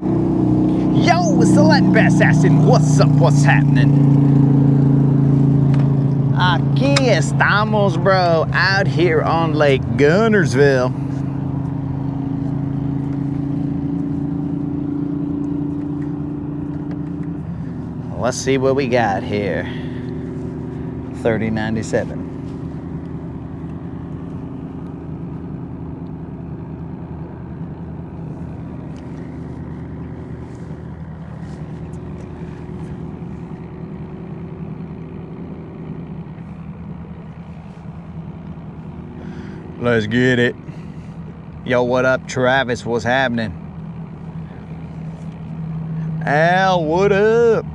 Yo, it's the Latin Bass Assassin. What's up? What's happening? Aquí estamos, bro. Out here on Lake Guntersville. Let's see what we got here. 3097. Let's get it. Yo, what up, Travis? What's happening? Al, what up?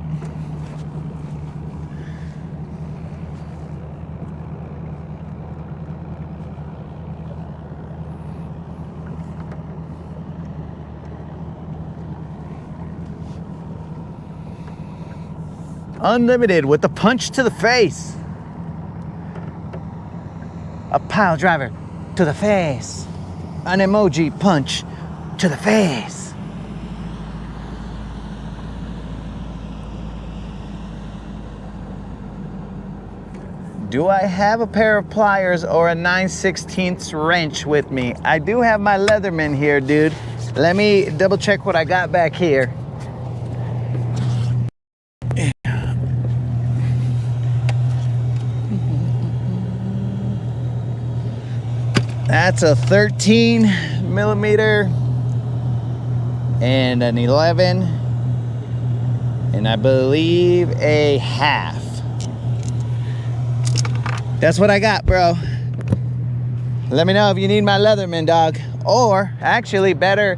Unlimited with the punch to the face. A pile driver to the face. An emoji punch to the face. Do I have a pair of pliers or a 9/16 wrench with me? I do have my Leatherman here, dude. Let me double check what I got back here. That's a 13 millimeter and an 11 and I believe a half. That's what I got, bro. Let me know if you need my Leatherman, dog. Or actually better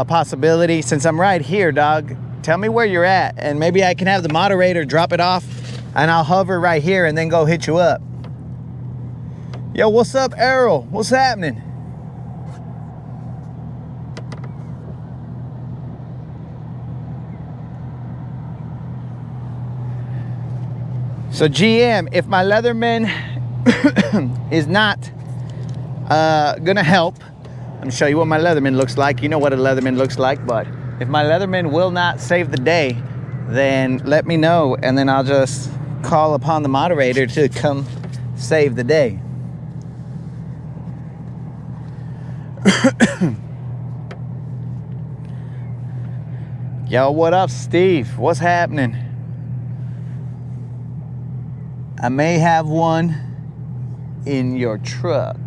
possibility, since I'm right here, dog, tell me where you're at and maybe I can have the moderator drop it off and I'll hover right here and then go hit you up. Yo, what's up, Errol? What's happening? So GM, if my Leatherman is not gonna help, let me show you what my Leatherman looks like. You know what a Leatherman looks like, but if my Leatherman will not save the day, then let me know and then I'll just call upon the moderator to come save the day. Yo, what up, Steve? What's happening? I may have one in your truck.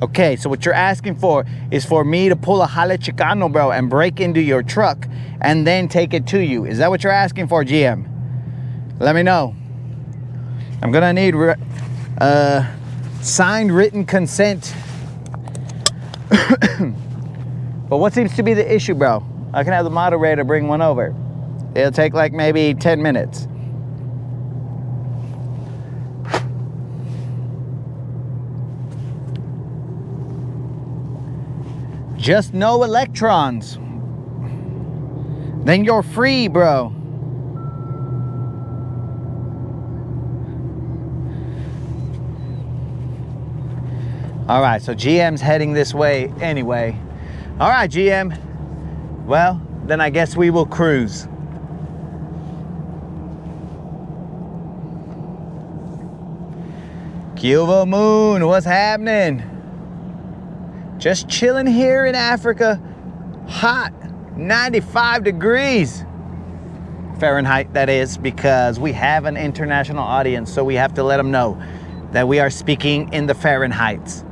Okay, so what you're asking for is for me to pull a Jale Chicano, bro, and break into your truck and then take it to you. Is that what you're asking for, GM? Let me know. I'm gonna need signed written consent. But what seems to be the issue, bro? I can have the moderator bring one over. It'll take like maybe 10 minutes. Just no electrons. Then you're free, bro. All right, so GM's heading this way anyway. All right, GM. Well, then I guess we will cruise. Cuba Moon, what's happening? Just chilling here in Africa. Hot, 95 degrees. Fahrenheit, that is, because we have an international audience, so we have to let them know that we are speaking in the Fahrenheits.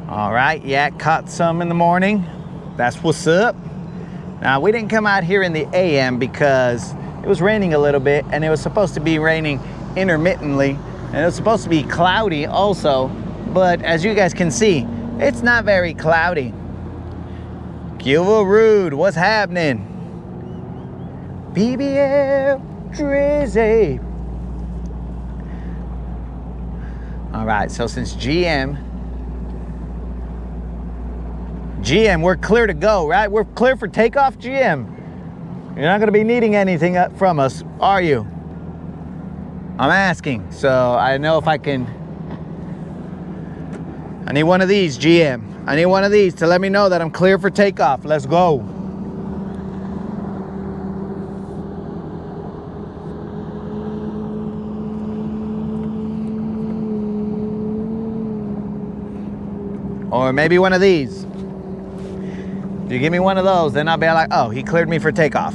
All right, yeah, caught some in the morning. That's what's up. Now, we didn't come out here in the AM because it was raining a little bit and it was supposed to be raining intermittently and it was supposed to be cloudy also, but as you guys can see, it's not very cloudy. Cuba Rude, what's happening? BBL Drizzy. All right, so since GM, we're clear to go, right? We're clear for takeoff, GM. You're not gonna be needing anything from us, are you? I'm asking, so I know if I can. I need one of these, GM. I need one of these to let me know that I'm clear for takeoff. Let's go. Or maybe one of these. If you give me one of those, then I'll be like, oh, he cleared me for takeoff.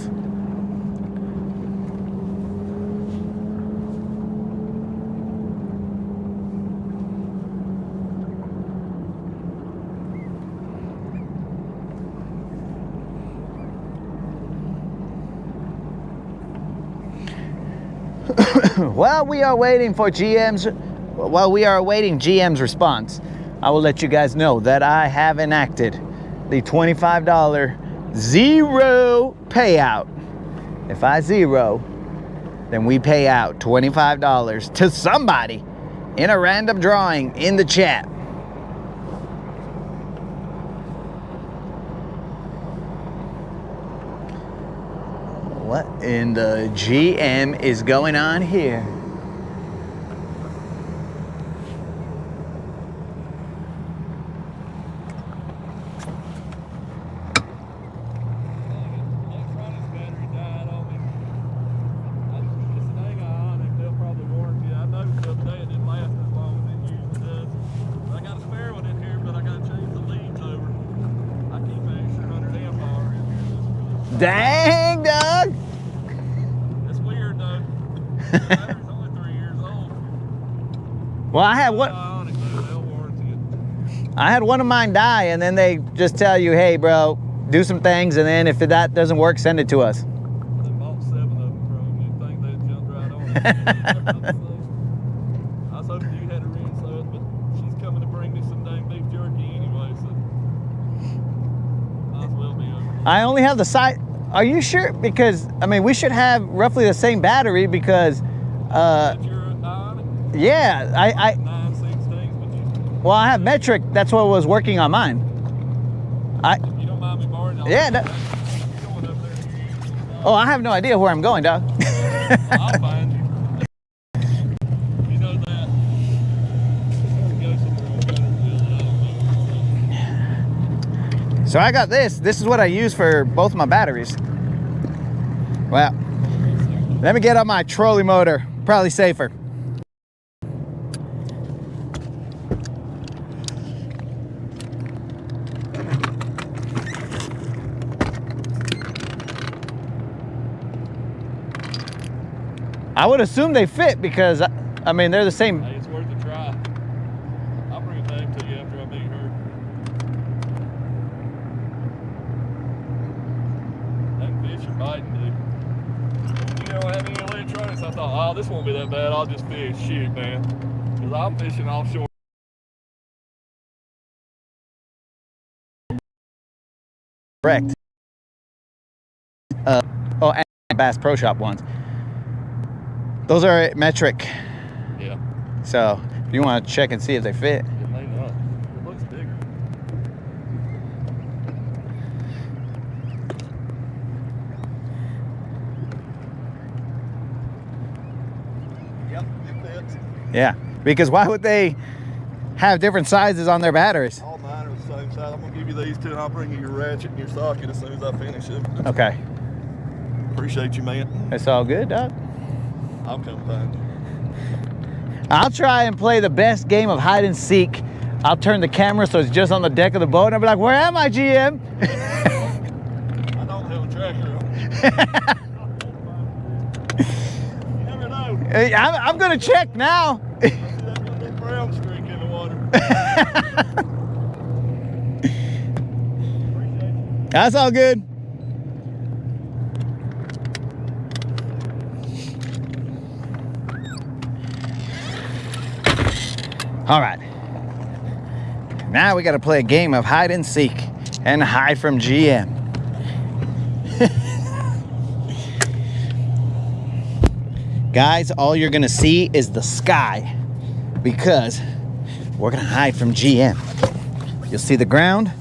While we are awaiting GM's response, I will let you guys know that I have enacted the $25 zero payout. If I zero, then we pay out $25 to somebody in a random drawing in the chat. What in the GM is going on here? Dang, Doug! That's weird, though. The battery's only 3 years old. Well, I had one. I had one of mine die, and then they just tell you, "Hey, bro, do some things, and then if that doesn't work, send it to us." They bought 7 of them from you. Think they jumped right on it. I was hoping you had a ring so it, but she's coming to bring me some dang beef jerky anyway, so might as well be over. I only have the side. Are you sure? Because I mean, we should have roughly the same battery because. Yeah, I 9/16, but you. Well, I have metric. That's what was working on mine. You don't mind me borrowing? Yeah. Going up there. Oh, I have no idea where I'm going, dog. I'll find you. You know that. Go somewhere in Guntersville that I don't know. So I got this. This is what I use for both my batteries. Well, let me get on my trolley motor. Probably safer. I would assume they fit because, I mean, they're the same. Hey, it's worth a try. I'll bring it back to you after I meet her. That fish are biting, dude. You don't have any electronics. I thought, oh, this won't be that bad. I'll just fish. Shoot, man. Because I'm fishing offshore. Correct. Oh, and Bass Pro Shop ones. Those are metric. Yeah. So if you want to check and see if they fit. It may not. It looks bigger. Yep, it fits. Yeah, because why would they have different sizes on their batteries? All mine are the same size. I'm going to give you these two and I'll bring you your ratchet and your socket as soon as I finish it. Okay. Appreciate you, man. It's all good, dog. I'll come find you. I'll try and play the best game of hide and seek. I'll turn the camera so it's just on the deck of the boat and I'll be like, where am I, GM? I don't have a tracker on. You never know. Hey, I'm gonna check now. I see that one little brown streak in the water. That's all good. All right. Now we got to play a game of hide and seek and hide from GM. Guys, all you're going to see is the sky because we're going to hide from GM. You'll see the ground.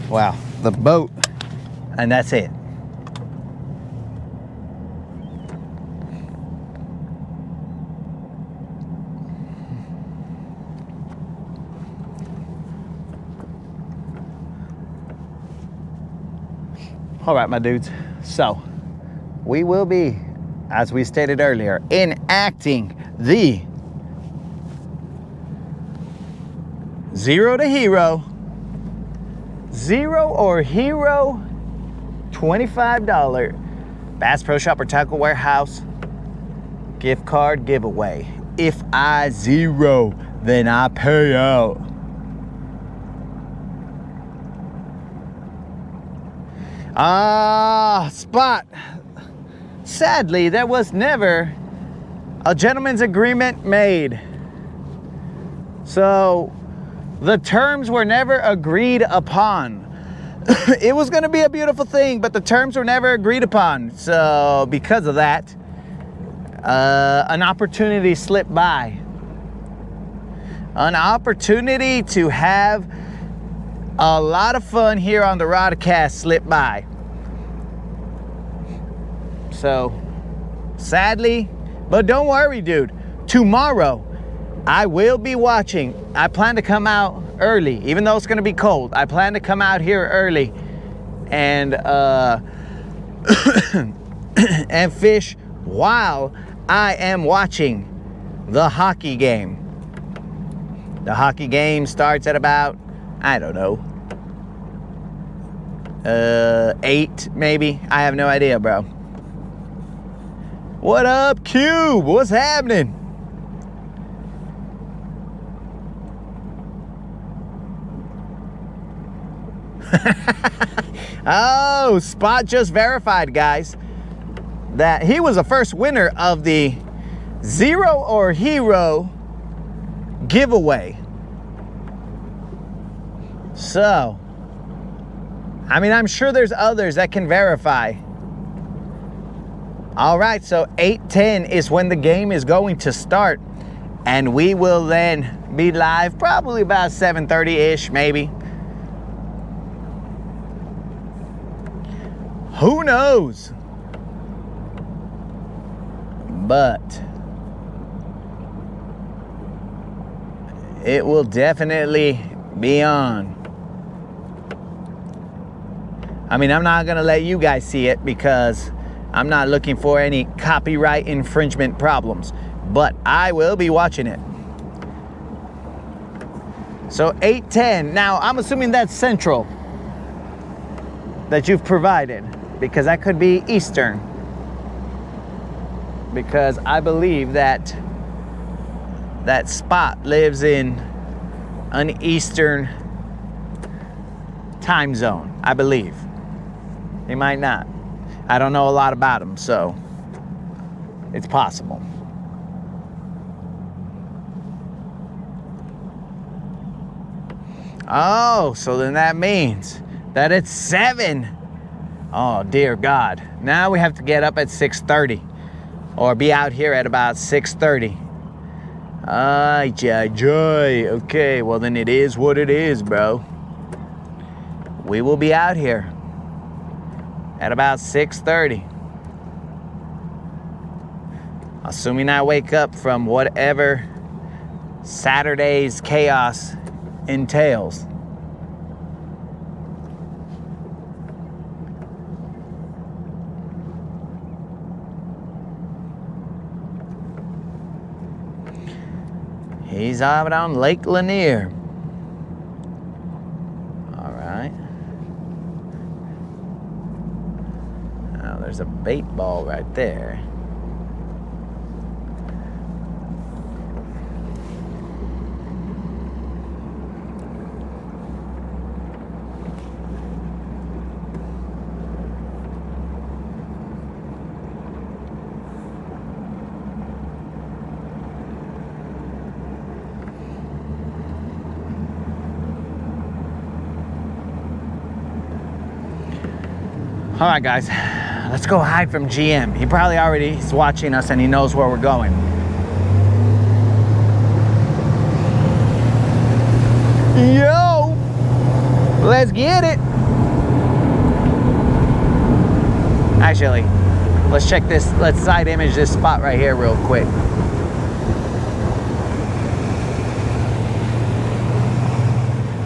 Wow, the boat, and that's it. All right, my dudes. So we will be, as we stated earlier, enacting the 0 to hero, 0 or hero $25 Bass Pro Shop or Tackle Warehouse gift card giveaway. If I zero, then I pay out. Spot. Sadly, there was never a gentleman's agreement made. So the terms were never agreed upon. It was going to be a beautiful thing, but the terms were never agreed upon. So because of that, an opportunity slipped by. An opportunity to have a lot of fun here on the Rodcast slipped by. So, sadly, but don't worry, dude. Tomorrow, I will be watching. I plan to come out early, even though it's going to be cold. I plan to come out here early and and fish while I am watching the hockey game. The hockey game starts at about, I don't know, 8 maybe. I have no idea, bro. What up, Cube? What's happening? Oh, Spot just verified, guys, that he was the first winner of the 0 or hero giveaway. So, I mean, I'm sure there's others that can verify. All right, so 8:10 is when the game is going to start, and we will then be live probably about 7:30-ish, maybe. Who knows? But it will definitely be on. I mean, I'm not gonna let you guys see it because I'm not looking for any copyright infringement problems, but I will be watching it. So 8:10. Now, I'm assuming that's Central that you've provided, because that could be Eastern, because I believe that Spot lives in an Eastern time zone, I believe. He might not. I don't know a lot about him, so it's possible. Oh, so then that means that it's 7. Oh, dear God. Now we have to get up at 6:30 or be out here at about 6:30. Joy. Okay, well then it is what it is, bro. We will be out here at about 6:30. Assuming I wake up from whatever Saturday's chaos entails. He's out on Lake Lanier. All right. Now there's a bait ball right there. All right, guys, let's go hide from GM. He probably already is watching us and he knows where we're going. Yo, let's get it. Actually, let's check this. Let's side image this spot right here real quick.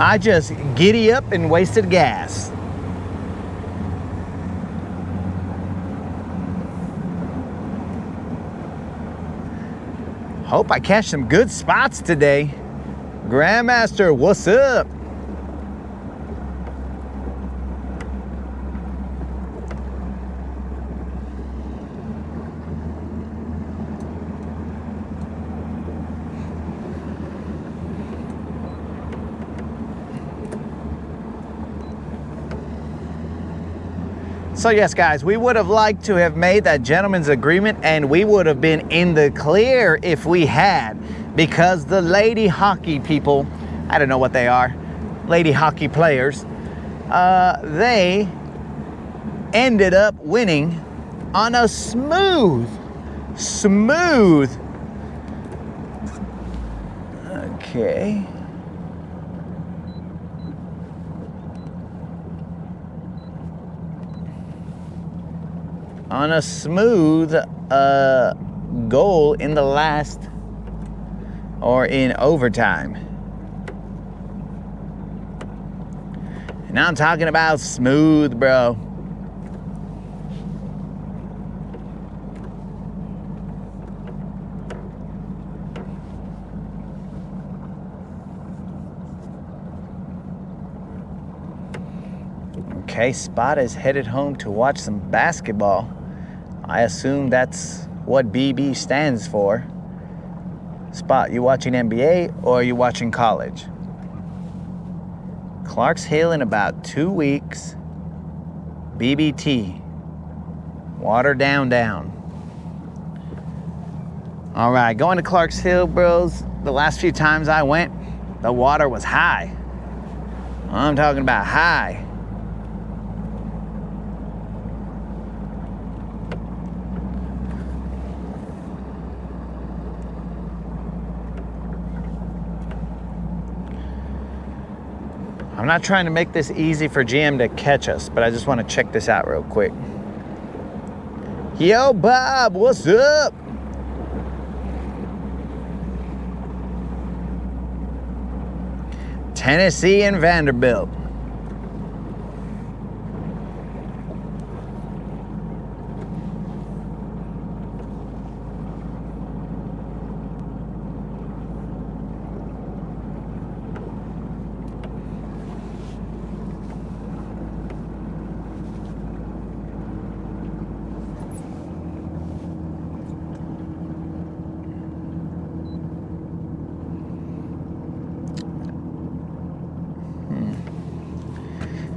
I just giddy up and wasted gas. Hope I catch some good spots today. Grandmaster, what's up? So yes, guys, we would have liked to have made that gentleman's agreement, and we would have been in the clear if we had, because the lady hockey people, I don't know what they are, lady hockey players, they ended up winning on a smooth, okay. On a smooth goal in the last, or in overtime. And I'm talking about smooth, bro. Okay, Spot is headed home to watch some basketball. I assume that's what BB stands for. Spot, you watching NBA or are you watching college? Clarksville in about 2 weeks. BBT. Water down. All right, going to Clarksville, bros. The last few times I went, the water was high. I'm talking about high. I'm not trying to make this easy for GM to catch us, but I just want to check this out real quick. Yo, Bob, what's up? Tennessee and Vanderbilt.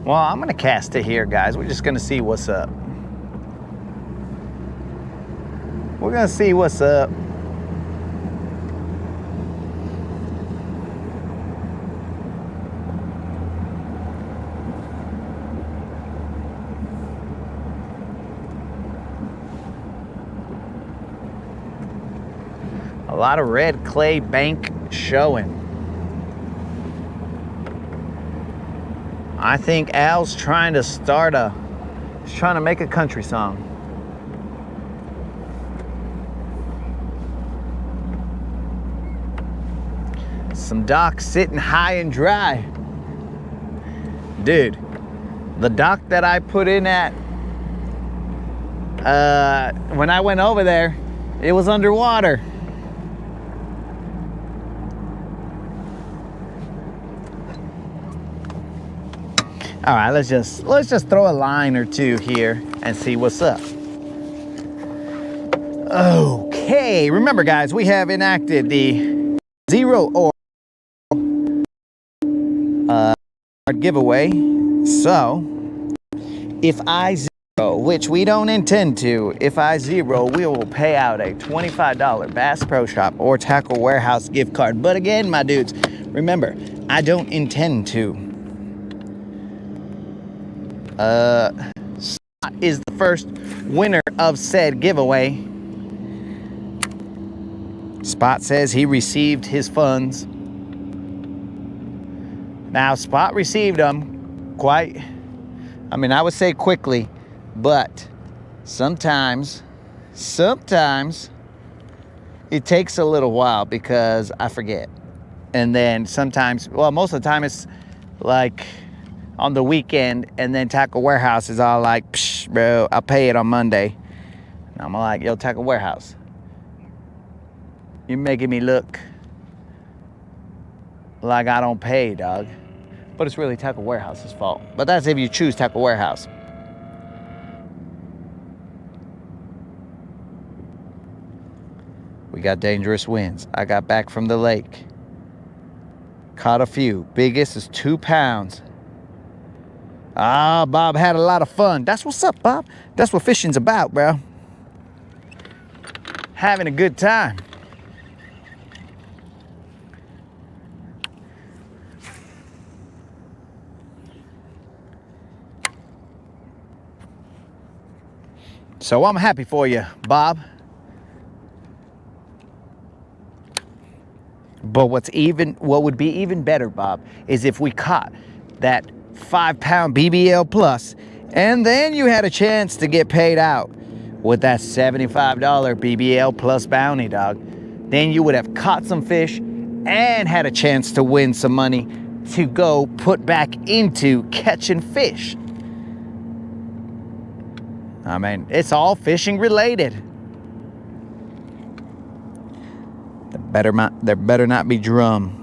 Well, I'm gonna cast it here, guys. We're just gonna see what's up. We're gonna see what's up. A lot of red clay bank showing. I think Al's trying to he's trying to make a country song. Some dock sitting high and dry. Dude, the dock that I put in at, when I went over there, it was underwater. All right, let's just throw a line or two here and see what's up. Okay, remember guys, we have enacted the zero or giveaway. So if I zero, which we don't intend to, if I zero, we will pay out a $25 Bass Pro Shop or Tackle Warehouse gift card. But again, my dudes, remember, I don't intend to. Scott is the first winner of said giveaway. Spot says he received his funds. Now, Spot received them I would say quickly, but sometimes it takes a little while because I forget. And then sometimes, well, most of the time it's like on the weekend, and then Tackle Warehouse is all like, psh, bro, I'll pay it on Monday. And I'm like, yo, Tackle Warehouse, You're making me look like I don't pay, dog. But it's really Tackle Warehouse's fault. But that's if you choose Tackle Warehouse. We got dangerous winds. I got back from the lake. Caught a few. Biggest is 2 pounds. Ah, Bob had a lot of fun. That's what's up, Bob. That's what fishing's about, bro. Having a good time. So I'm happy for you, Bob. But what would be even better, Bob, is if we caught that 5-pound BBL plus, and then you had a chance to get paid out with that $75 BBL plus bounty, dog. Then you would have caught some fish and had a chance to win some money to go put back into catching fish. I mean, it's all fishing related. There better not be drum.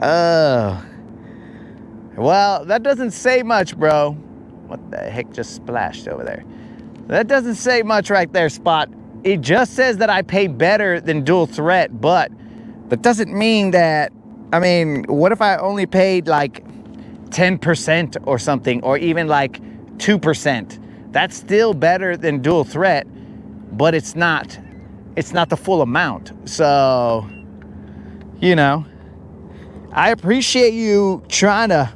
Oh. Well, that doesn't say much, bro. What the heck just splashed over there? That doesn't say much right there, Spot. It just says that I pay better than dual threat, but that doesn't mean that, I mean, what if I only paid like 10% or something, or even like 2%? That's still better than dual threat, but it's not the full amount. So, you know, I appreciate you trying to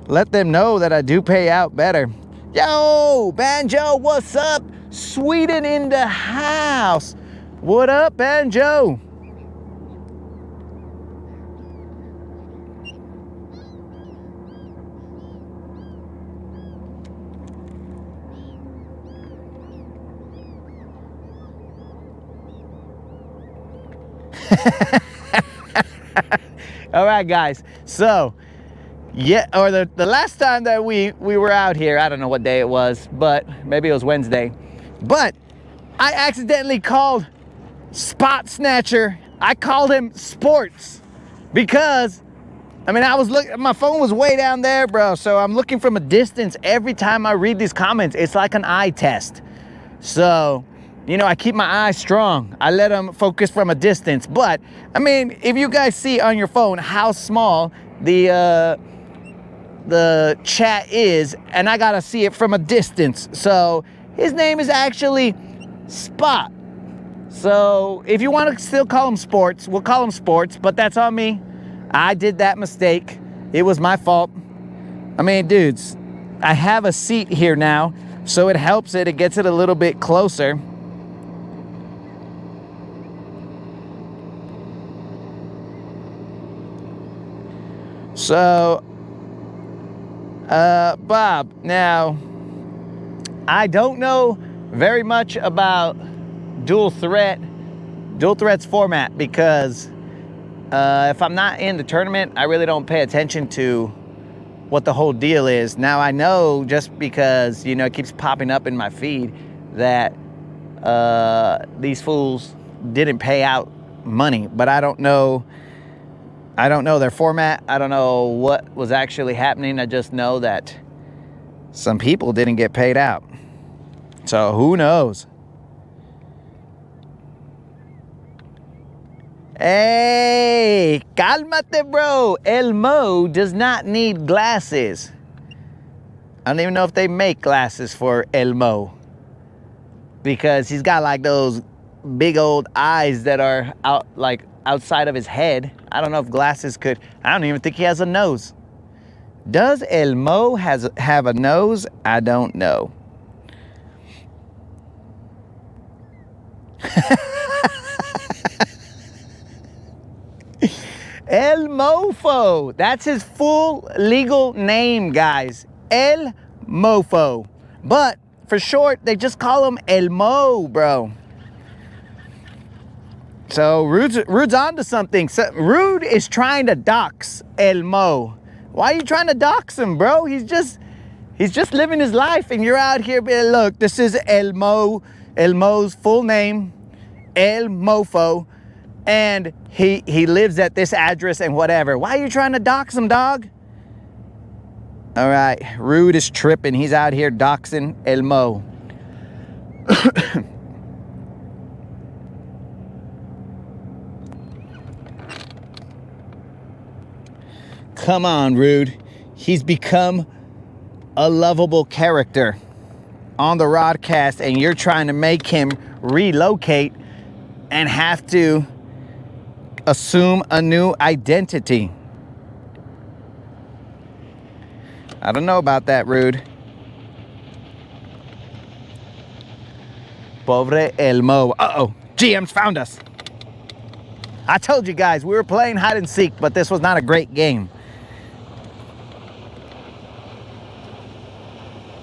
let them know that I do pay out better. Yo, Banjo, what's up? Sweden in the house. What up, Banjo? All right, guys. So, yeah, or the last time that we were out here, I don't know what day it was, but maybe it was Wednesday. But I accidentally called Spot Snatcher. I called him Sports because, I mean, I was looking, my phone was way down there, bro. So I'm looking from a distance every time I read these comments. It's like an eye test. So, you know, I keep my eyes strong. I let them focus from a distance. But, I mean, if you guys see on your phone how small the chat is, and I gotta see it from a distance. So, his name is actually Spot. So, if you want to still call him Sports, we'll call him Sports, but that's on me. I did that mistake. It was my fault. I mean, dudes, I have a seat here now, so it helps it. It gets it a little bit closer. So, Bob, now, I don't know very much about dual threat's format, because if I'm not in the tournament, I really don't pay attention to what the whole deal is. Now, I know just because, you know, it keeps popping up in my feed that these fools didn't pay out money, but I don't know their format. I don't know what was actually happening. I just know that some people didn't get paid out. So who knows? Hey, cálmate, bro. Elmo does not need glasses. I don't even know if they make glasses for Elmo, because he's got like those big old eyes that are out, like outside of his head. I don't know if glasses could. I don't even think he has a nose. Does Elmo have a nose? I don't know. El Mofo. That's his full legal name, guys. El Mofo. But for short, they just call him Elmo, bro. So Rude's onto something. So Rude is trying to dox Elmo. Why are you trying to dox him, bro? He's He's just living his life, and you're out here being, look, this is Elmo's full name, El Mofo, and he lives at this address and whatever. Why are you trying to dox him, dog? All right, Rude is tripping. He's out here doxing Elmo. Come on, Rude. He's become a lovable character on the Rodcast, and you're trying to make him relocate and have to assume a new identity. I don't know about that, Rude. Pobre Elmo. Uh-oh, GM's found us. I told you guys, we were playing hide and seek, but this was not a great game.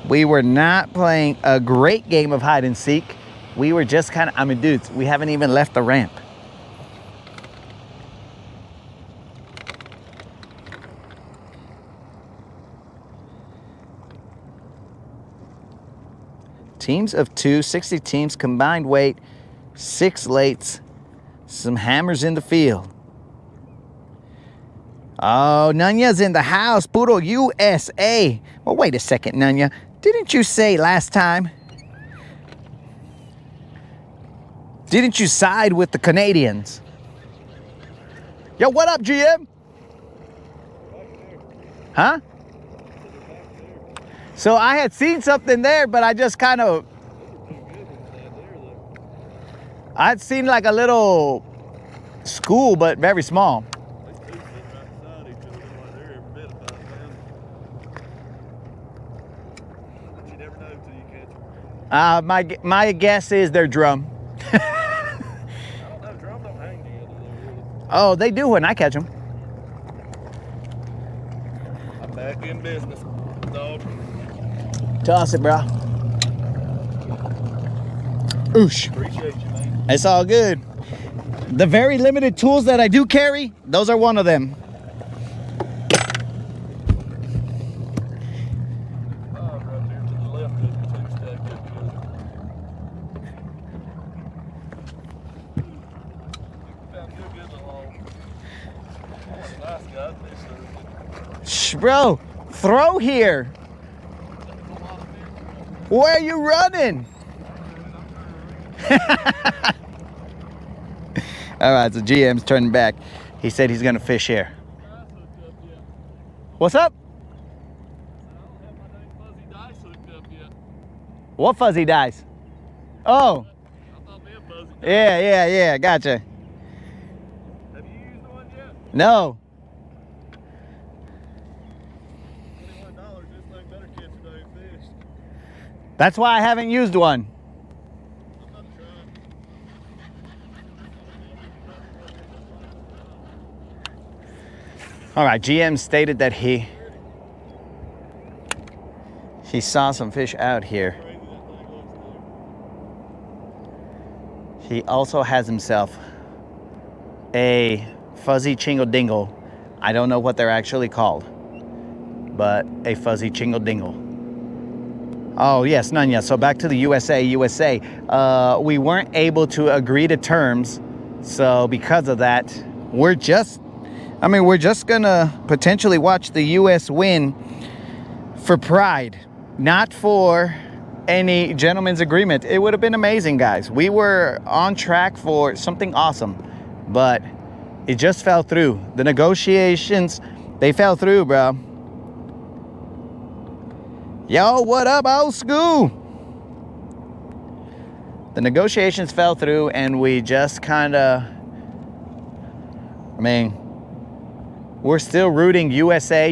We were not playing a great game of hide and seek. We were just kind of, I mean, dudes, we haven't even left the ramp. Teams of 2, 60 teams, combined weight, 6 lates, some hammers in the field. Oh, Nunya's in the house, Puro USA. Well, wait a second, Nunya. Didn't you say last time? Didn't you side with the Canadians? Yo, what up, GM? Huh? So I had seen something there, but I just kind of... I'd seen like a little school, but very small. My guess is they're drum. Oh, they do when I catch them. I'm back in business, dog. Toss it, bro. Oosh. Appreciate you, man. It's all good. The very limited tools that I do carry, those are one of them. Shh, bro, throw here. Where are you running? All right, so GM's turning back. He said he's gonna fish here. What's up? What fuzzy dice? Oh. Yeah, gotcha. Have you used one yet? No. $21, this thing better catch a dang fish. That's why I haven't used one. I'm not trying. All right, GM stated that he saw some fish out here. He also has himself a fuzzy chingle dingle. I don't know what they're actually called, but a fuzzy chingle dingle. Oh yes, Nunya. So back to the USA. We weren't able to agree to terms, so because of that, we're just gonna potentially watch the US win for pride, not for any gentleman's agreement. It would have been amazing, guys. We were on track for something awesome, but it just fell through. The negotiations, they fell through, bro. Yo, what up, old school? The negotiations fell through, and we just kind of, I mean, we're still rooting USA.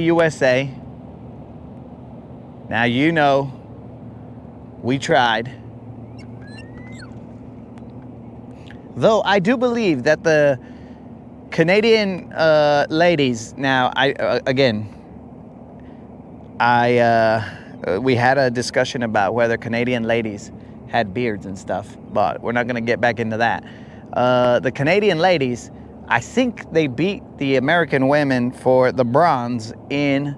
Now, you know, we tried. Though I do believe that the Canadian ladies, now, we had a discussion about whether Canadian ladies had beards and stuff, but we're not gonna get back into that. The Canadian ladies, I think they beat the American women for the bronze in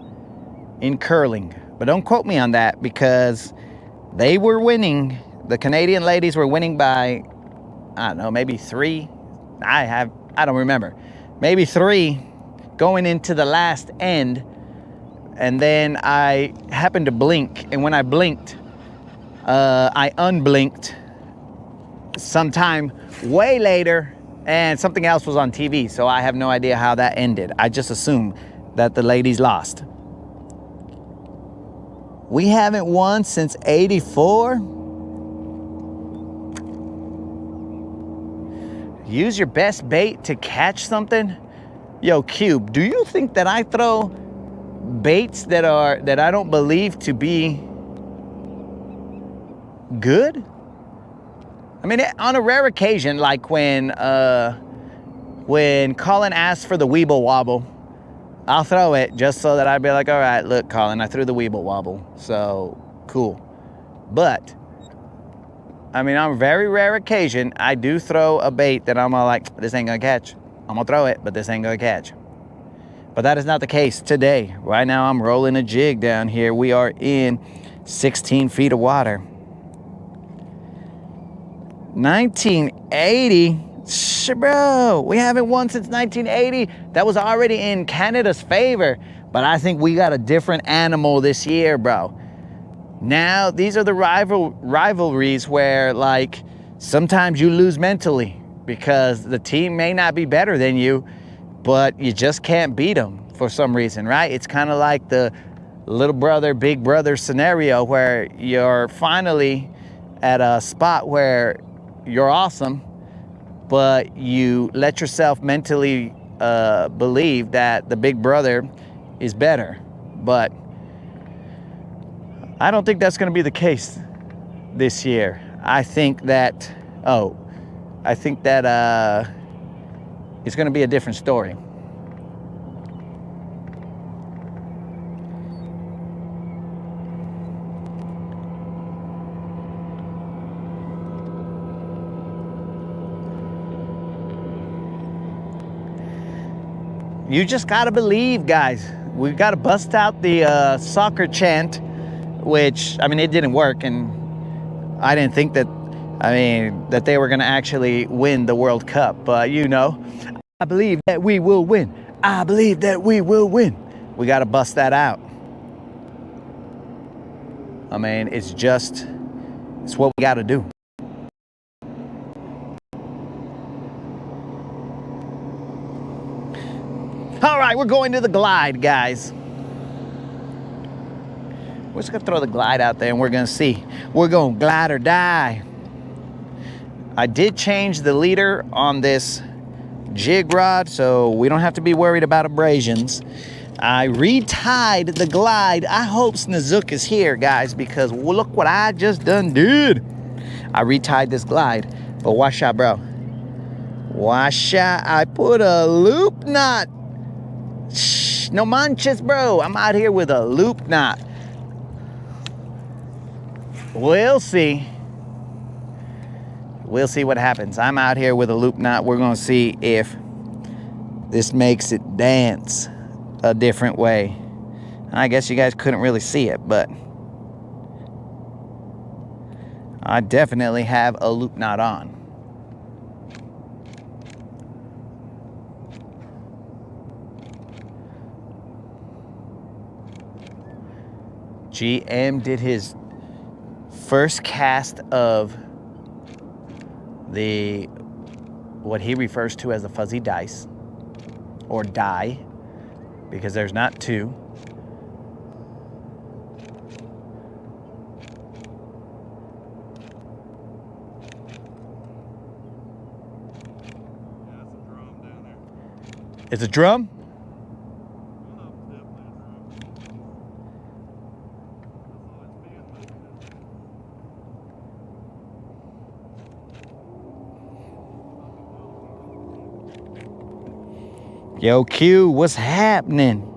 curling. But don't quote me on that, because they were winning. The Canadian ladies were winning by, I don't know, maybe 3. I don't remember. Maybe 3 going into the last end. And then I happened to blink. And when I blinked, I unblinked sometime way later, and something else was on TV. So I have no idea how that ended. I just assume that the ladies lost. We haven't won since '84. Use your best bait to catch something. Yo, Cube, do you think that I throw baits that I don't believe to be good? I mean, on a rare occasion, like when Colin asks for the Weeble Wobble, I'll throw it just so that I'd be like, all right, look, Colin, I threw the Weeble Wobble, so cool. But I mean, on a very rare occasion, I do throw a bait that I'm all like, this ain't gonna catch. I'm gonna throw it, but this ain't gonna catch. But that is not the case today. Right now, I'm rolling a jig down here. We are in 16 feet of water. 1980, bro, we haven't won since 1980. That was already in Canada's favor, but I think we got a different animal this year, bro. Now, these are the rivalries where, like, sometimes you lose mentally because the team may not be better than you, but you just can't beat them for some reason, right? It's kind of like the little brother, big brother scenario where you're finally at a spot where you're awesome, but you let yourself mentally believe that the big brother is better. But I don't think that's going to be the case this year. I think that it's going to be a different story. You just gotta believe, guys. We've got to bust out the soccer chant, which, I mean, it didn't work, and I didn't think that, that they were gonna actually win the World Cup. But you know, I believe that we will win. I believe that we will win. We gotta bust that out. I mean, it's what we gotta do. All right, we're going to the glide, guys. We're just gonna throw the glide out there and we're gonna see. We're gonna glide or die. I did change the leader on this jig rod, so we don't have to be worried about abrasions. I retied the glide. I hope Snazook is here, guys, because look what I just done did. I retied this glide, but watch out, bro. Watch out, I put a loop knot. Shh, no manches, bro. I'm out here with a loop knot. We'll see. We'll see what happens. I'm out here with a loop knot. We're gonna see if this makes it dance a different way. I guess you guys couldn't really see it, but I definitely have a loop knot on. GM did his first cast of what he refers to as the fuzzy dice, or die, because there's not two. It's a drum? Yo, Q, what's happening?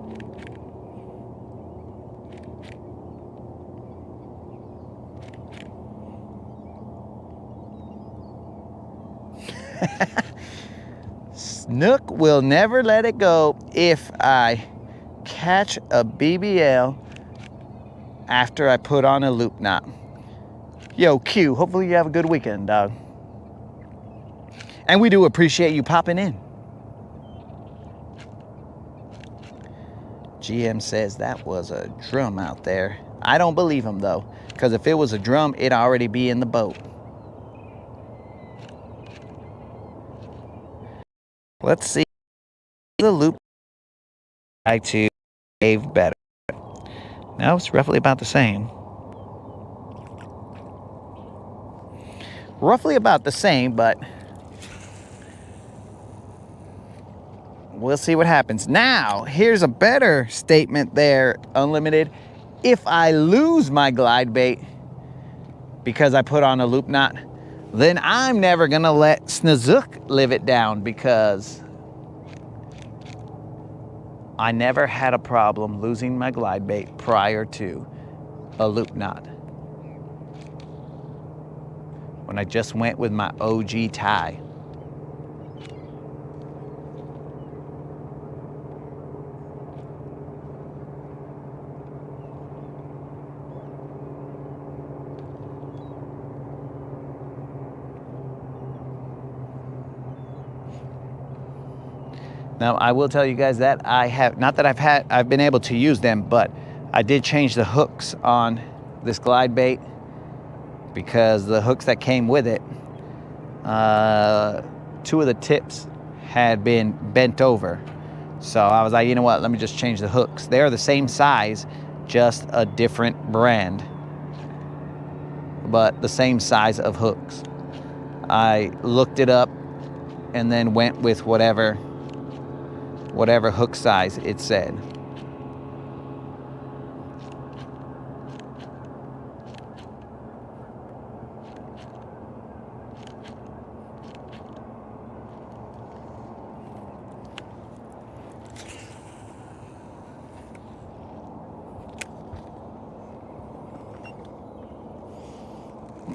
Snook will never let it go if I catch a BBL after I put on a loop knot. Yo, Q, hopefully you have a good weekend, dog. And we do appreciate you popping in. GM says that was a drum out there. I don't believe him though, because if it was a drum, it'd already be in the boat. Let's see the loop I to behave better. No, it's roughly about the same. Roughly about the same, but we'll see what happens. Now, here's a better statement there, Unlimited. If I lose my glide bait because I put on a loop knot, then I'm never gonna let Snazook live it down, because I never had a problem losing my glide bait prior to a loop knot. When I just went with my OG tie. Now, I will tell you guys that I have, not that I've been able to use them, but I did change the hooks on this glide bait, because the hooks that came with it, 2 of the tips had been bent over. So I was like, you know what, let me just change the hooks. They're the same size, just a different brand, but the same size of hooks. I looked it up and then went with whatever hook size it said.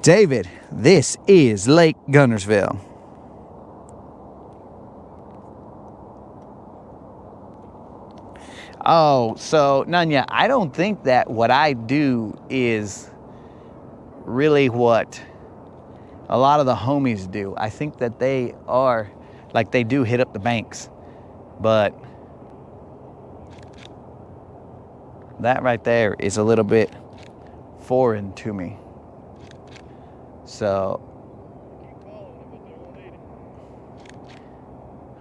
David, this is Lake Guntersville. Oh, so Nanya, I don't think that what I do is really what a lot of the homies do. I think that they are, like, they do hit up the banks, but that right there is a little bit foreign to me. So,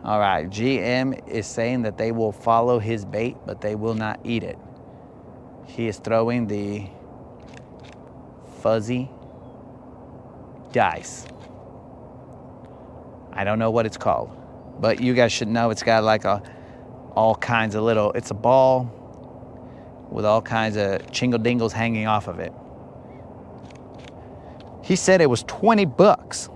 all right, GM is saying that they will follow his bait, but they will not eat it. He is throwing the fuzzy dice. I don't know what it's called, but you guys should know it's got like all kinds of little, it's a ball with all kinds of chingle dingles hanging off of it. He said it was 20 bucks.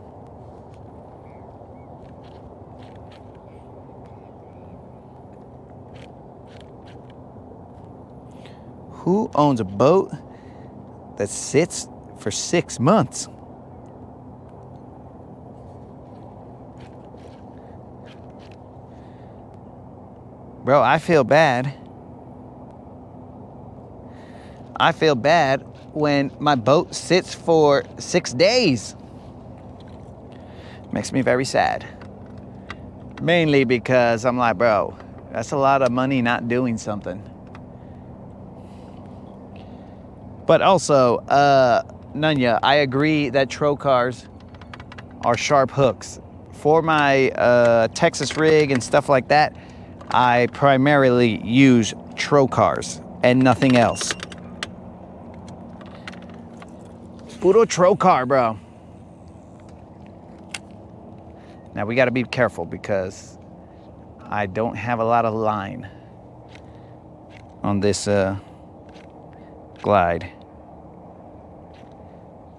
Who owns a boat that sits for 6 months? Bro, I feel bad. I feel bad when my boat sits for 6 days. Makes me very sad. Mainly because I'm like, bro, that's a lot of money not doing something. But also, Nunya, I agree that trocars are sharp hooks. For my Texas rig and stuff like that, I primarily use trocars and nothing else. Puro trocar, bro. Now we gotta be careful because I don't have a lot of line on this glide.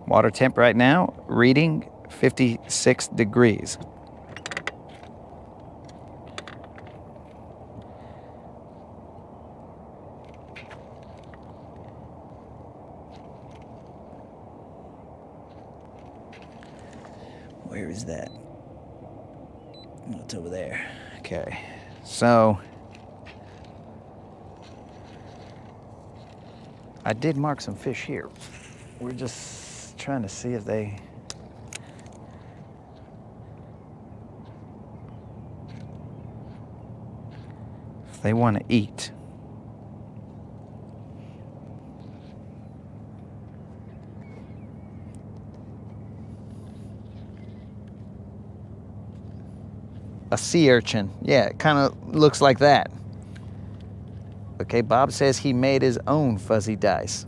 Water temp right now, reading 56 degrees. Where is that? Oh, it's over there. Okay, so I did mark some fish here. We're just trying to see if they... they want to eat. A sea urchin. Yeah, it kind of looks like that. Okay, Bob says he made his own fuzzy dice.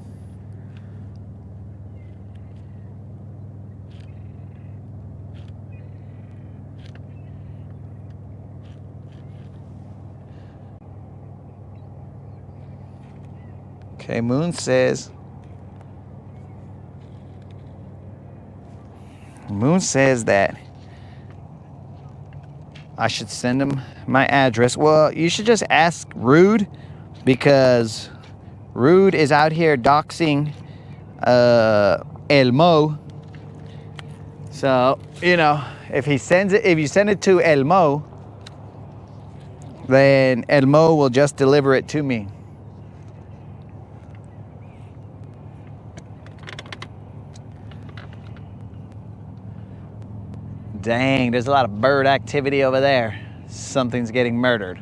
Okay, Moon says that I should send him my address. Well, you should just ask Rude, because Rude is out here doxing Elmo. So, you know, if you send it to Elmo, then Elmo will just deliver it to me. Dang, there's a lot of bird activity over there. Something's getting murdered.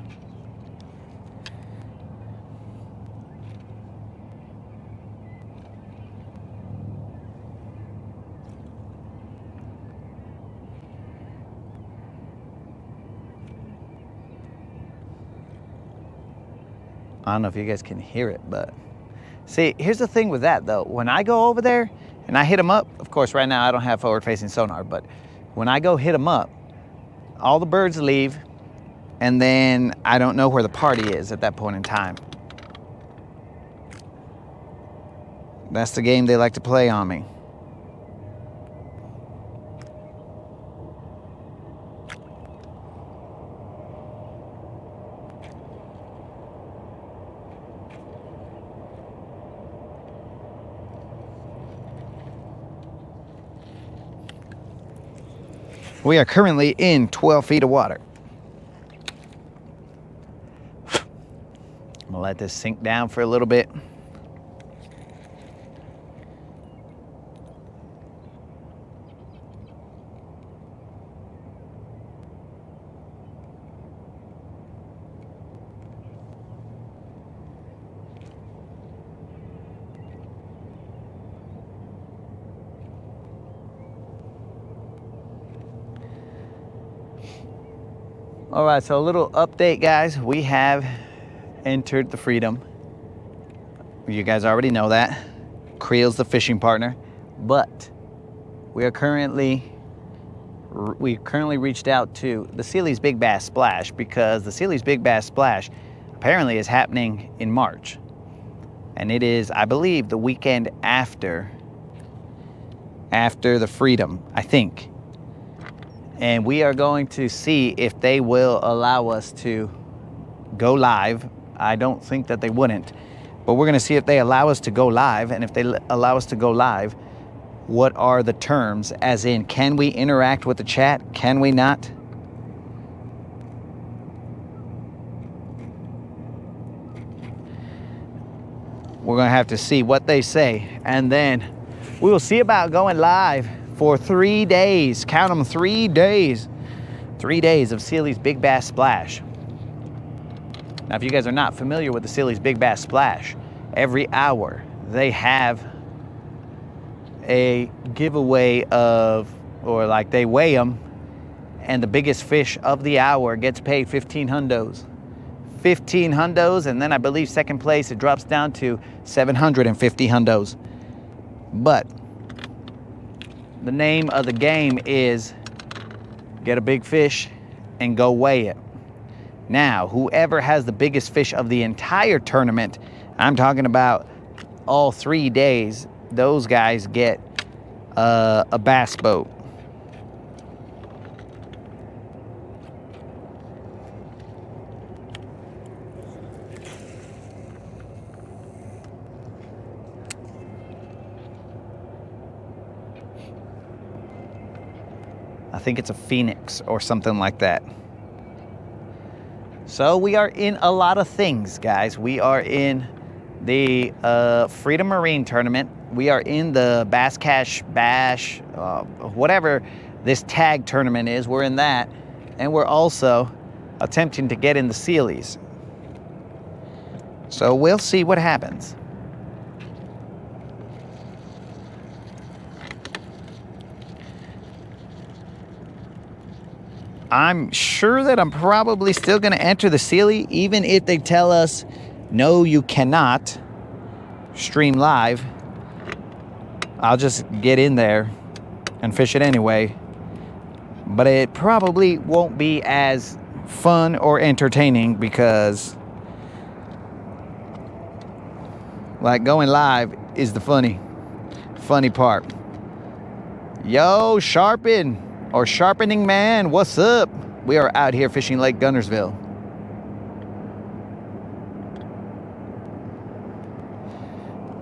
I don't know if you guys can hear it, but see, here's the thing with that though. When I go over there and I hit them up, of course right now I don't have forward facing sonar, but when I go hit them up, all the birds leave, and then I don't know where the party is at that point in time. That's the game they like to play on me. We are currently in 12 feet of water. I'm gonna let this sink down for a little bit. All right, so a little update, guys. We have entered the Freedom. You guys already know that. Creel's the fishing partner, but we currently reached out to the Sealy's Big Bass Splash, because the Sealy's Big Bass Splash apparently is happening in March, and it is, I believe, the weekend after the Freedom, I think. And we are going to see if they will allow us to go live. I don't think that they wouldn't, but we're gonna see if they allow us to go live. And if they allow us to go live, what are the terms? As in, can we interact with the chat? Can we not? We're gonna have to see what they say. And then we will see about going live for 3 days. Count them, 3 days. 3 days of Sealy's Big Bass Splash. Now, if you guys are not familiar with the Sealy's Big Bass Splash, every hour they have a giveaway of, or like they weigh them, and the biggest fish of the hour gets paid 15 hundos. 15 hundos, and then I believe second place it drops down to 750 hundos. But the name of the game is get a big fish and go weigh it. Now, whoever has the biggest fish of the entire tournament, I'm talking about all 3 days, those guys get a bass boat. I think it's a Phoenix or something like that. So we are in a lot of things, guys. We are in the Freedom Marine Tournament. We are in the Bass Cash Bash, whatever this tag tournament is. We're in that. And we're also attempting to get in the Sealies. So we'll see what happens. I'm sure that I'm probably still going to enter the Sealy, even if they tell us, no, you cannot stream live. I'll just get in there and fish it anyway. But it probably won't be as fun or entertaining because, like, going live is the funny part. Yo, Sharpen. Or Sharpening Man, what's up? We are out here fishing Lake Guntersville.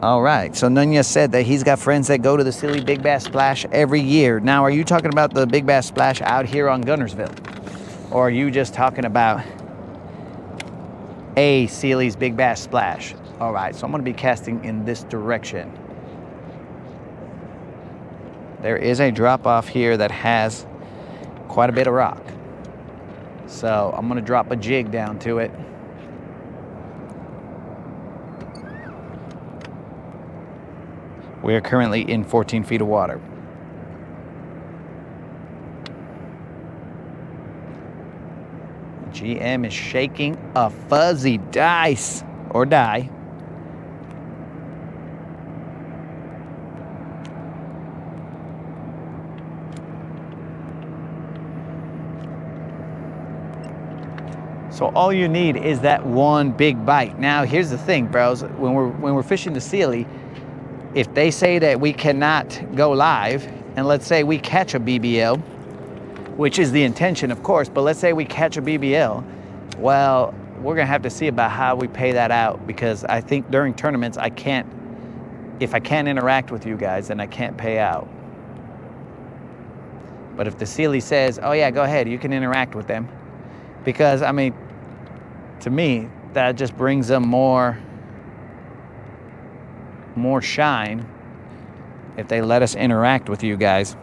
All right, so Nunez said that he's got friends that go to the Silly Big Bass Splash every year. Now, are you talking about the Big Bass Splash out here on Guntersville? Or are you just talking about a Sealy's Big Bass Splash? All right, so I'm gonna be casting in this direction. There is a drop off here that has quite a bit of rock. So I'm gonna drop a jig down to it. We are currently in 14 feet of water. GM is shaking a fuzzy dice or die. So all you need is that one big bite. Now here's the thing, bros. When we're fishing the Sealy, if they say that we cannot go live, and let's say we catch a BBL, which is the intention, of course, but let's say we catch a BBL, well, we're gonna have to see about how we pay that out, because I think during tournaments, if I can't interact with you guys, then I can't pay out. But if the Sealy says, oh yeah, go ahead, you can interact with them, because I mean, to me, that just brings them more shine if they let us interact with you guys.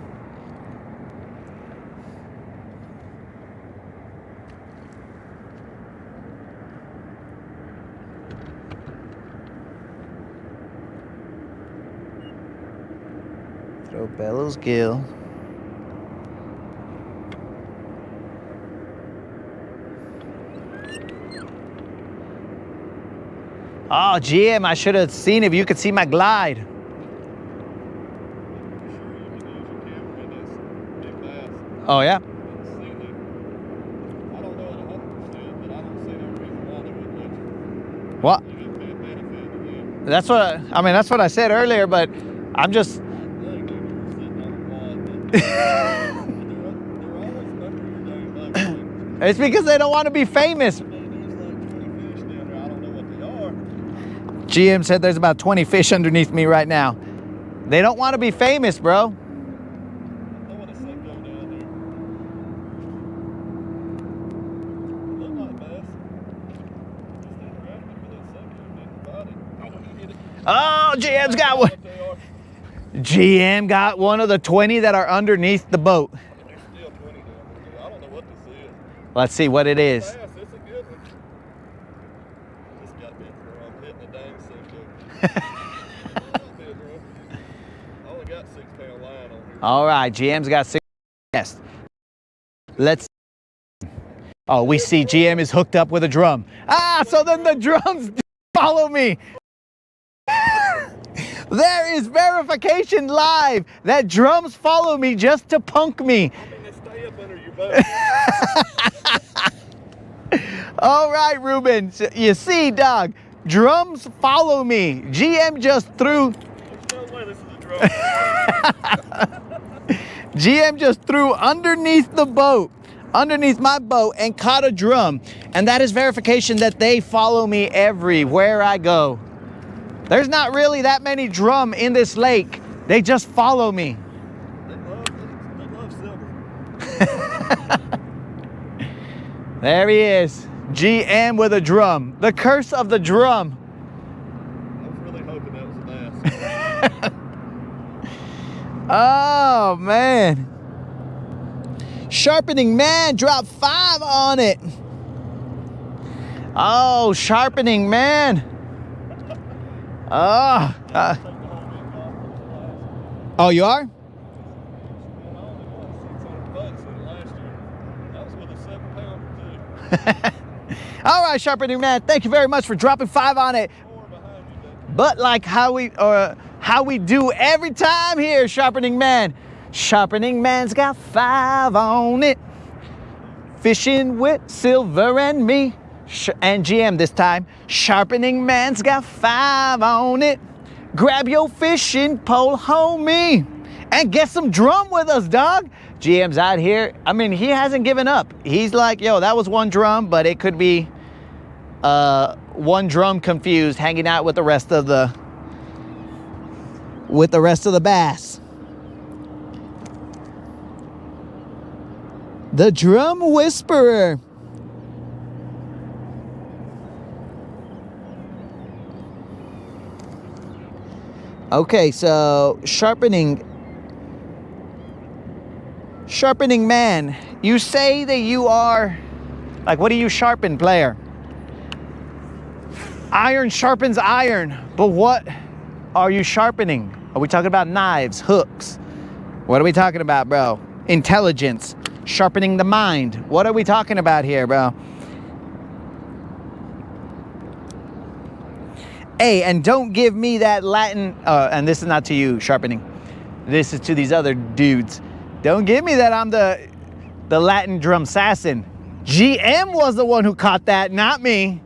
Throw Bellows Gill. Oh, GM, I should have seen if you could see my glide. Oh, yeah? What? That's what I said earlier, but I'm just... It's because they don't want to be famous. GM said there's about 20 fish underneath me right now. They don't want to be famous, bro. Oh, GM's got one. GM got one of the 20 that are underneath the boat. Let's see what it is. All right, GM's got 6. Yes. Let's. Oh, we see GM is hooked up with a drum. Ah, so then the drums follow me. There is verification live that drums follow me just to punk me. I mean, they stay up under your boat. All right, Ruben. You see, dog, drums follow me. GM just threw. There's no way this is a drum. GM just threw underneath the boat, underneath my boat, and caught a drum. And that is verification that they follow me everywhere I go. There's not really that many drum in this lake. They just follow me. They love silver. There he is. GM with a drum. The curse of the drum. Oh, man. Sharpening Man dropped 5 on it. Oh, Sharpening Man. Oh. Oh, you are? All right, Sharpening Man. Thank you very much for dropping 5 on it. But like how we do every time here, Sharpening Man. Sharpening Man's got 5 on it. Fishing with Silver and me. And GM this time. Sharpening Man's got 5 on it. Grab your fishing pole, homie, and get some drum with us, dog. GM's out here. I mean, he hasn't given up. He's like, yo, that was one drum, but it could be one drum confused, hanging out with the rest of the bass. The Drum Whisperer. Okay, so Sharpening Man, you say that you are, like, what do you sharpen, player? Iron sharpens iron, but what are you sharpening? Are we talking about knives, hooks? What are we talking about, bro? Intelligence, sharpening the mind. What are we talking about here, bro? Hey, and don't give me that Latin, and this is not to you, Sharpening. This is to these other dudes. Don't give me that I'm the Latin drum assassin. GM was the one who caught that, not me.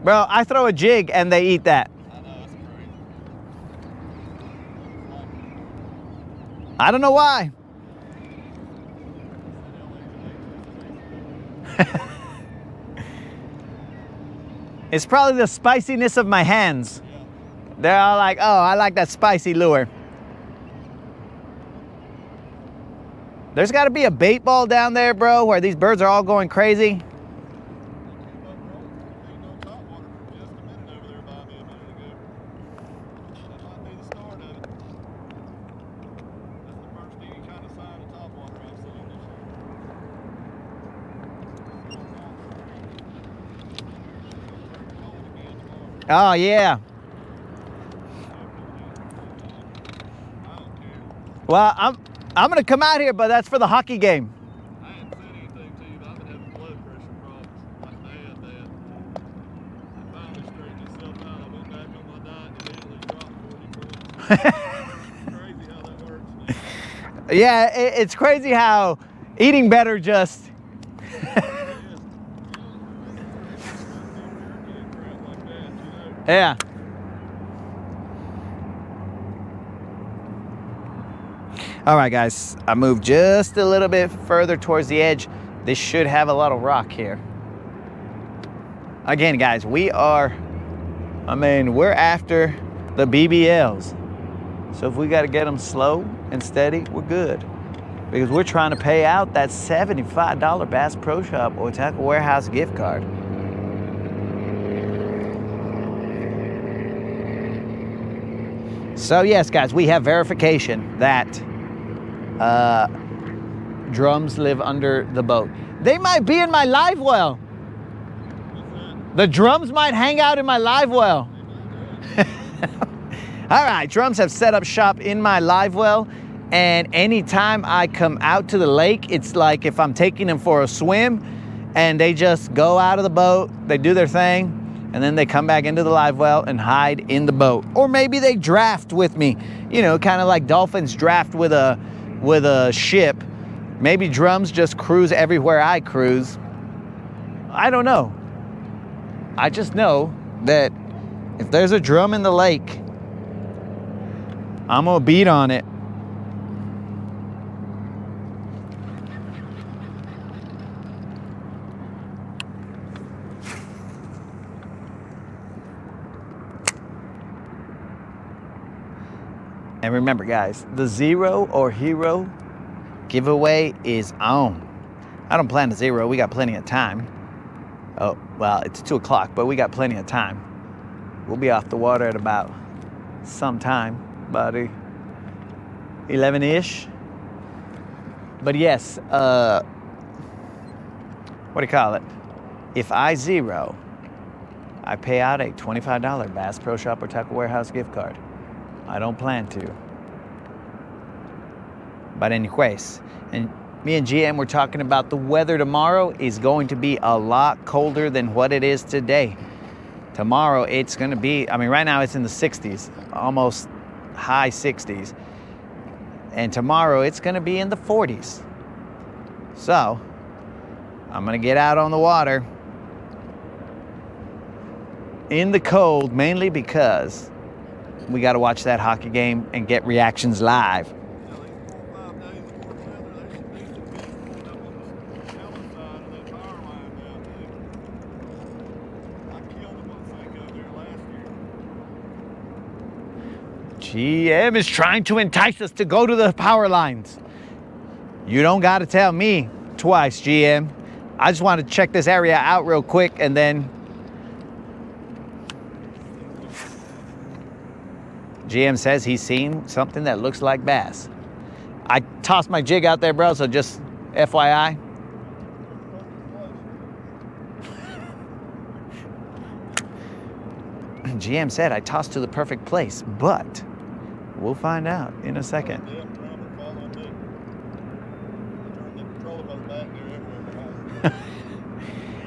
Bro, I throw a jig and they eat that. I don't know why. It's probably the spiciness of my hands. They're all like, oh, I like that spicy lure. There's got to be a bait ball down there, bro, where these birds are all going crazy. Oh, yeah. Well, I'm going to come out here, but that's for the hockey game. I hadn't said anything to you, but I've been having blood pressure problems. My dad had. I finally straightened itself out. I went back on my diet and immediately dropped 40 pounds. Crazy how that works, man. Yeah, it's crazy how eating better just... Yeah. All right, guys, I moved just a little bit further towards the edge. This should have a lot of rock here. Again, guys, we're after the BBLs. So if we got to get them slow and steady, we're good. Because we're trying to pay out that $75 Bass Pro Shop or Tackle Warehouse gift card. So yes, guys, we have verification that drums live under the boat. They might be in my live well. The drums might hang out in my live well. All right, drums have set up shop in my live well, and anytime I come out to the lake, it's like if I'm taking them for a swim, and they just go out of the boat, they do their thing, and then they come back into the live well and hide in the boat. Or maybe they draft with me, you know, kind of like dolphins draft with a ship. Maybe drums just cruise everywhere I cruise. I don't know. I just know that if there's a drum in the lake, I'm gonna beat on it. And remember, guys, the Zero or Hero giveaway is on. I don't plan to zero. We got plenty of time. Oh, well, it's 2 o'clock, but we got plenty of time. We'll be off the water at about some time, about 11-ish. But yes, what do you call it? If I zero, I pay out a $25 Bass Pro Shop or Tackle Warehouse gift card. I don't plan to. But anyways, and me and GM were talking about the weather tomorrow is going to be a lot colder than what it is today. Tomorrow it's going to be, I mean, right now it's in the 60s, almost high 60s. And tomorrow it's going to be in the 40s. So I'm going to get out on the water in the cold, mainly because we got to watch that hockey game and get reactions live. GM is trying to entice us to go to the power lines. You don't got to tell me twice, GM. I just want to check this area out real quick and then GM says he's seen something that looks like bass. I tossed my jig out there, bro, so just FYI. GM said I tossed to the perfect place, but we'll find out in a second.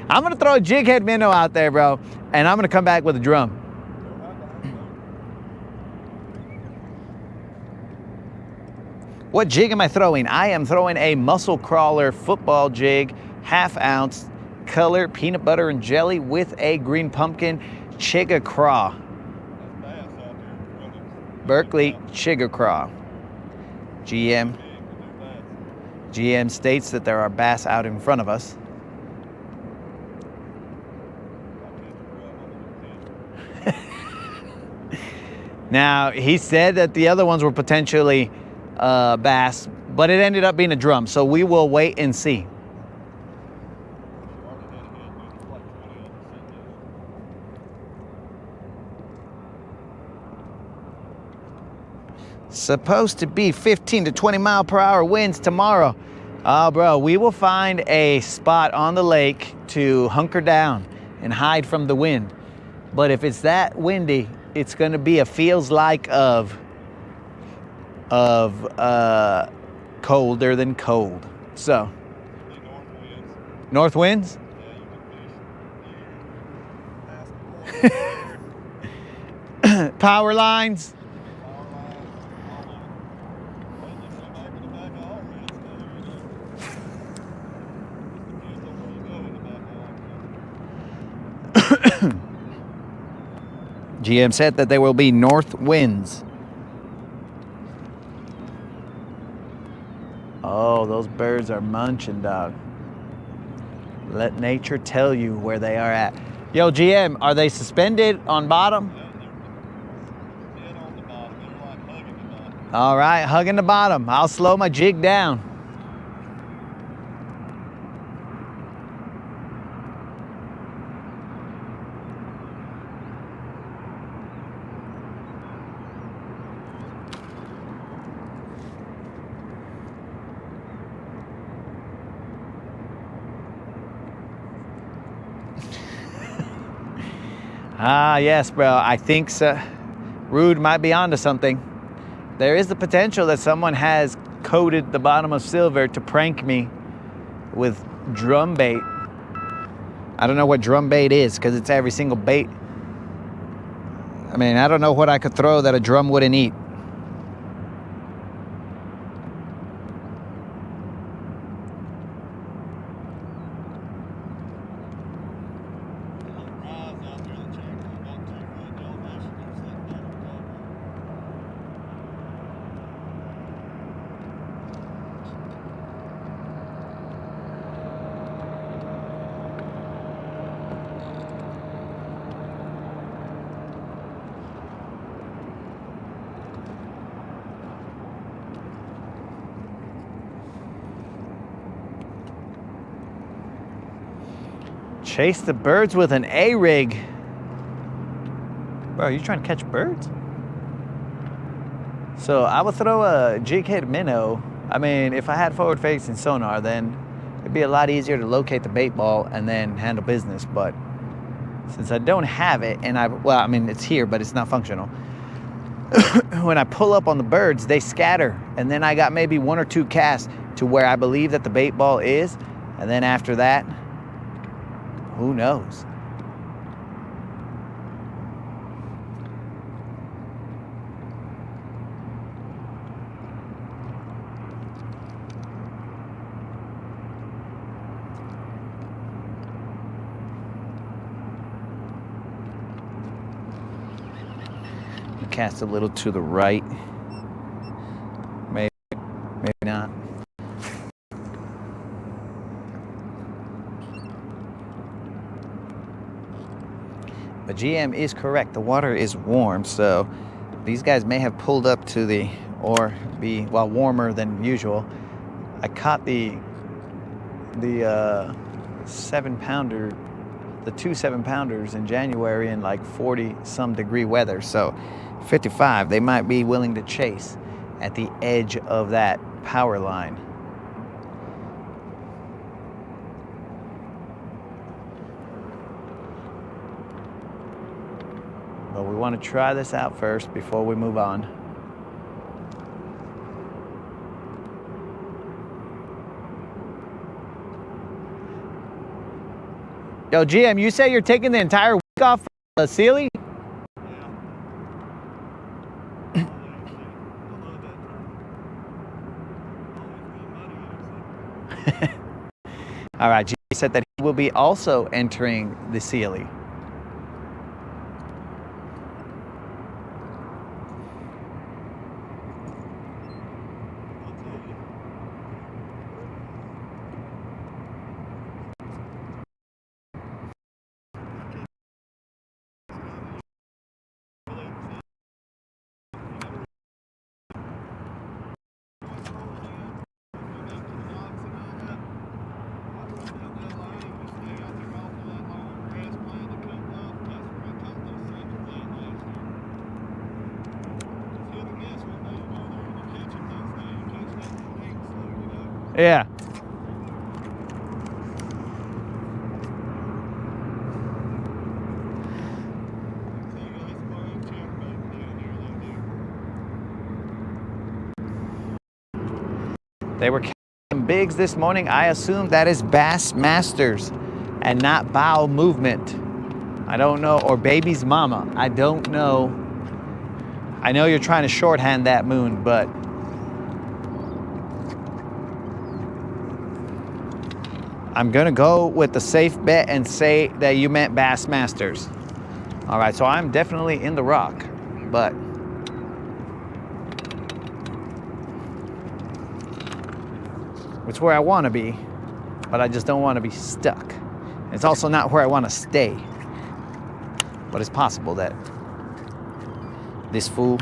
I'm gonna throw a jig head minnow out there, bro, and I'm gonna come back with a drum. What jig am I throwing? I am throwing a muscle crawler football jig, 1/2 ounce, color peanut butter and jelly with a green pumpkin Chigga craw. Berkeley Chigga craw. GM states that there are bass out in front of us. Now, he said that the other ones were potentially bass, but it ended up being a drum, so we will wait and see. Supposed to be 15 to 20 mile per hour winds tomorrow. Oh, bro, we will find a spot on the lake to hunker down and hide from the wind. But if it's that windy, it's going to be a feels like of colder than cold. So, north winds? Power lines? GM said that there will be north winds. Oh, those birds are munching, dog. Let nature tell you where they are at. Yo, GM, are they suspended on bottom? Yeah, they're dead on the bottom. They're like hugging the bottom. All right, hugging the bottom. I'll slow my jig down. Ah, yes, bro. I think so. Rude might be onto something. There is the potential that someone has coated the bottom of silver to prank me with drum bait. I don't know what drum bait is because it's every single bait. I mean, I don't know what I could throw that a drum wouldn't eat. Chase the birds with an A-rig. Bro, are you trying to catch birds? So I would throw a jig-head minnow. I mean, if I had forward-facing sonar, then it'd be a lot easier to locate the bait ball and then handle business. But since I don't have it, and I mean, it's here, but it's not functional. When I pull up on the birds, they scatter. And then I got maybe 1 or 2 casts to where I believe that the bait ball is. And then after that, who knows? Cast a little to the right. Maybe not. But GM is correct. The water is warm, so these guys may have pulled up to the, or be, well, warmer than usual. I caught the 7-pounder, the 2 7-pounders in January in like 40-some degree weather. So 55, they might be willing to chase at the edge of that power line. But we want to try this out first before we move on. Yo, GM, you say you're taking the entire week off for Sealy? All right, G said that he will be also entering the Sealy. Yeah. They were catching bigs this morning. I assume that is Bass Masters and not bow movement. I don't know, or baby's mama. I don't know. I know you're trying to shorthand that moon, but I'm gonna go with the safe bet and say that you meant Bass Masters. All right, so I'm definitely in the rock, but it's where I want to be, but I just don't want to be stuck. It's also not where I want to stay, but it's possible that this fool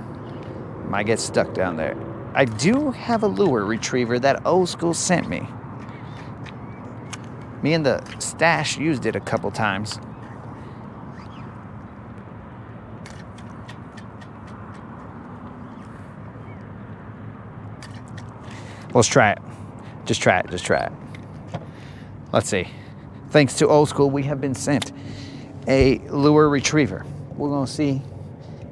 might get stuck down there. I do have a lure retriever that Old School sent me. Me and the stash used it a couple times. Let's try it. Just try it, just try it. Let's see. Thanks to Old School, we have been sent a lure retriever. We're gonna see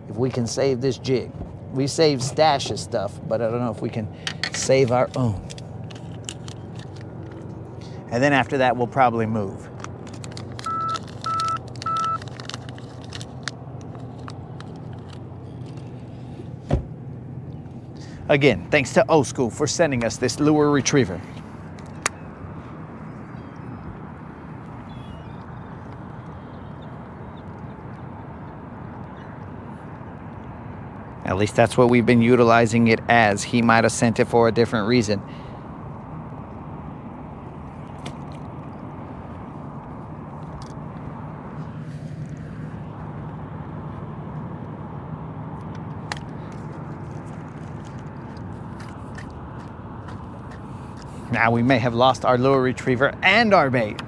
if we can save this jig. We saved Stash's stuff, but I don't know if we can save our own. And then after that, we'll probably move. Again, thanks to Old School for sending us this lure retriever. At least that's what we've been utilizing it as. He might have sent it for a different reason. Now we may have lost our lure retriever and our bait.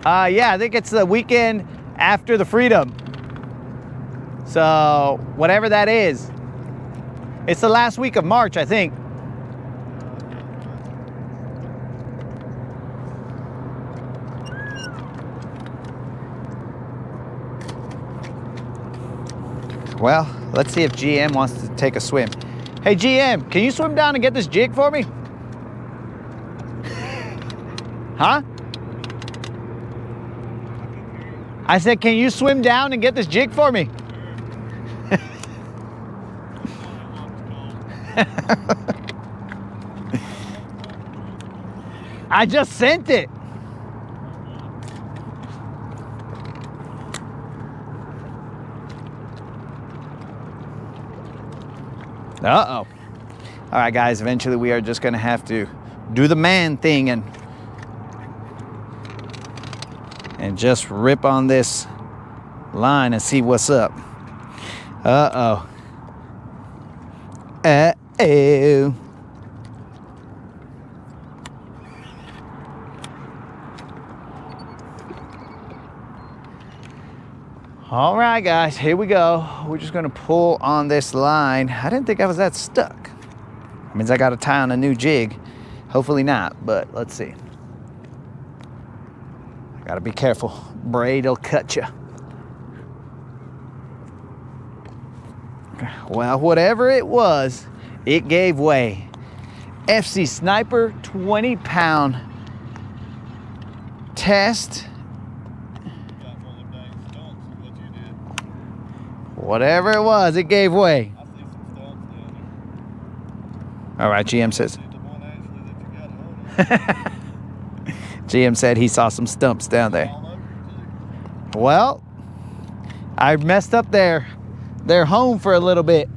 Yeah, I think it's the weekend after the Freedom. So whatever that is, it's the last week of March, I think. Well, let's see if GM wants to take a swim. Hey GM, can you swim down and get this jig for me? Huh? I said, can you swim down and get this jig for me? I just sent it. Uh-oh. All right, guys, eventually we are just gonna have to do the man thing and just rip on this line and see what's up. Uh-oh. Uh-oh. All right, guys, here we go. We're just gonna pull on this line. I didn't think I was that stuck. That means I gotta tie on a new jig. Hopefully not, but let's see. Gotta be careful. Braid will cut you. Well, whatever it was, it gave way. FC Sniper 20-pound test. Whatever it was, it gave way. I see some stumps down All right, GM says. there. The one actually that you got on it. GM said he saw some stumps down there. All over it, too. Well, I messed up their home for a little bit.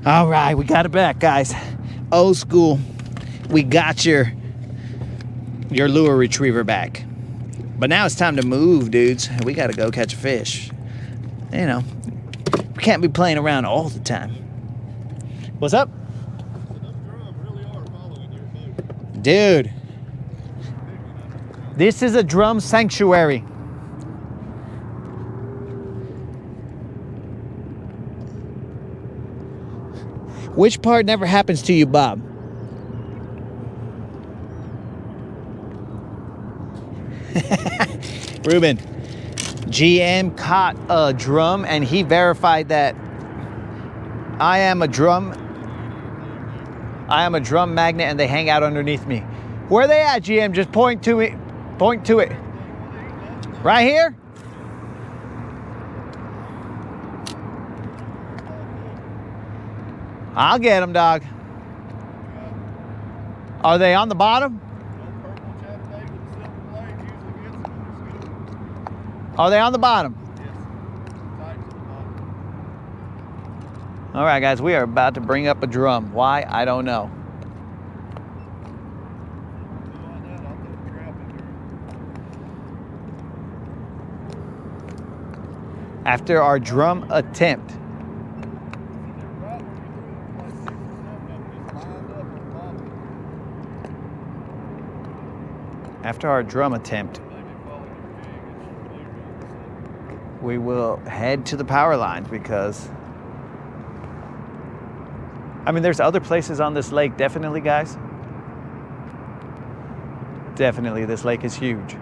All right, we got it back, guys. Old school. We got your lure retriever back. But now it's time to move, dudes. We got to go catch a fish. You know, we can't be playing around all the time. What's up? So those drums really are following your boat. Dude, this is a drum sanctuary. Which part never happens to you, Bob? Ruben, GM caught a drum and he verified that I am a drum magnet and they hang out underneath me. Where are they at, GM? Just point to it. Point to it. Right here? I'll get them, dog. Are they on the bottom? Are they on the bottom? All right, guys, we are about to bring up a drum. Why? I don't know. After our drum attempt. After our drum attempt, we will head to the power lines because, I mean, there's other places on this lake, definitely, guys. Definitely, this lake is huge.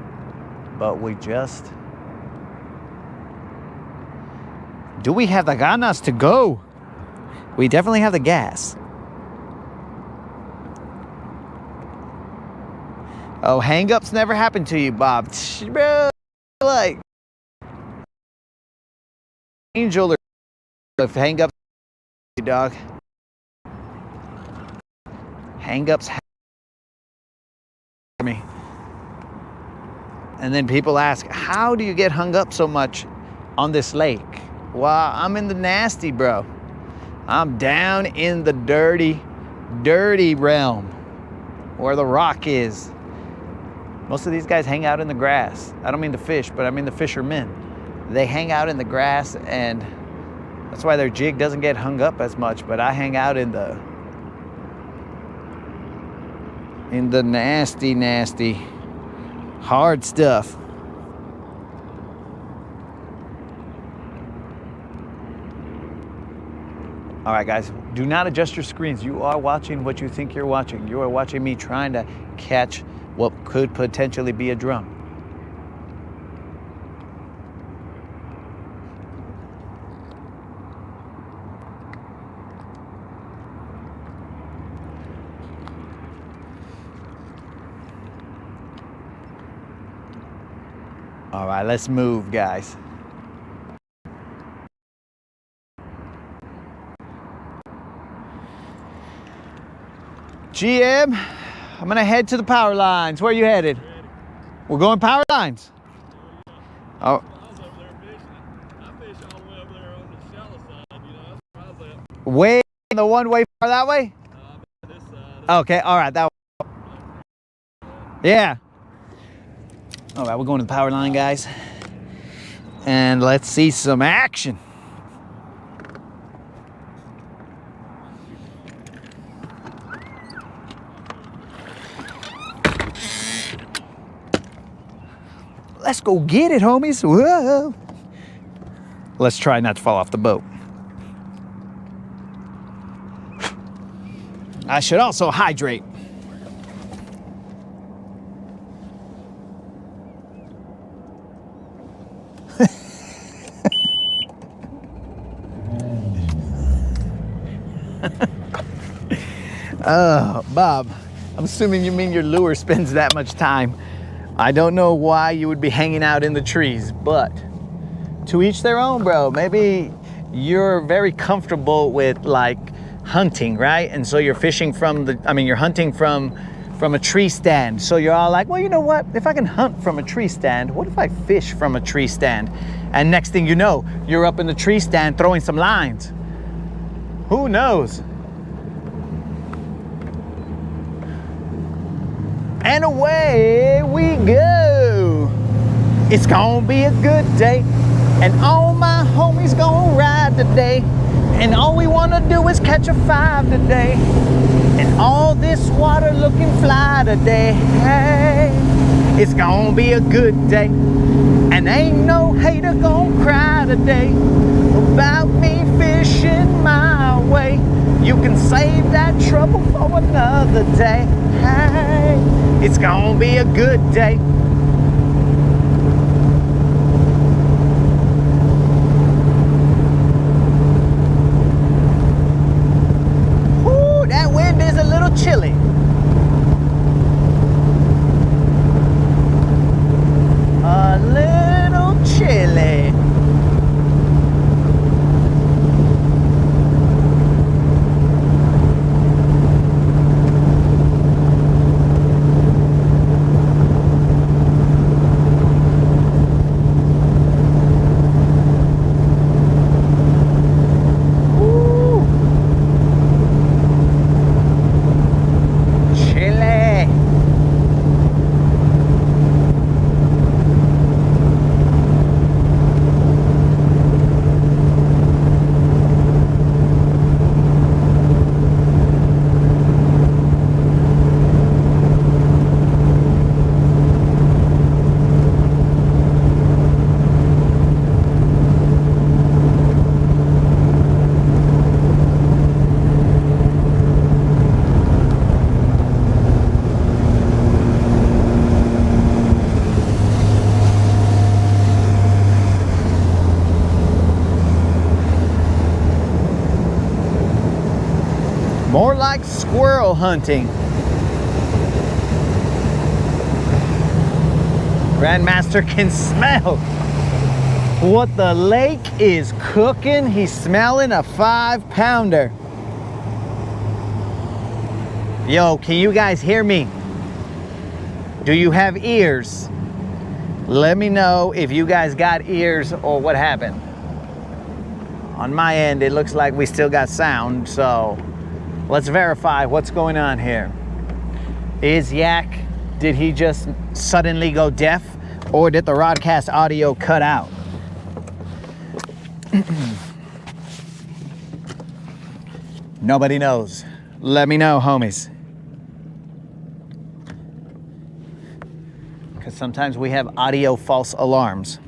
But we just... Do we have the ganas to go? We definitely have the gas. Oh, hang-ups never happened to you, Bob. Bro, like... Angel or if hang-ups, dog. Hang-ups me. And then people ask, how do you get hung up so much on this lake? Well, I'm in the nasty, bro. I'm down in the dirty, dirty realm where the rock is. Most of these guys hang out in the grass. I don't mean the fish, but I mean the fishermen. They hang out in the grass, and that's why their jig doesn't get hung up as much, but I hang out in the in the nasty, nasty, hard stuff. All right, guys, do not adjust your screens. You are watching what you think you're watching. You are watching me trying to catch what could potentially be a drum. All right, let's move, guys. GM, I'm gonna head to the power lines. Where are you headed? Ready? We're going power lines. Oh, I was over there fishing. I fish all the way over there on the shallow side, you know. That's where I was at. way the one way far that way? This side. Okay, all right, that way. Yeah. All right, we're going to the power line, guys. And let's see some action. Let's go get it, homies. Whoa. Let's try not to fall off the boat. I should also hydrate. Bob, I'm assuming you mean your lure spends that much time. I don't know why you would be hanging out in the trees, but to each their own, bro. Maybe you're very comfortable with like hunting, right? And so you're fishing from you're hunting from a tree stand. So you're all like, well, you know what? If I can hunt from a tree stand, what if I fish from a tree stand? And next thing you know, you're up in the tree stand throwing some lines. Who knows? And away we go. It's gonna be a good day, and all my homies gonna ride today, and all we wanna do is catch a 5 today, and all this water looking fly today. Hey, it's gonna be a good day, and ain't no hater gonna cry today about me fishing my way. You can save that trouble for another day. Hey, it's gonna be a good day. Ooh, that wind is a little chilly. A little chilly. More like squirrel hunting. Grandmaster can smell what the lake is cooking. He's smelling a 5-pounder. Yo, can you guys hear me? Do you have ears? Let me know if you guys got ears or what happened. On my end, it looks like we still got sound, so let's verify what's going on here. Is Yak, did he just suddenly go deaf, or did the broadcast audio cut out? Nobody knows. Let me know, homies. Sometimes we have audio false alarms.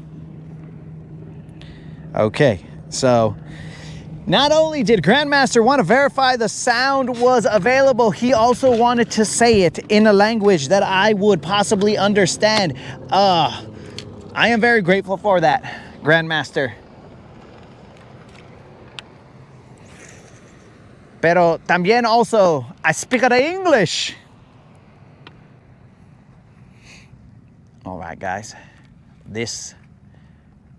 Okay, so not only did Grandmaster want to verify the sound was available, he also wanted to say it in a language that I would possibly understand. I am very grateful for that, Grandmaster. Pero también also, I speak the English. All right, guys, this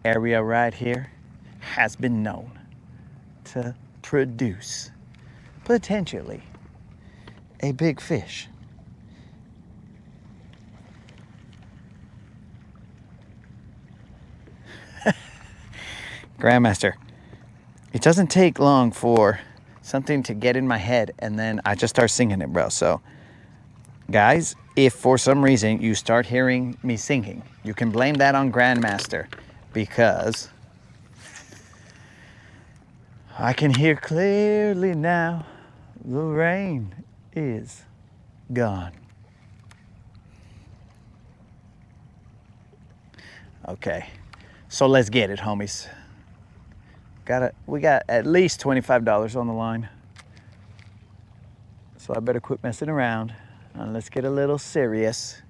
area right here has been known to produce potentially a big fish. Grandmaster, it doesn't take long for something to get in my head and then I just start singing it, bro. So guys, if for some reason you start hearing me singing, you can blame that on Grandmaster, because I can hear clearly now the rain is gone. Okay, so let's get it, homies. We got at least $25 on the line. So I better quit messing around and let's get a little serious.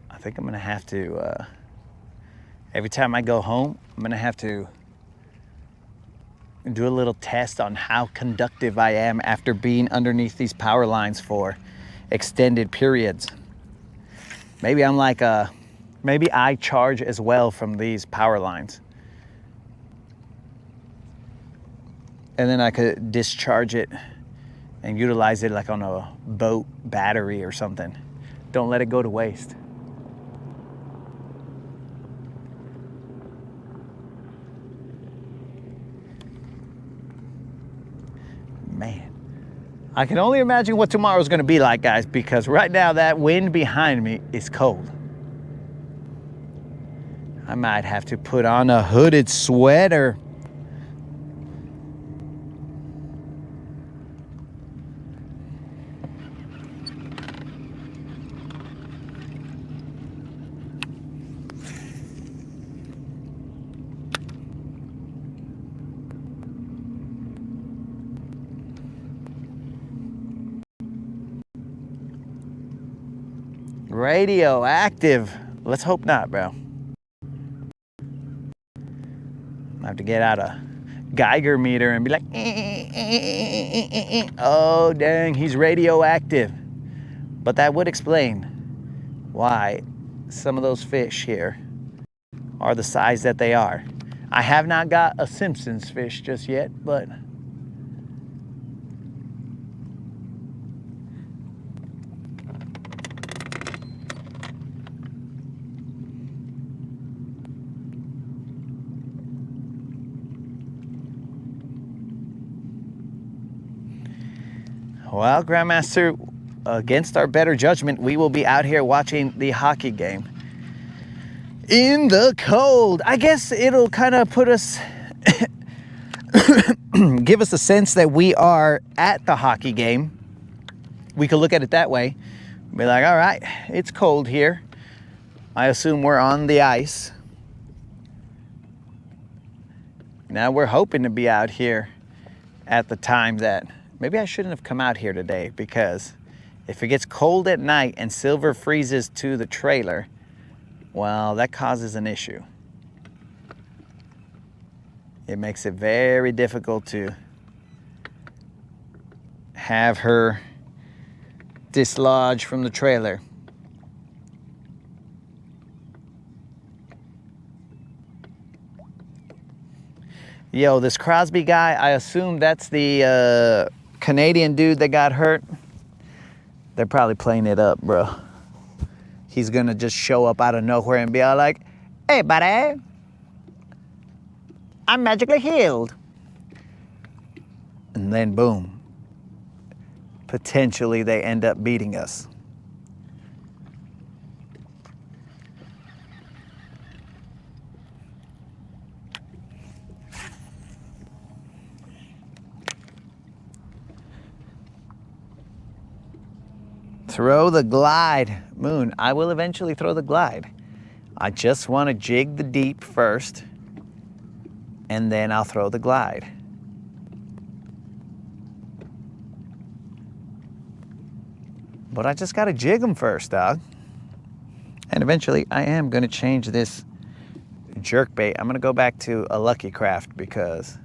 I think I'm gonna have to, every time I go home, I'm gonna have to do a little test on how conductive I am after being underneath these power lines for extended periods. Maybe I'm like maybe I charge as well from these power lines. And then I could discharge it and utilize it like on a boat battery or something. Don't let it go to waste. Man, I can only imagine what tomorrow's gonna be like, guys, because right now that wind behind me is cold. I might have to put on a hooded sweater. Radioactive. Let's hope not, bro. I have to get out a Geiger meter and be like, oh, dang, he's radioactive. But that would explain why some of those fish here are the size that they are. I have not got a Simpsons fish just yet, but well, Grandmaster, against our better judgment, we will be out here watching the hockey game in the cold. I guess it'll kind of put us, give us a sense that we are at the hockey game. We could look at it that way. Be like, all right, it's cold here. I assume we're on the ice. Now we're hoping to be out here at the time that maybe I shouldn't have come out here today, because if it gets cold at night and silver freezes to the trailer, well, that causes an issue. It makes it very difficult to have her dislodge from the trailer. Yo, this Crosby guy, I assume that's the Canadian dude that got hurt. They're probably playing it up, bro. He's gonna just show up out of nowhere and be all like, hey, buddy, I'm magically healed. And then boom, potentially they end up beating us. Throw the glide. Moon, I will eventually throw the glide. I just want to jig the deep first, and then I'll throw the glide. But I just got to jig them first, dog. And eventually I am going to change this jerk bait. I'm going to go back to a Lucky Craft because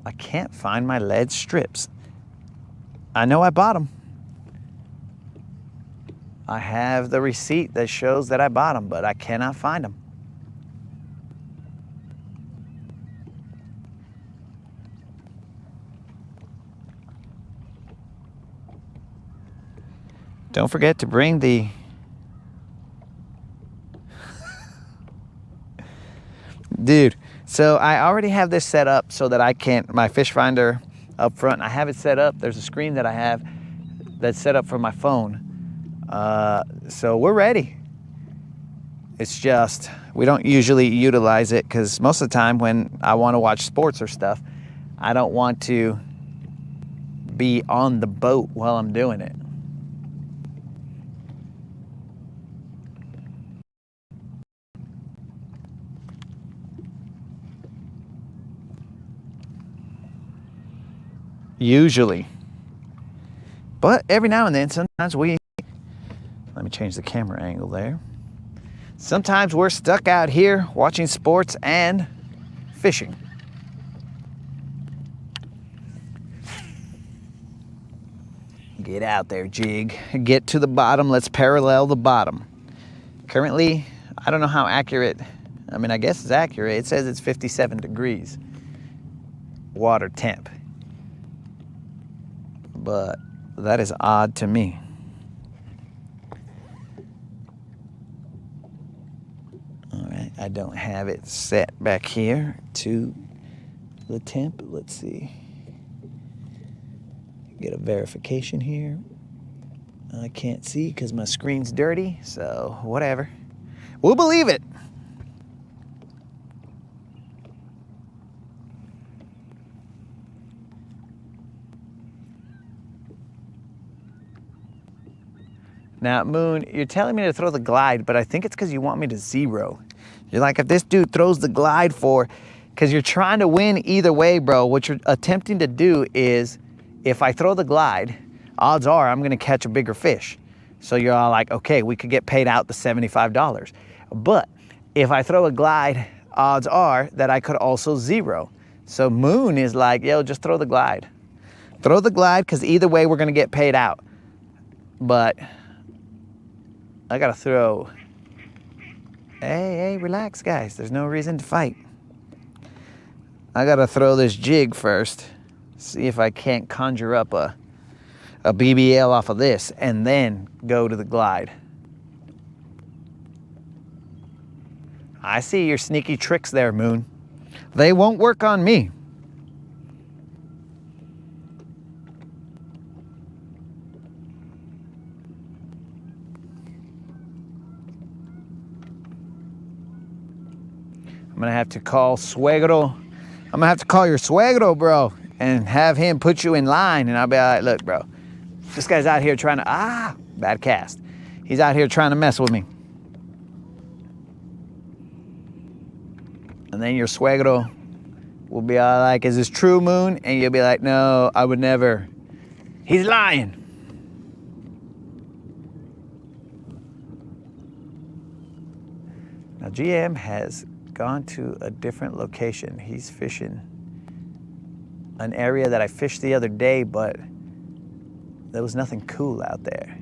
I can't find my lead strips. I know I bought them. I have the receipt that shows that I bought them, but I cannot find them. Don't forget to bring the dude. So I already have this set up so that I can't, my fish finder up front, I have it set up. There's a screen that I have that's set up for my phone. So we're ready. It's just, we don't usually utilize it because most of the time when I want to watch sports or stuff, I don't want to be on the boat while I'm doing it. Usually. But every now and then, sometimes let me change the camera angle there. Sometimes we're stuck out here watching sports and fishing. Get out there, jig. Get to the bottom. Let's parallel the bottom. Currently, I don't know how accurate, I mean, I guess it's accurate. It says it's 57 degrees water temp. But that is odd to me. All right, I don't have it set back here to the temp. Let's see. Get a verification here. I can't see because my screen's dirty, so whatever. We'll believe it. Now, Moon, you're telling me to throw the glide, but I think it's because you want me to zero. You're like, if this dude throws the glide because you're trying to win either way, bro. What you're attempting to do is, if I throw the glide, odds are I'm gonna catch a bigger fish. So you're all like, okay, we could get paid out the $75. But if I throw a glide, odds are that I could also zero. So Moon is like, yo, just throw the glide. Throw the glide, because either way we're gonna get paid out. But I gotta throw. Hey, relax, guys. There's no reason to fight. I gotta throw this jig first. See if I can't conjure up a BBL off of this and then go to the glide. I see your sneaky tricks there, Moon. They won't work on me. I'm gonna have to call Suegro. I'm gonna have to call your Suegro, bro, and have him put you in line. And I'll be like, look, bro, this guy's out here trying to, bad cast. He's out here trying to mess with me. And then your Suegro will be all like, is this true, Moon? And you'll be like, no, I would never. He's lying. Now, GM has gone to a different location. He's fishing an area that I fished the other day, but there was nothing cool out there.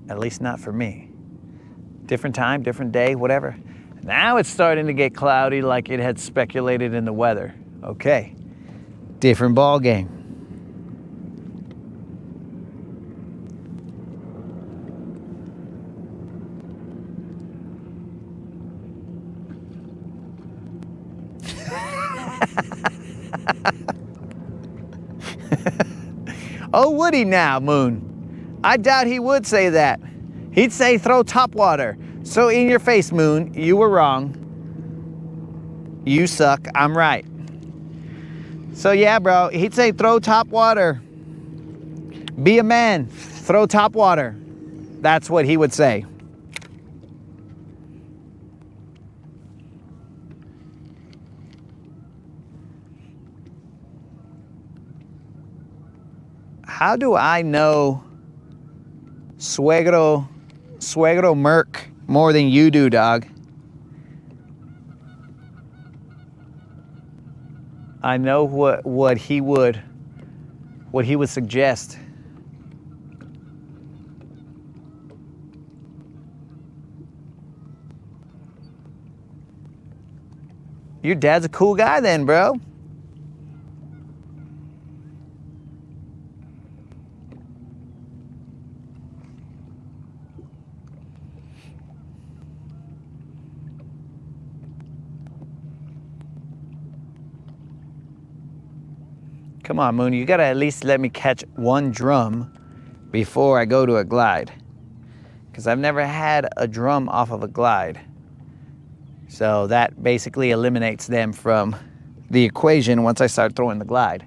At least not for me. Different time, different day, whatever. Now it's starting to get cloudy like it had speculated in the weather. Okay, different ball game. Oh, would he now, Moon? I doubt he would say that. He'd say throw top water. So in your face, Moon, you were wrong. You suck, I'm right. So yeah, bro, he'd say throw top water. Be a man, throw top water. That's what he would say. How do I know Suegro Merc more than you do, dog? I know what he would suggest. Your dad's a cool guy then, bro. Come on, Moon, you gotta at least let me catch one drum before I go to a glide. Because I've never had a drum off of a glide. So that basically eliminates them from the equation once I start throwing the glide.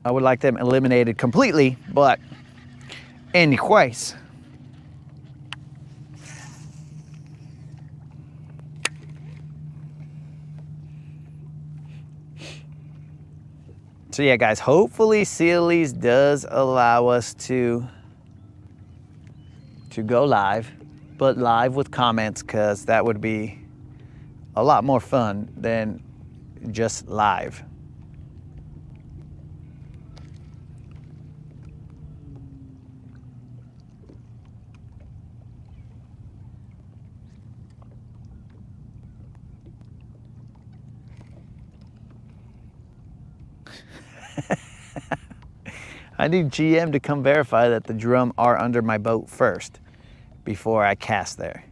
I would like them eliminated completely, but anyways. So yeah, guys, hopefully Sealy's does allow us to go live, but live with comments, because that would be a lot more fun than just live. I need GM to come verify that the drum are under my boat first before I cast there.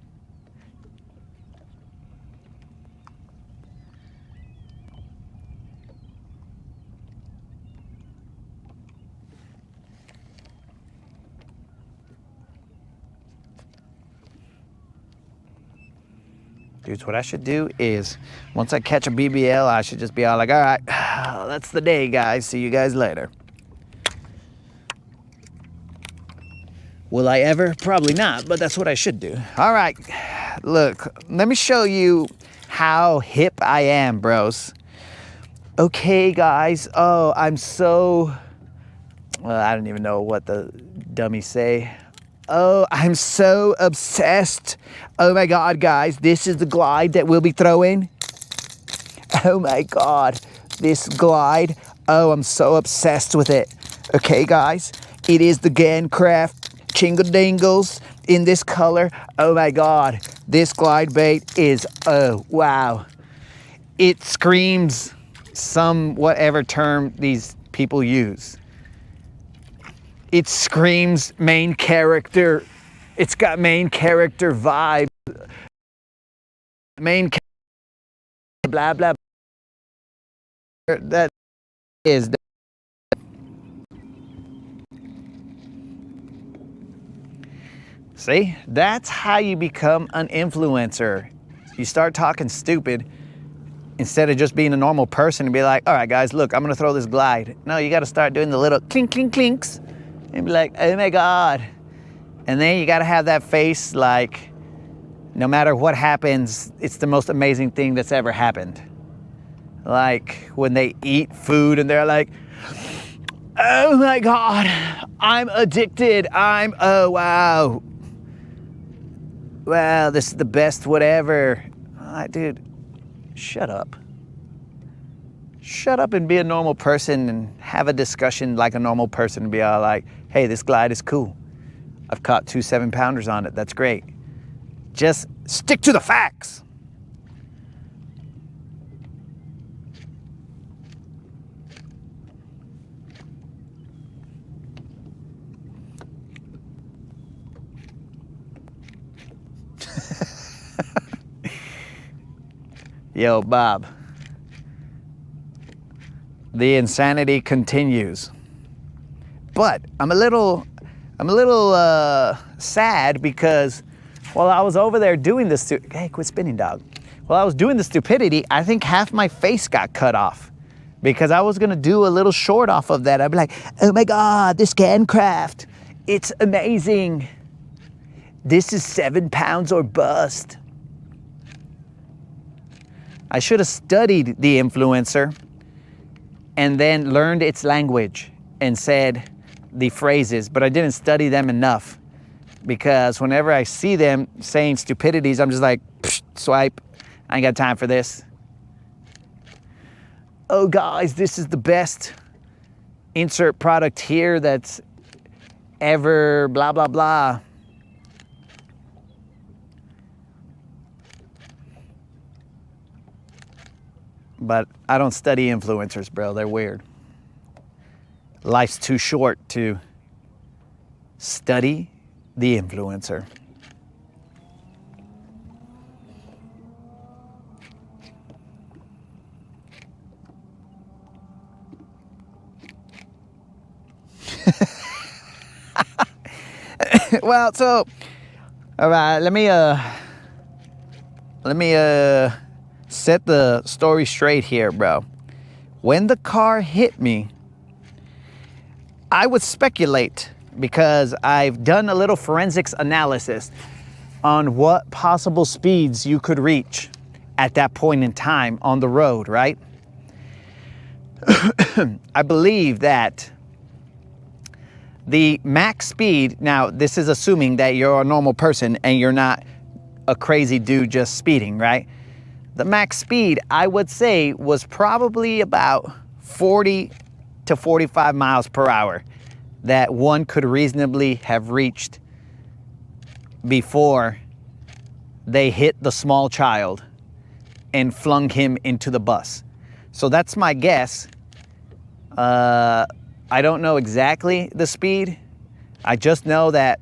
Dudes, what I should do is, once I catch a BBL, I should just be all like, all right, that's the day, guys. See you guys later. Will I ever? Probably not, but that's what I should do. All right, look, let me show you how hip I am, bros. Okay, guys, oh, I'm so, well, I don't even know what the dummies say. Oh, I'm so obsessed. Oh my God, guys, this is the glide that we'll be throwing. Oh my God, this glide. Oh, I'm so obsessed with it. Okay, guys, it is the Gancraft Chingle Dingles in this color. Oh my God, this glide bait is, oh, wow. It screams some whatever term these people use. It screams main character. It's got main character vibe. Main blah, blah. That is. See, that's how you become an influencer. You start talking stupid instead of just being a normal person and be like, all right, guys, look, I'm gonna throw this glide. No, you gotta start doing the little clink, clink, clinks and be like, oh my God. And then you gotta have that face like, no matter what happens, it's the most amazing thing that's ever happened. Like when they eat food and they're like, oh my God, I'm addicted. Oh wow. Wow, this is the best whatever. Dude, shut up. Shut up and be a normal person and have a discussion like a normal person and be all like, hey, this glide is cool. I've caught 2 7-pounders on it. That's great. Just stick to the facts. Yo, Bob. The insanity continues. But I'm a little sad because while I was over there doing this, hey, quit spinning, dog. While I was doing the stupidity, I think half my face got cut off. because I was gonna do a little short off of that. I'd be like, oh my God, this can craft. It's amazing. This is 7 pounds or bust. I should have studied the influencer and then learned its language and said the phrases, but I didn't study them enough, because whenever I see them saying stupidities, I'm just like, swipe, I ain't got time for this. Oh guys, this is the best insert product here that's ever blah, blah, blah. But I don't study influencers, bro. They're weird. Life's too short to study the influencer. Well, so, all right, let me set the story straight here, bro. When the car hit me, I would speculate, because I've done a little forensics analysis on what possible speeds you could reach at that point in time on the road, right? I believe that the max speed, now this is assuming that you're a normal person and you're not a crazy dude just speeding, right? The max speed, I would say, was probably about 40 to 45 miles per hour that one could reasonably have reached before they hit the small child and flung him into the bus. So that's my guess. I don't know exactly the speed. I just know that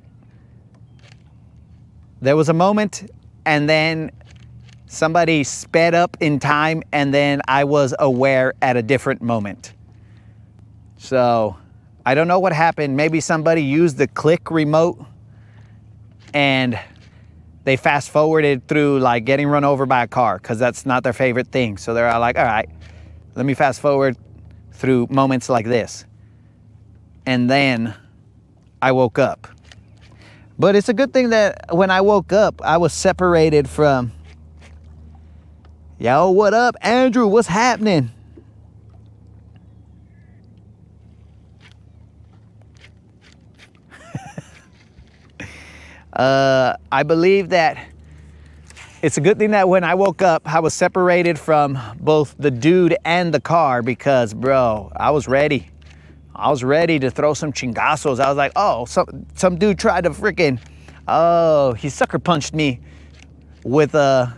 there was a moment and then somebody sped up in time, and then I was aware at a different moment. So I don't know what happened. Maybe somebody used the click remote and they fast forwarded through like getting run over by a car, because that's not their favorite thing. So they're like, all right, let me fast forward through moments like this. And then I woke up. But it's a good thing that when I woke up, I was separated from, yo, what up, Andrew? What's happening? I believe that it's a good thing that when I woke up, I was separated from both the dude and the car, because, bro, I was ready. I was ready to throw some chingazos. I was like, oh, some dude tried to freaking, oh, he sucker punched me with a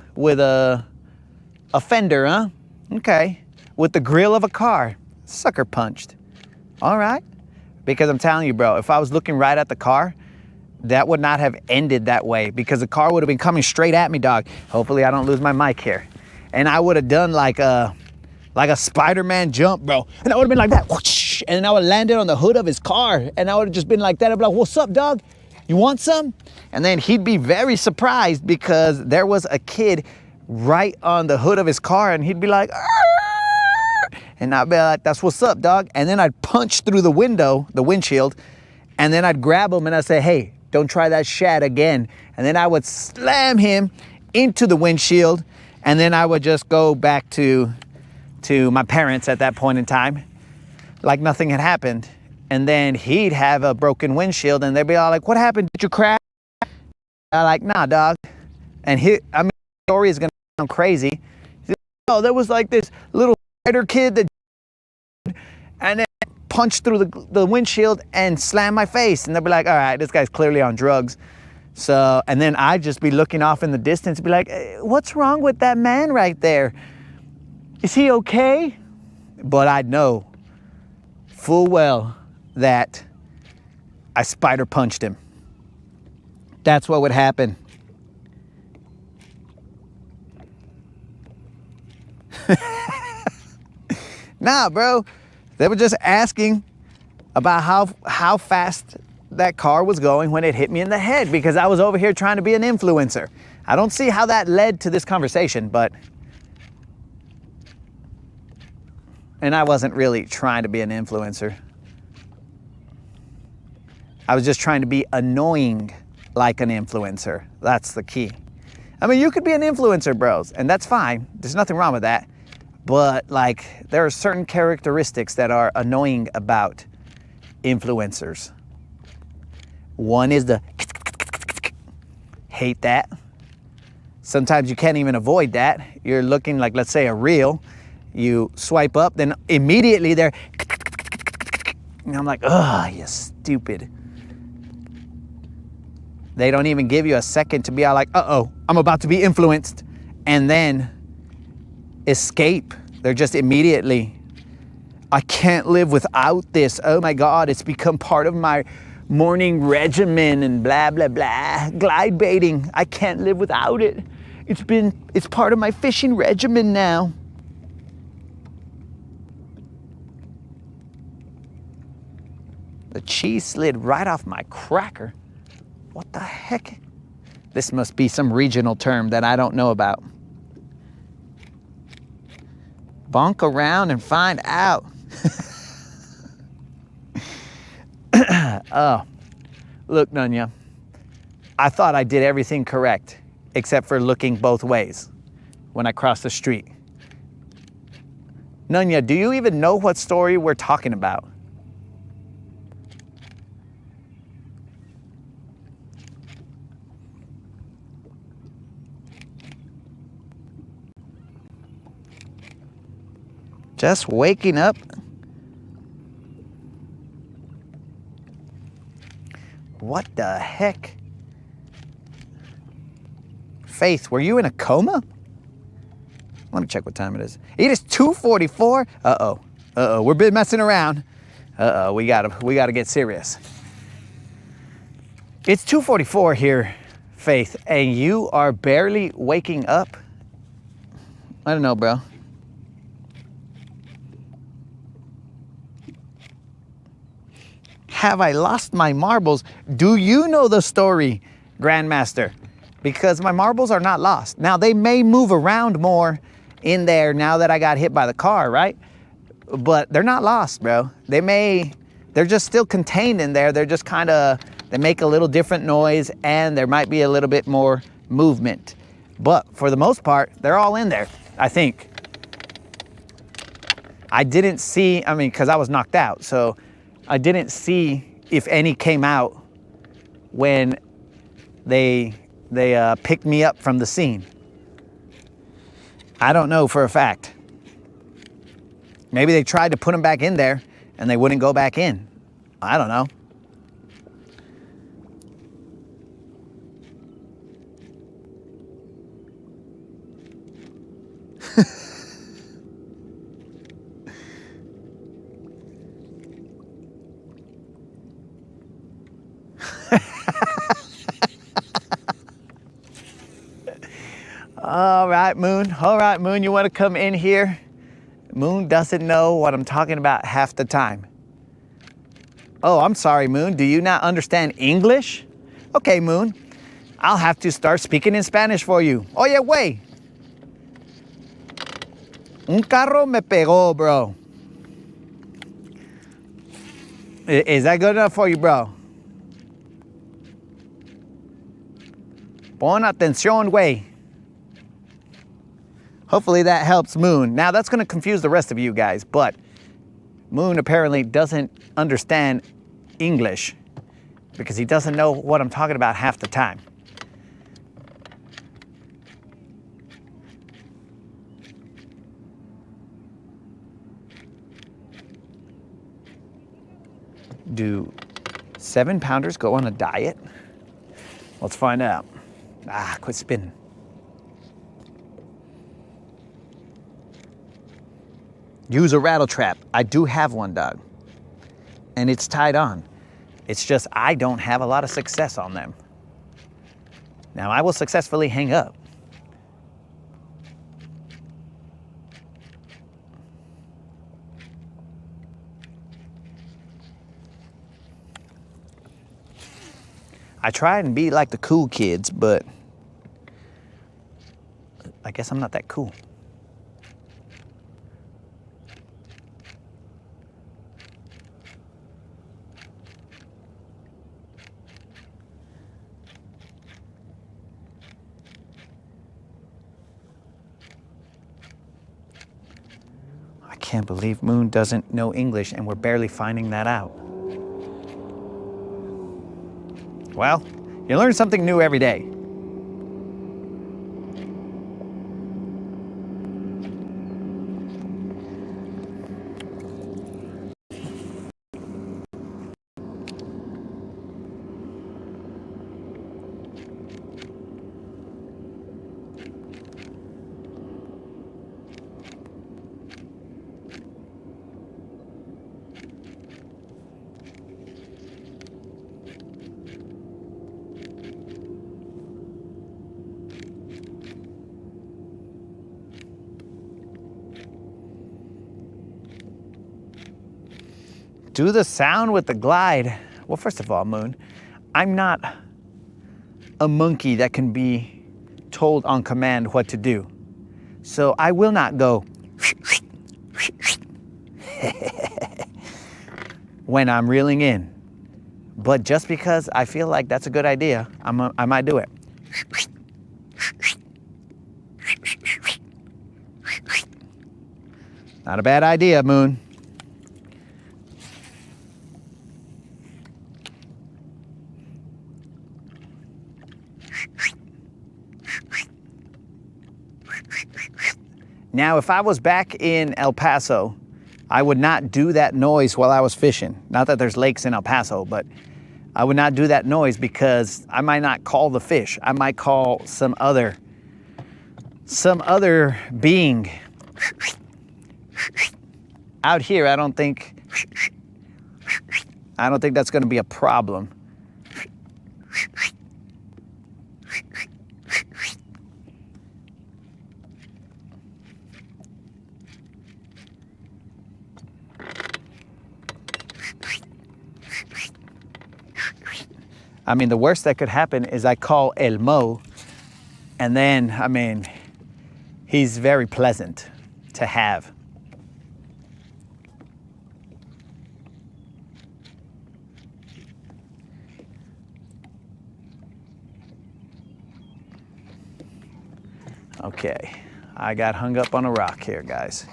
fender, huh? Okay. With the grill of a car. Sucker punched. All right. Because I'm telling you, bro, if I was looking right at the car, that would not have ended that way, because the car would have been coming straight at me, dog. Hopefully I don't lose my mic here. And I would have done like a Spider-Man jump, bro. And I would have been like that. Whoosh, and then I would have landed on the hood of his car. And I would have just been like that. I'd be like, what's up, dog? You want some? And then he'd be very surprised, because there was a kid right on the hood of his car, and he'd be like, arr! And I'd be like, that's what's up, dog. And then I'd punch through the window, the windshield, and then I'd grab him and I'd say, hey, don't try that shat again. And then I would slam him into the windshield, and then I would just go back to my parents at that point in time, like nothing had happened. And then he'd have a broken windshield, and they'd be all like, what happened? Did you crash? I'm like, nah, dog. And the story is gonna sound crazy. Oh, there was like this little spider kid that, and then punched through the windshield and slammed my face. And they'll be like, all right, this guy's clearly on drugs. So, and then I'd just be looking off in the distance and be like, what's wrong with that man right there? Is he okay? But I'd know full well that I spider punched him. That's what would happen. Nah, bro. They were just asking about how fast that car was going when it hit me in the head, because I was over here trying to be an influencer. I don't see how that led to this conversation, but And I wasn't really trying to be an influencer. I was just trying to be annoying like an influencer. That's the key. I mean, you could be an influencer, bros, and that's fine. There's nothing wrong with that. But like, there are certain characteristics that are annoying about influencers. One is the hate that. Sometimes you can't even avoid that. You're looking like, let's say, a reel. You swipe up, then immediately they're, and I'm like, ugh, you stupid. They don't even give you a second to be all like, uh-oh, I'm about to be influenced, and then escape. They're just immediately, I can't live without this. Oh my God, it's become part of my morning regimen and blah, blah, blah. Glide baiting, I can't live without it. It's part of my fishing regimen now. The cheese slid right off my cracker. What the heck? This must be some regional term that I don't know about. Bonk around and find out. Oh, look, Nunya. I thought I did everything correct, except for looking both ways when I crossed the street. Nunya, do you even know what story we're talking about? Just waking up. What the heck? Faith, were you in a coma? Let me check what time it is. It is 2:44. Uh-oh. Uh-oh, we've been messing around. Uh-oh, we gotta get serious. It's 2:44 here, Faith, and you are barely waking up? I don't know, bro. Have I lost my marbles? Do you know the story, Grandmaster? Because my marbles are not lost. Now, they may move around more in there now that I got hit by the car, right? But they're not lost, bro. They're just still contained in there. They're just kind of, they make a little different noise and there might be a little bit more movement. But for the most part, they're all in there, I think. I didn't see, I mean, because I was knocked out, so I didn't see if any came out when they picked me up from the scene. I don't know for a fact. Maybe they tried to put them back in there and they wouldn't go back in. I don't know. All right, Moon. All right, Moon, you want to come in here? Moon doesn't know what I'm talking about half the time. Oh, I'm sorry, Moon. Do you not understand English? Okay, Moon. I'll have to start speaking in Spanish for you. Oye, güey. Un carro me pegó, bro. Is that good enough for you, bro? Pon atención, güey. Hopefully that helps Moon. Now that's gonna confuse the rest of you guys, but Moon apparently doesn't understand English because he doesn't know what I'm talking about half the time. Do 7-pounders go on a diet? Let's find out. Ah, quit spinning. Use a rattle trap. I do have one, dog. And it's tied on. It's just I don't have a lot of success on them. Now I will successfully hang up. I try and be like the cool kids, but I guess I'm not that cool. can't believe Moon doesn't know English and we're barely finding that out. Well, you learn something new every day. Do the sound with the glide. Well, first of all, Moon, I'm not a monkey that can be told on command what to do. So I will not go when I'm reeling in. But just because I feel like that's a good idea, I might do it. Not a bad idea, Moon. Now, if I was back in El Paso, I would not do that noise while I was fishing. Not that there's lakes in El Paso, but I would not do that noise because I might not call the fish. I might call some other being. Out here, I don't think that's going to be a problem. I mean, the worst that could happen is I call El Mo, and then, I mean, he's very pleasant to have. Okay, I got hung up on a rock here, guys.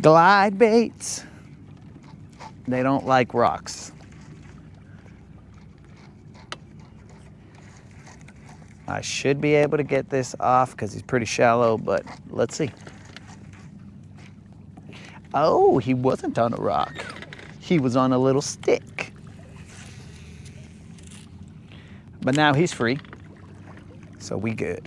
Glide baits, they don't like rocks. I should be able to get this off because he's pretty shallow, but let's see. Oh, he wasn't on a rock. He was on a little stick. But now he's free, so we good.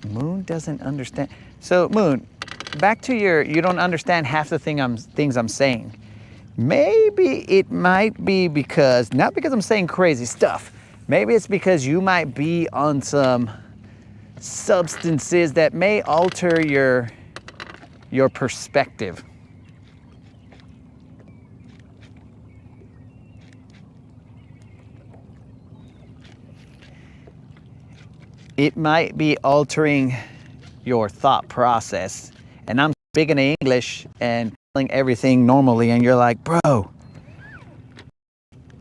Moon doesn't understand. So Moon, back to you don't understand half the things I'm saying. Maybe it might be because, not because I'm saying crazy stuff, maybe it's because you might be on some substances that may alter your perspective. It might be altering your thought process. And I'm speaking English and telling everything normally, and you're like, bro,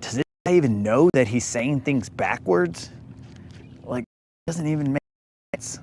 does this guy even know that he's saying things backwards? Like, it doesn't even make sense.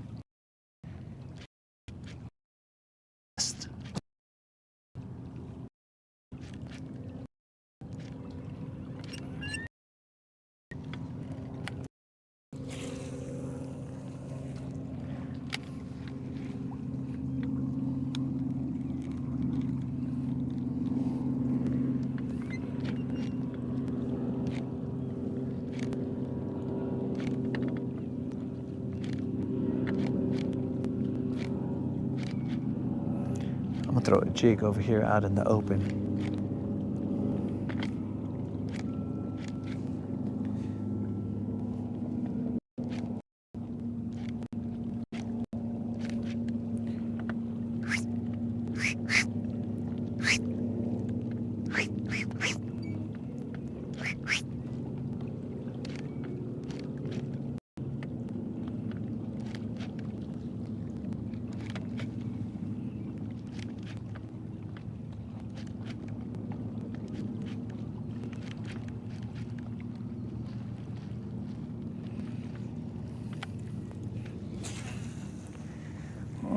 I'm gonna throw a jig over here out in the open.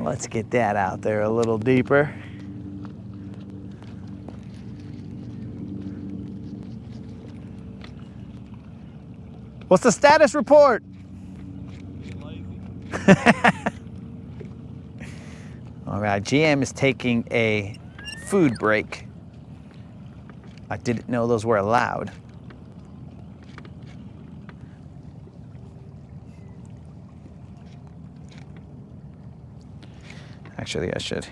Let's get that out there a little deeper. What's the status report? All right, GM is taking a food break. I didn't know those were allowed. Actually, I should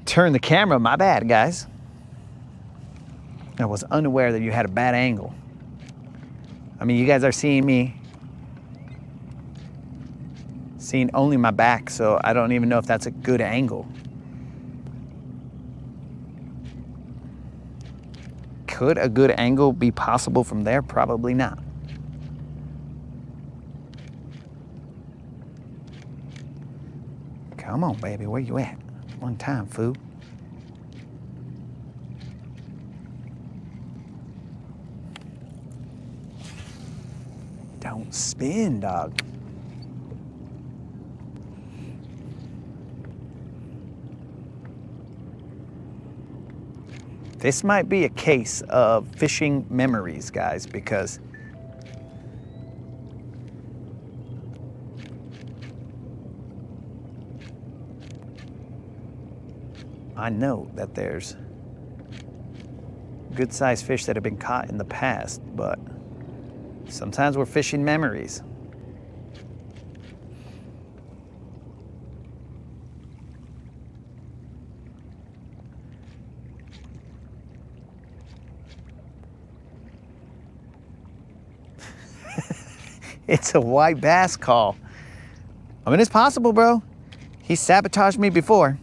turn the camera. My bad, guys. I was unaware that you had a bad angle. I mean, you guys are seeing only my back, so I don't even know if that's a good angle. Could a good angle be possible from there? Probably not. Come on, baby, where you at? One time, fool. Don't spin, dog. This might be a case of fishing memories, guys, because I know that there's good-sized fish that have been caught in the past, but sometimes we're fishing memories. It's a white bass call. I mean, it's possible, bro. He sabotaged me before.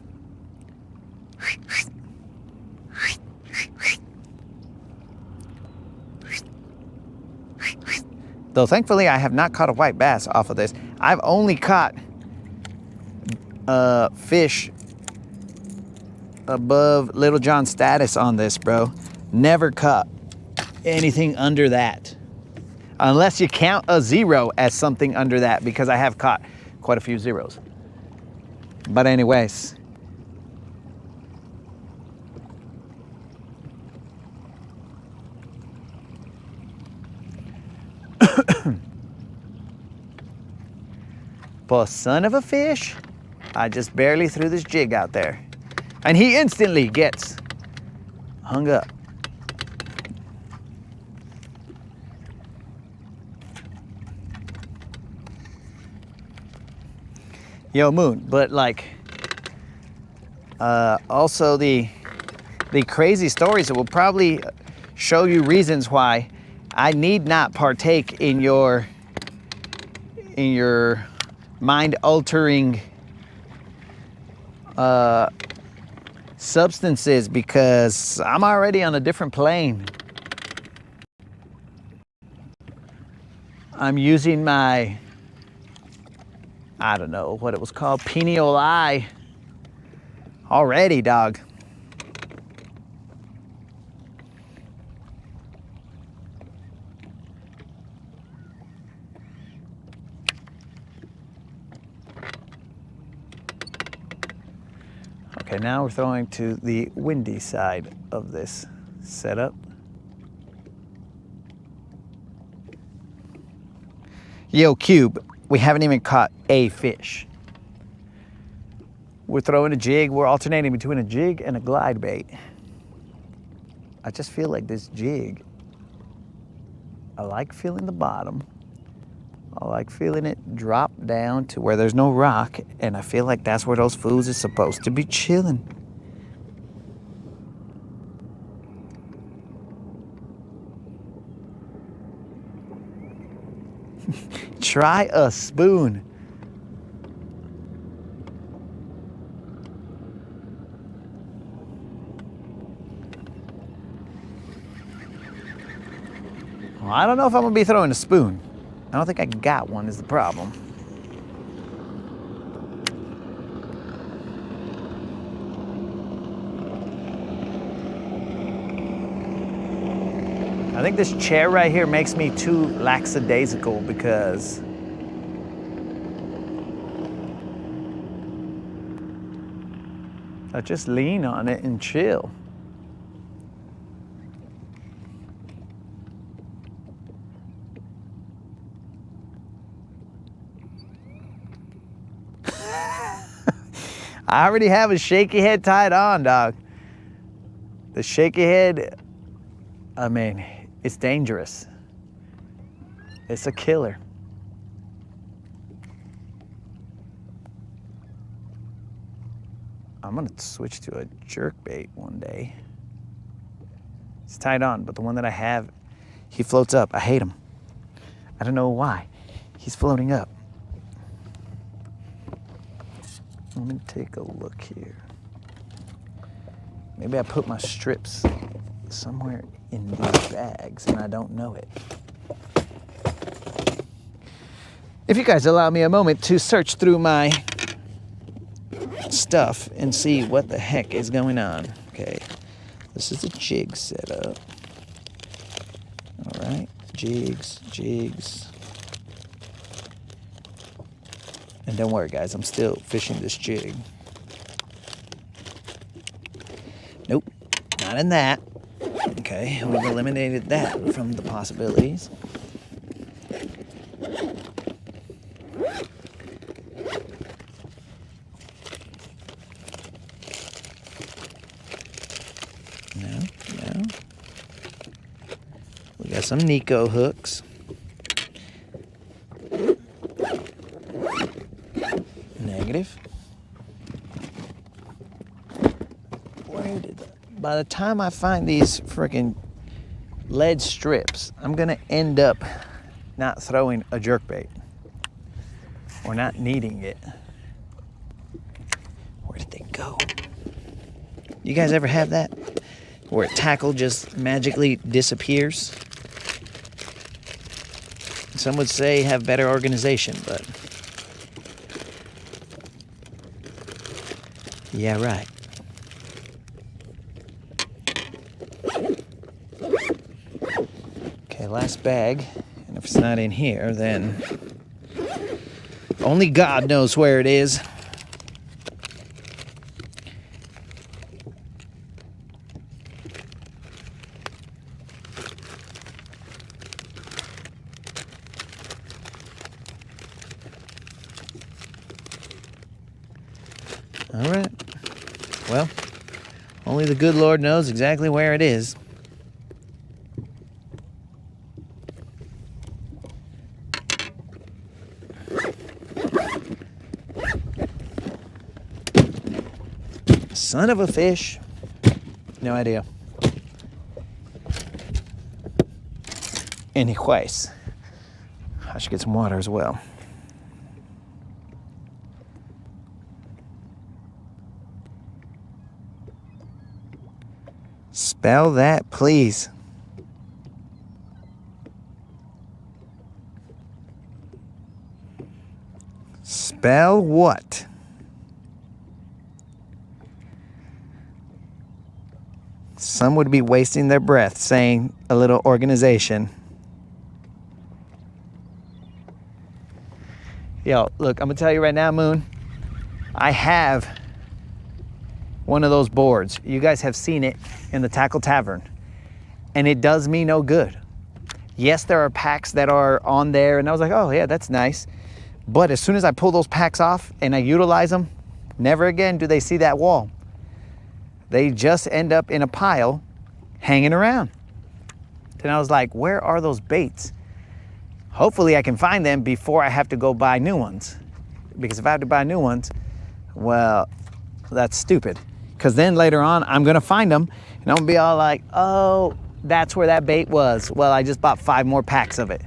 Though thankfully I have not caught a white bass off of this. I've only caught fish above Little John status on this, bro. Never caught anything under that. Unless you count a 0 as something under that, because I have caught quite a few 0s. But anyways. But son of a fish, I just barely threw this jig out there. And he instantly gets hung up. Yo, Moon, but like, also the crazy stories that will probably show you reasons why I need not partake in your mind-altering substances, because I'm already on a different plane. I'm using my, I don't know what it was called, pineal eye already, dog. Okay, now we're throwing to the windy side of this setup. Yo, Cube, we haven't even caught a fish. We're throwing a jig. We're alternating between a jig and a glide bait. I just feel like this jig, I like feeling the bottom. I like feeling it drop down to where there's no rock, and I feel like that's where those fools are supposed to be chilling. Try a spoon. Well, I don't know if I'm gonna be throwing a spoon. I don't think I got one is the problem. I think this chair right here makes me too lackadaisical, because I just lean on it and chill. I already have a shaky head tied on, dog. The shaky head, I mean, it's dangerous. It's a killer. I'm gonna switch to a jerk bait one day. It's tied on, but the one that I have, he floats up. I hate him. I don't know why. He's floating up. Let me take a look here. Maybe I put my strips somewhere in these bags and I don't know it. If you guys allow me a moment to search through my stuff and see what the heck is going on. Okay, this is a jig setup. All right, jigs. And don't worry, guys, I'm still fishing this jig. Nope, not in that. Okay, we've eliminated that from the possibilities. No. We got some Nico hooks. Negative. By the time I find these freaking lead strips, I'm gonna end up not throwing a jerkbait or not needing it. Where did they go? You guys ever have that? Where a tackle just magically disappears? Some would say have better organization, but yeah, right. Okay, last bag, and if it's not in here, then only God knows where it is. All right. Well, only the good Lord knows exactly where it is. Son of a fish. No idea. Anyways, I should get some water as well. Spell that, please. Spell what? Some would be wasting their breath saying a little organization. Yo, look, I'm gonna tell you right now, Moon, I have one of those boards. You guys have seen it in the Tackle Tavern, and it does me no good. Yes, there are packs that are on there, and I was like, oh yeah, that's nice. But as soon as I pull those packs off and I utilize them, never again do they see that wall. They just end up in a pile hanging around. And I was like, where are those baits? Hopefully I can find them before I have to go buy new ones. Because if I have to buy new ones, well, that's stupid. Because then later on, I'm gonna find them and I'm gonna be all like, oh, that's where that bait was. Well, I just bought 5 more packs of it.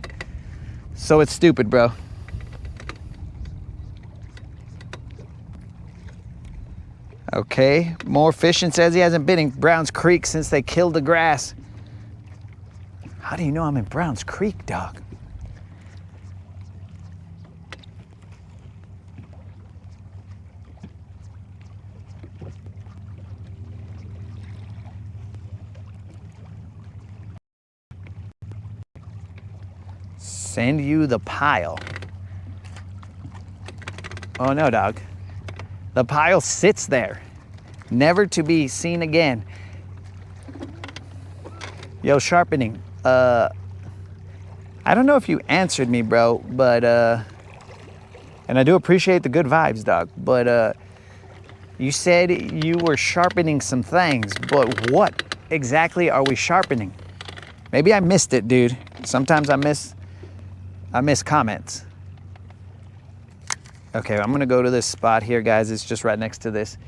So it's stupid, bro. Okay, more fishing. Says he hasn't been in Browns Creek since they killed the grass. How do you know I'm in Browns Creek, dog? Send you the pile. Oh no, dog. The pile sits there. never to be seen again. Yo, Sharpening, I don't know if you answered me, bro, but, and I do appreciate the good vibes, dog, but you said you were sharpening some things, but what exactly are we sharpening? Maybe I missed it, dude. Sometimes I miss comments. Okay, I'm gonna go to this spot here, guys. It's just right next to this,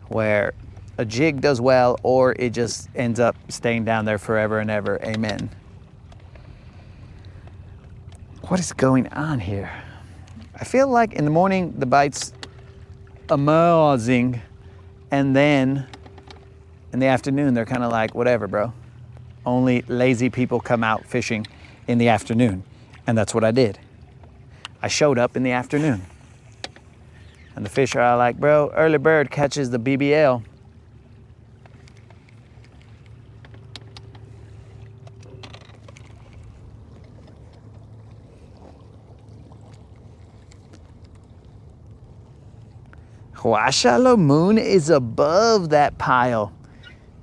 where a jig does well, or it just ends up staying down there forever and ever. Amen. What is going on here? I feel like in the morning, the bite's amazing, and then in the afternoon, they're kind of like, whatever, bro. Only lazy people come out fishing in the afternoon, and that's what I did. I showed up in the afternoon, and the fish are like, bro, early bird catches the BBL. Huashala Moon is above that pile.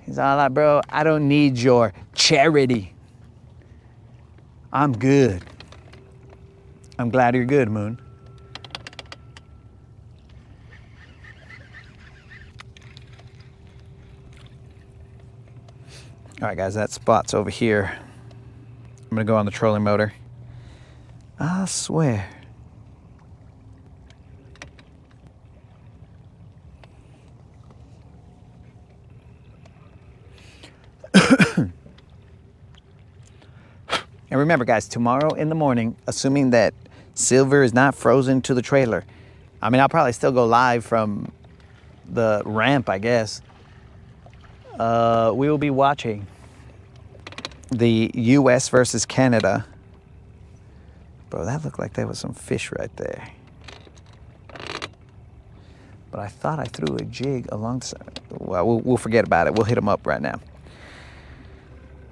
He's all like, bro, I don't need your charity. I'm good. I'm glad you're good, Moon. All right, guys, that spot's over here. I'm gonna go on the trolling motor. I swear. And remember, guys, tomorrow in the morning, assuming that Silver is not frozen to the trailer, I mean, I'll probably still go live from the ramp, I guess. We will be watching the US versus Canada. Bro, that looked like there was some fish right there. But I thought I threw a jig alongside. Well, we'll forget about it. We'll hit them up right now.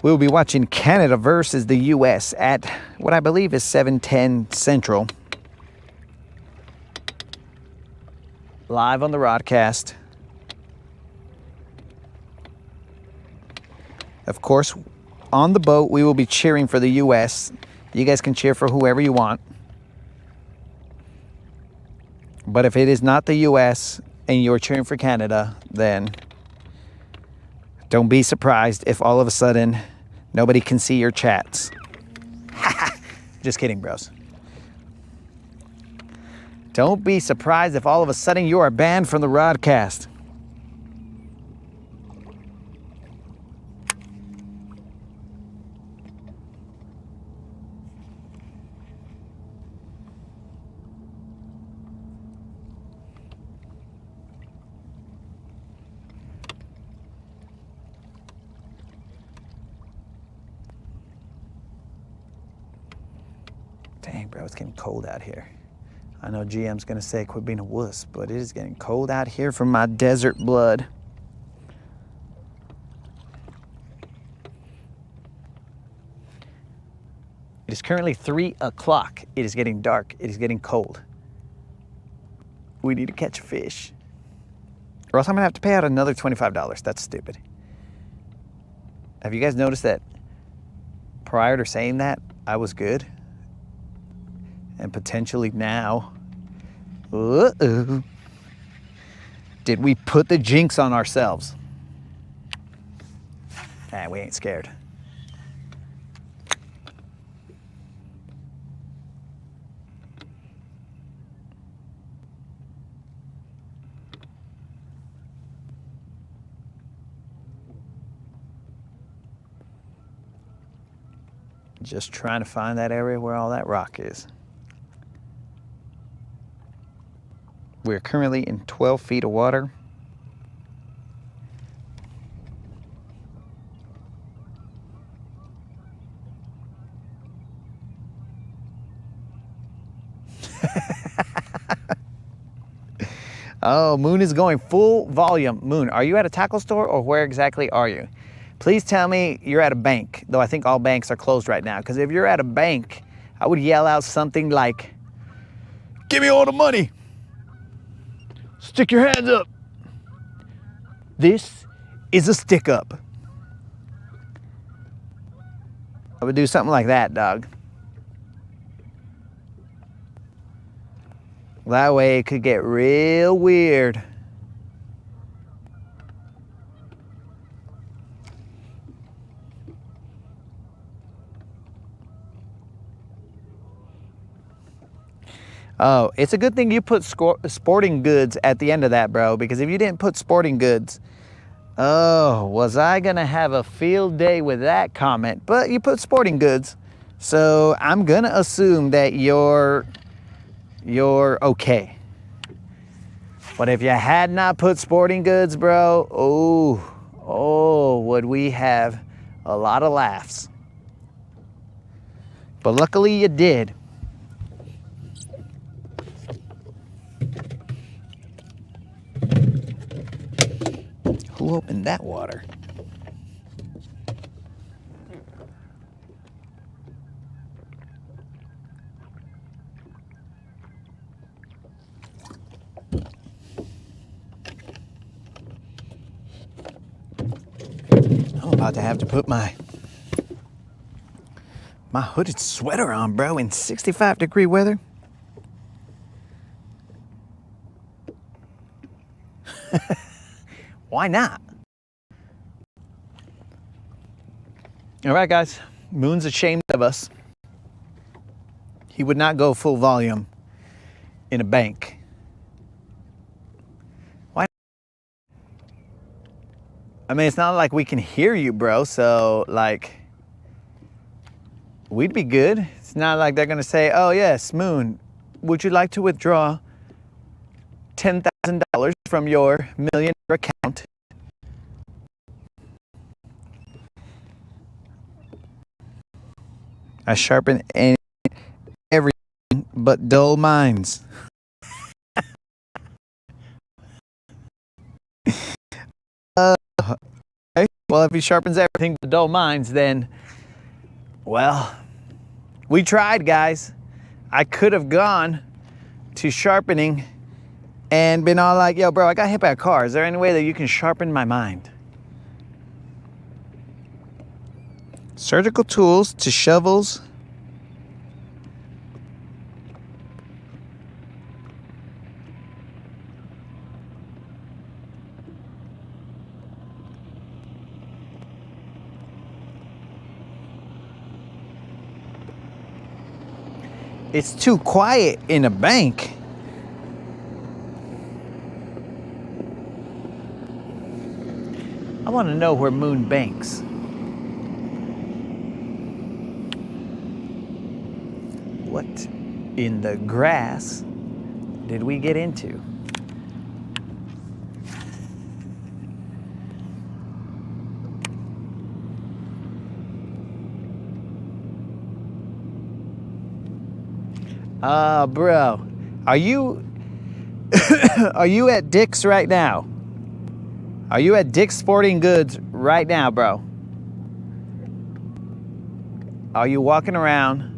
We'll be watching Canada versus the US at what I believe is 7:10 Central. Live on the broadcast. Of course, on the boat, we will be cheering for the US. You guys can cheer for whoever you want. But if it is not the US and you're cheering for Canada, then don't be surprised if all of a sudden nobody can see your chats. Just kidding, bros. Don't be surprised if all of a sudden you are banned from the broadcast. Dang, bro, it's getting cold out here. I know GM's gonna say quit being a wuss, but it is getting cold out here from my desert blood. It is currently 3 o'clock. It is getting dark. It is getting cold. We need to catch a fish, or else I'm gonna have to pay out another $25. That's stupid. Have you guys noticed that prior to saying that, I was good? And potentially now, uh-oh, did we put the jinx on ourselves? Nah, we ain't scared. Just trying to find that area where all that rock is. We're currently in 12 feet of water. Oh, Moon is going full volume. Moon, are you at a tackle store or where exactly are you? Please tell me you're at a bank, though I think all banks are closed right now. Because if you're at a bank, I would yell out something like, "Give me all the money. Stick your hands up. This is a stick up. I would do something like that, dog. That way it could get real weird. Oh, it's a good thing you put sporting goods at the end of that, bro, because if you didn't put sporting goods, oh, was I gonna have a field day with that comment? But you put sporting goods, so I'm gonna assume that you're okay. But if you had not put sporting goods, bro, oh, would we have a lot of laughs. But luckily you did. Who opened that water? I'm about to have to put my hooded sweater on, bro, in 65-degree weather. Why not? All right, guys. Moon's ashamed of us. He would not go full volume in a bank. Why? I mean, it's not like we can hear you, bro. So, like, we'd be good. It's not like they're going to say, oh, yes, Moon, would you like to withdraw $10,000 from your millionaire account? I sharpen everything but dull minds. Okay. Well, if he sharpens everything but dull minds, then, well, we tried, guys. I could have gone to sharpening and been all like, yo, bro, I got hit by a car. Is there any way that you can sharpen my mind? Surgical tools to shovels. It's too quiet in a bank. I want to know where Moon banks. What in the grass did we get into? Bro, are you are you at Dick's right now? Are you at Dick's Sporting Goods right now, bro? Are you walking around?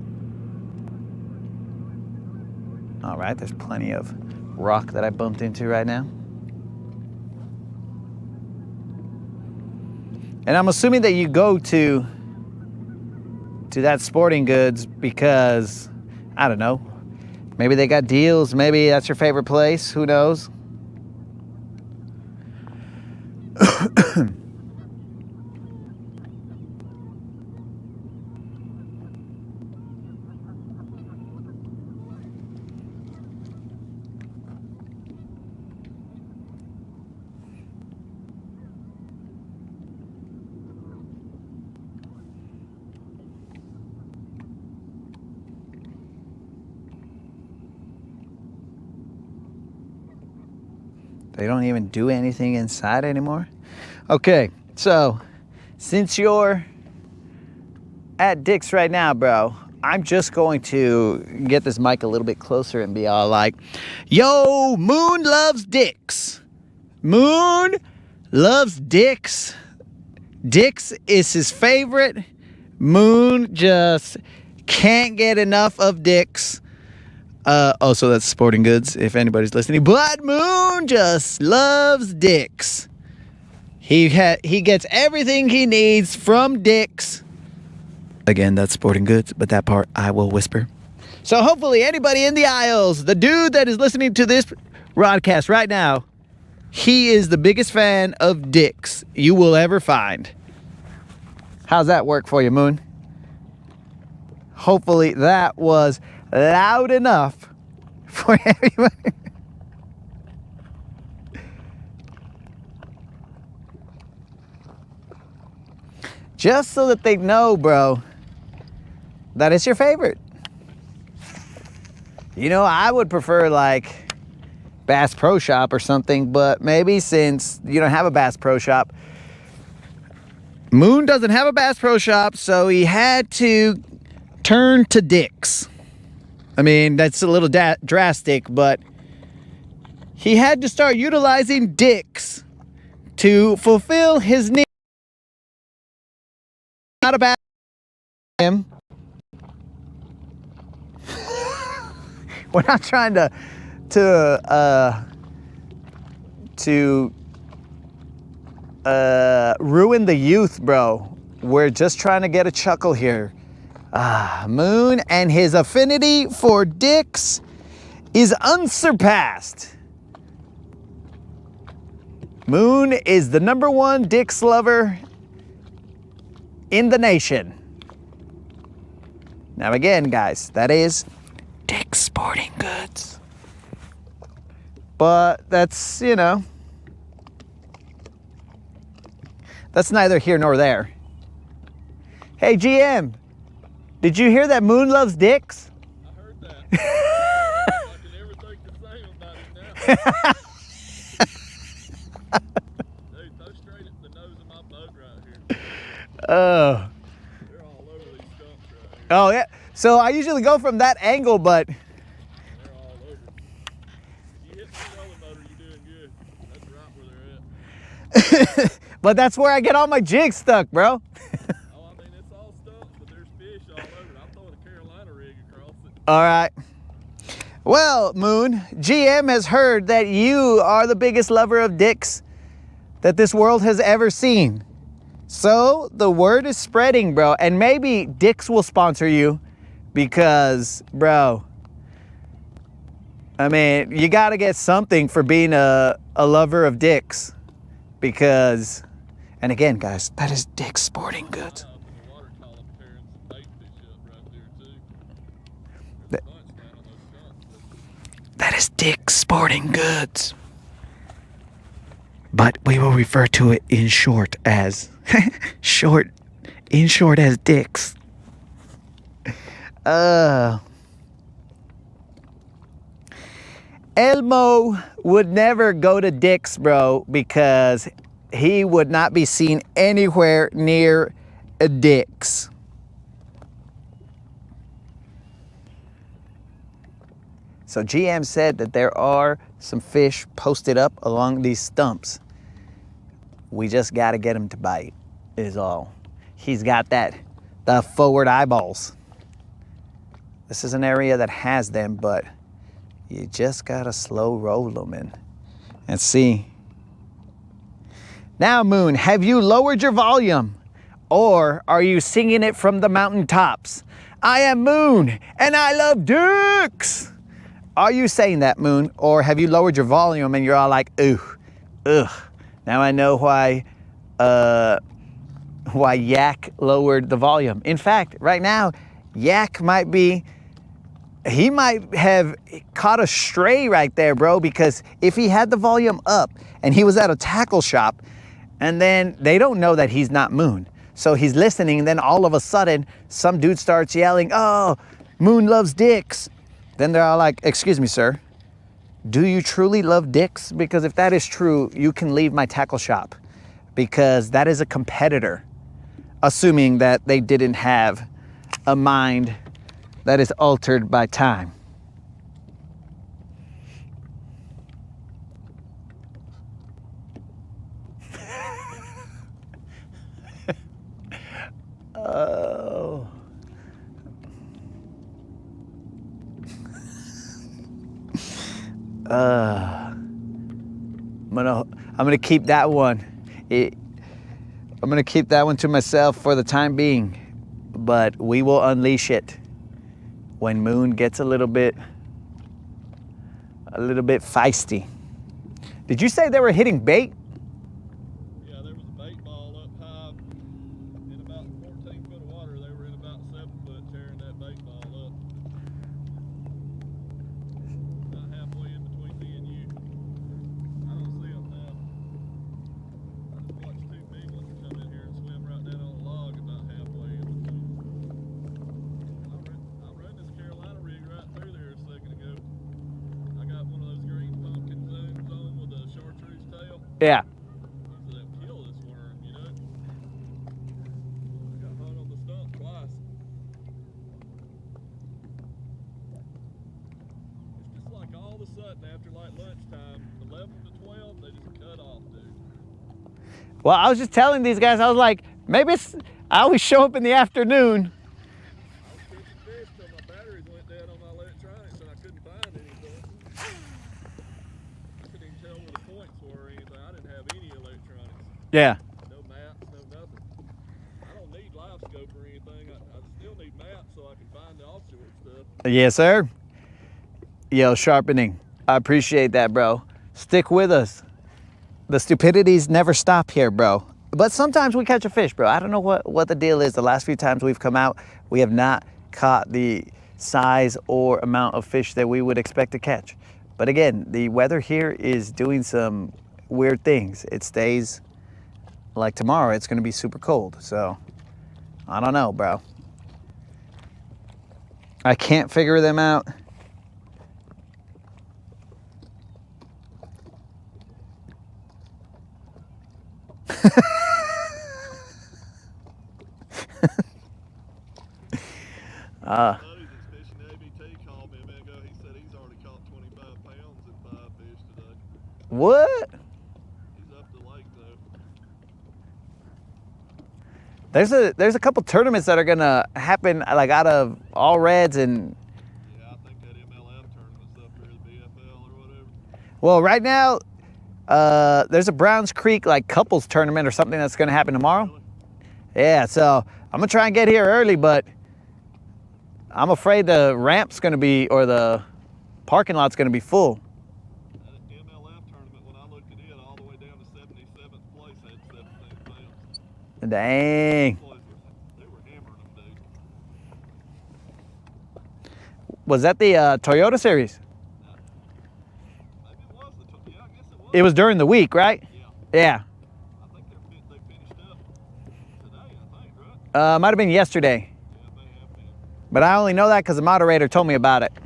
All right, there's plenty of rock that I bumped into right now. And I'm assuming that you go to that Sporting Goods because, I don't know, maybe they got deals, maybe that's your favorite place, who knows? They don't even do anything inside anymore. Okay, so since you're at Dick's right now, bro, I'm just going to get this mic a little bit closer and be all like, yo, Moon loves Dick's. Moon loves Dick's. Dick's is his favorite. Moon just can't get enough of Dick's. So that's Sporting Goods, if anybody's listening. But Moon just loves Dick's. He gets everything he needs from Dick's. Again, that's sporting goods, but that part I will whisper. So hopefully anybody in the aisles, the dude that is listening to this broadcast right now, he is the biggest fan of Dick's you will ever find. How's that work for you, Moon? Hopefully that was loud enough for everybody. Just so that they know, bro, that it's your favorite. You know, I would prefer like Bass Pro Shop or something, but maybe since you don't have a Bass Pro Shop, Moon doesn't have a Bass Pro Shop, so he had to turn to Dick's. I mean, that's a little drastic, but he had to start utilizing Dick's to fulfill his need. Not a bad him. We're not trying to ruin the youth, bro. We're just trying to get a chuckle here. Moon and his affinity for Dick's is unsurpassed. Moon is the #1 Dick's lover in the nation. Now again, guys, that is Dick's Sporting Goods. But that's, you know, that's neither here nor there. Hey, GM, did you hear that Moon loves Dick's? I heard that. I can never think the same about him now. Dude, throw straight at the nose of my boat right here. Oh. They're all over these stumps right here. Oh, yeah. So I usually go from that angle, but They're all over. You hit the trolling motor, you're doing good. That's right where they're at. but that's where I get all my jigs stuck, bro. Oh, I mean, it's all stumps, but there's fish all over it. I'm throwing a Carolina rig across it. All right. Well, Moon, GM has heard that you are the biggest lover of Dick's that this world has ever seen. So the word is spreading, bro. And maybe Dick's will sponsor you because, bro, I mean, you got to get something for being a lover of Dick's because, and again, guys, that is Dick's Sporting Goods. The watercolor tearing some bait fish up right there, too. There's a bunch down on those stumps. That is Dick's Sporting Goods. But we will refer to it in short as as Dick's. Elmo would never go to Dick's, bro, because he would not be seen anywhere near a Dick's. So GM said that there are some fish posted up along these stumps. We just got to get him to bite, is all. He's got the forward eyeballs. This is an area that has them, but you just got to slow roll them in and see. Now, Moon, have you lowered your volume? Or are you singing it from the mountaintops? I am Moon, and I love Dick's. Are you saying that, Moon? Or have you lowered your volume and you're all like, ooh, ugh. Now I know why Yak lowered the volume. In fact, right now, Yak he might have caught a stray right there, bro, because if he had the volume up and he was at a tackle shop and then they don't know that he's not Moon. So he's listening and then all of a sudden some dude starts yelling, oh, Moon loves Dick's. Then they're all like, excuse me, sir. Do you truly love Dick's? Because if that is true, you can leave my tackle shop because that is a competitor, assuming that they didn't have a mind that is altered by time. Oh. I'm gonna keep that one I'm gonna keep that one to myself for the time being, but we will unleash it when Moon gets a little bit feisty. Did you say they were hitting bait? Yeah, there was a bait ball up high in about 14 foot of water. They were in about 7 foot tearing that bait ball up. About halfway in between me and you. I don't see them now. I just watched 2 big ones come in here and swim right down on the log about halfway in between. I ran this Carolina rig right through there a second ago. I got one of those green pumpkin zooms on with a chartreuse tail. Yeah. So that kill this worm, you know. I got hung on the stump twice. It's just like all of a sudden after like lunchtime, 11 to 12, they just cut off, dude. Well, I was just telling these guys, I was like, maybe I always show up in the afternoon. I was catching fish till my batteries went dead on my electronics and I couldn't find anything. I couldn't even tell where the points were or anything. I didn't have any electronics. Yeah. No maps, no nothing. I don't need live scope or anything. I still need maps so I can find the offshore stuff. Yes, sir. Yo, sharpening. I appreciate that, bro. Stick with us. The stupidities never stop here, bro. But sometimes we catch a fish, bro. I don't know what the deal is. The last few times we've come out, we have not caught the size or amount of fish that we would expect to catch. But again, the weather here is doing some weird things. It stays like tomorrow, it's gonna be super cold. So I don't know, bro. I can't figure them out. Buddies that's fishing ABT called me a minute ago. He said he's already caught 25 pounds in 5 fish today. What? He's up the lake though. There's a couple tournaments that are gonna happen like out of all reds and Yeah, I think that MLM tournament's up there, the BFL or whatever. well, right now there's a Browns Creek like couples tournament or something that's gonna happen tomorrow. Really? Yeah, so I'm gonna try and get here early, but I'm afraid the ramp's gonna be or the parking lot's gonna be full. That MLF tournament, when I looked at it, all the way down to 77th place, had 17 pounds. Dang. They were hammering them, dude. Was that the Toyota series? Maybe it was yeah, I guess it was. It was during the week, right? Yeah. Yeah. I think they finished up today, I think, right? Might have been yesterday. Yeah, it may have been. But I only know that because the moderator told me about it. It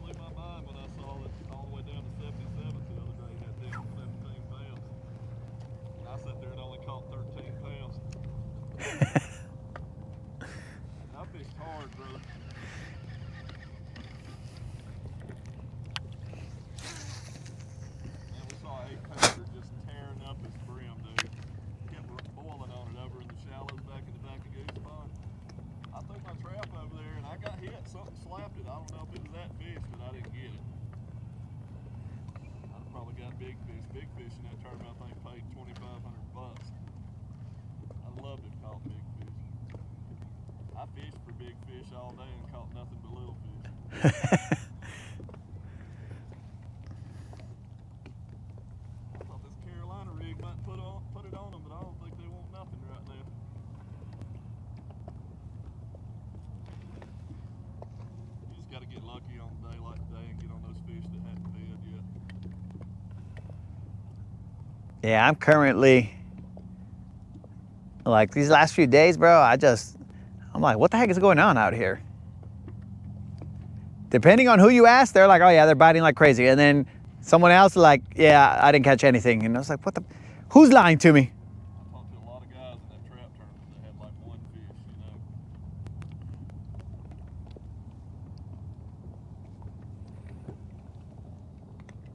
blew my mind when I saw it all the way down to 77th the other day, had down 17 pounds. And I sat there and only caught 13 pounds. I fished hard, brother. Man, we saw 8-pounder just tearing up his brim, dude. Kept boiling on it over in the shallows back in the back of Goose Pond. I threw my trap over there and I got hit. Something slapped it. I don't know if it was that fish, but I didn't get it. I probably got big fish. Big fish in that tournament, I think, paid $2,500. I love to caught big fish. I fished for big fish all day and caught nothing but little fish. I thought this Carolina rig might put it on them, but I don't think they want nothing right now. You just got to get lucky on a day like today and get on those fish that haven't fed yet. Yeah, I'm currently like these last few days, bro. I'm like, what the heck is going on out here? Depending on who you ask, they're like, oh yeah, they're biting like crazy. And then someone else is like, yeah, I didn't catch anything. And I was like, what the, who's lying to me? I talked to a lot of guys in that trap tournament that had like one fish, you know.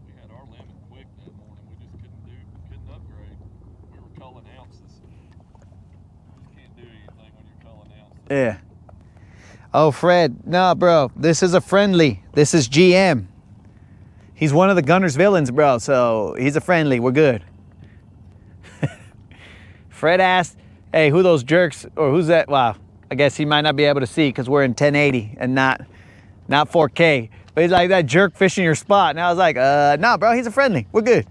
We had our limit quick that morning. We just couldn't upgrade. We were culling ounces. You just can't do anything when you're culling ounces. Yeah. Oh, Fred, no, bro, this is a friendly. This is GM. He's one of the Guntersville villains, bro, so he's a friendly. We're good. Fred asked, hey, who those jerks, or who's that? Wow, I guess he might not be able to see because we're in 1080 and not 4K. But he's like, that jerk fishing your spot. And I was like, nah, bro, he's a friendly. We're good.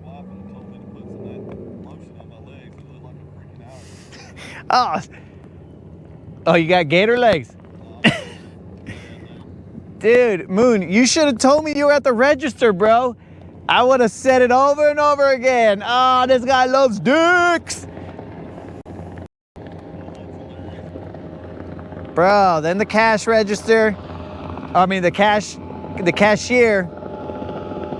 My wife told me to put some of that lotion on my legs. It looked like a freaking alligator. Oh, you got gator legs. Dude, Moon, you should have told me you were at the register, bro. I would have said it over and over again. Oh, this guy loves dicks. Bro, then the cash register, the cashier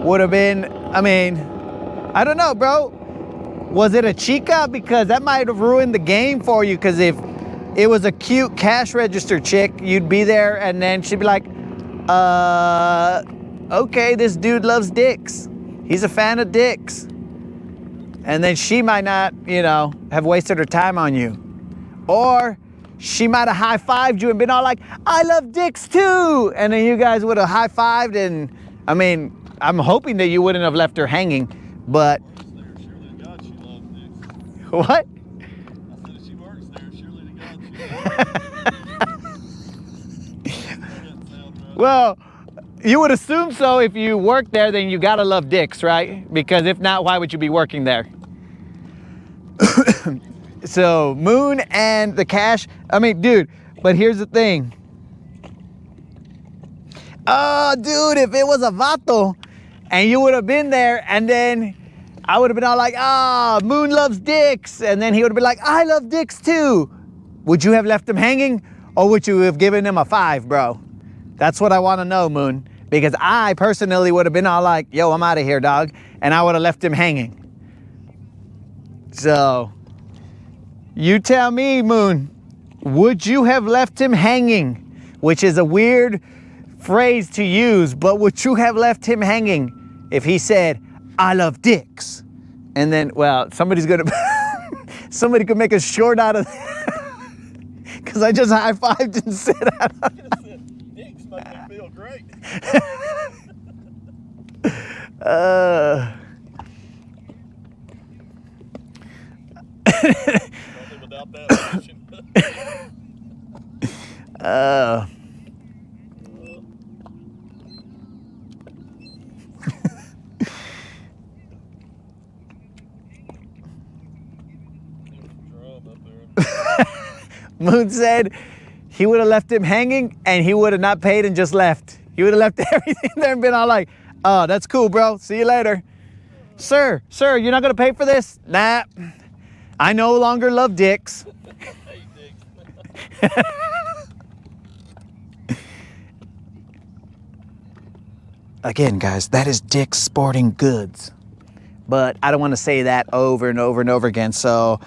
would have been, I don't know, bro. Was it a chica? Because that might have ruined the game for you. Because if it was a cute cash register chick, you'd be there and then she'd be like, okay, this dude loves dicks. He's a fan of dicks. And then she might not, have wasted her time on you. Or she might have high-fived you and been all like, I love dicks too. And then you guys would have high-fived and, I'm hoping that you wouldn't have left her hanging, but. Surely to God she loves dicks. What? I said if she works there, surely to God she loves dicks. Well, you would assume so. If you work there, then you gotta love dicks, right? Because if not, why would you be working there? So Moon and the cash, dude, but here's the thing. Oh, dude, if it was a vato and you would have been there and then I would have been all like, Moon loves dicks. And then he would have been like, I love dicks too. Would you have left him hanging or would you have given him a 5, bro? That's what I want to know, Moon, because I personally would have been all like, yo, I'm out of here, dog. And I would have left him hanging. So you tell me, Moon, would you have left him hanging? Which is a weird phrase to use, but would you have left him hanging if he said, I love dicks? And then, well, somebody could make a short out of that. Because I just high-fived and said, Dicks make me feel great. Without that lotion. Moon said he would have left him hanging and he would have not paid and just left. He would have left everything there and been all like, oh, that's cool, bro. See you later. Sir, you're not going to pay for this? Nah. I no longer love dicks. Again, guys, that is Dick's Sporting Goods. But I don't want to say that over and over and over again. So,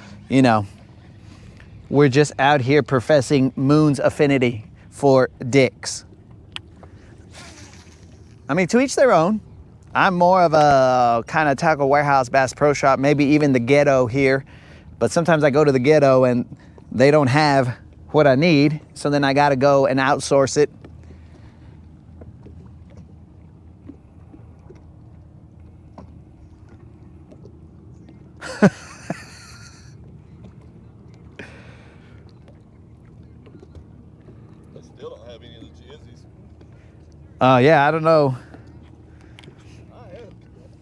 we're just out here professing Moon's affinity for dicks. To each their own. I'm more of a kind of tackle warehouse, Bass Pro Shop, maybe even the ghetto here. But sometimes I go to the ghetto and they don't have what I need. So then I got to go and outsource it. They still don't have any of the jizzies. Yeah, I don't know.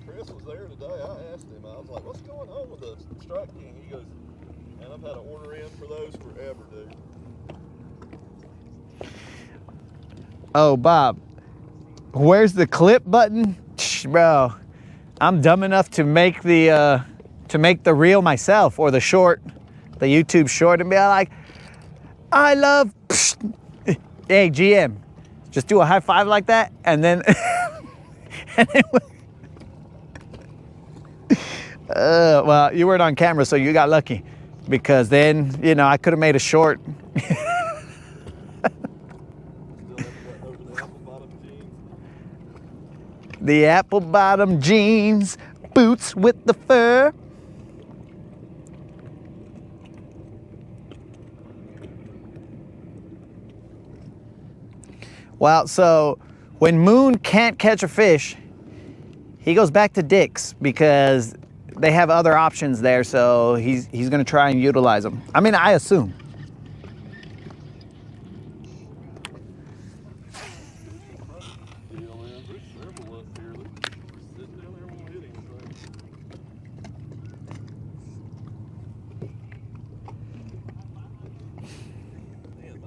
Chris was there today. I asked him, I was like, what's going on with the Strike King? He goes, man, I've had an order in for those forever, dude. Oh, Bob, where's the clip button? Bro, I'm dumb enough to make the reel myself, or the short, the YouTube short, and be like, I love, hey, GM, just do a high five like that, and then, well, you weren't on camera, so you got lucky, because then, I could have made a short. The apple bottom jeans, boots with the fur. Well, so when Moon can't catch a fish, he goes back to Dick's because they have other options there, so he's gonna try and utilize them. I mean, I assume. Deal, man. There's several up here. They're sitting down there, won't hit anything. Man,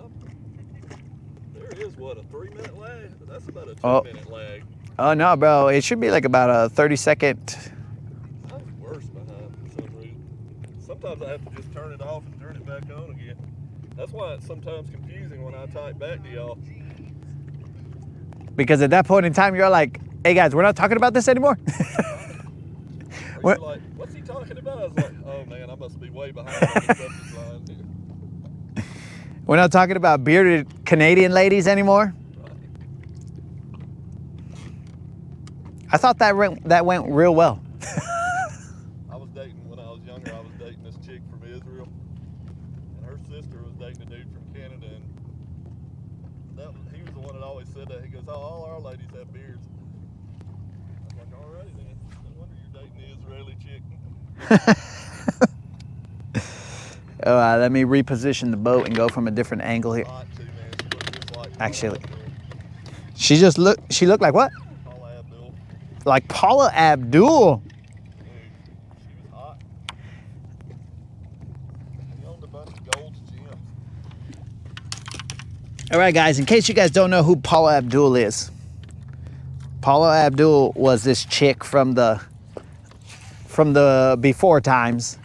there is what, a 3-minute lag? That's about a 2-minute lag. Oh no, bro, it should be like about a 30-second. I was worse behind for some reason. Sometimes I have to just turn it off and turn it back on again. That's why it's sometimes confusing when I type back to y'all. Because at that point in time, you're like, hey guys, we're not talking about this anymore. Or you're like, what's he talking about? I was like, oh man, I must be way behind on the subject line here. We're not talking about bearded Canadian ladies anymore. I thought that went real well. I was dating, when I was younger, I was dating this chick from Israel. And her sister was dating a dude from Canada. And he was the one that always said that. He goes, oh, all our ladies have beards. I was like, all right then. No wonder you're dating the Israeli chick. All right, let me reposition the boat and go from a different angle here. Hot too, man. She looked just like Actually, Paula Abdul. she looked like what? Paula Abdul. Like Paula Abdul. Dude, she was hot. He owned a bunch of Gold's gems. All right, guys, in case you guys don't know who Paula Abdul is, Paula Abdul was this chick from the before times.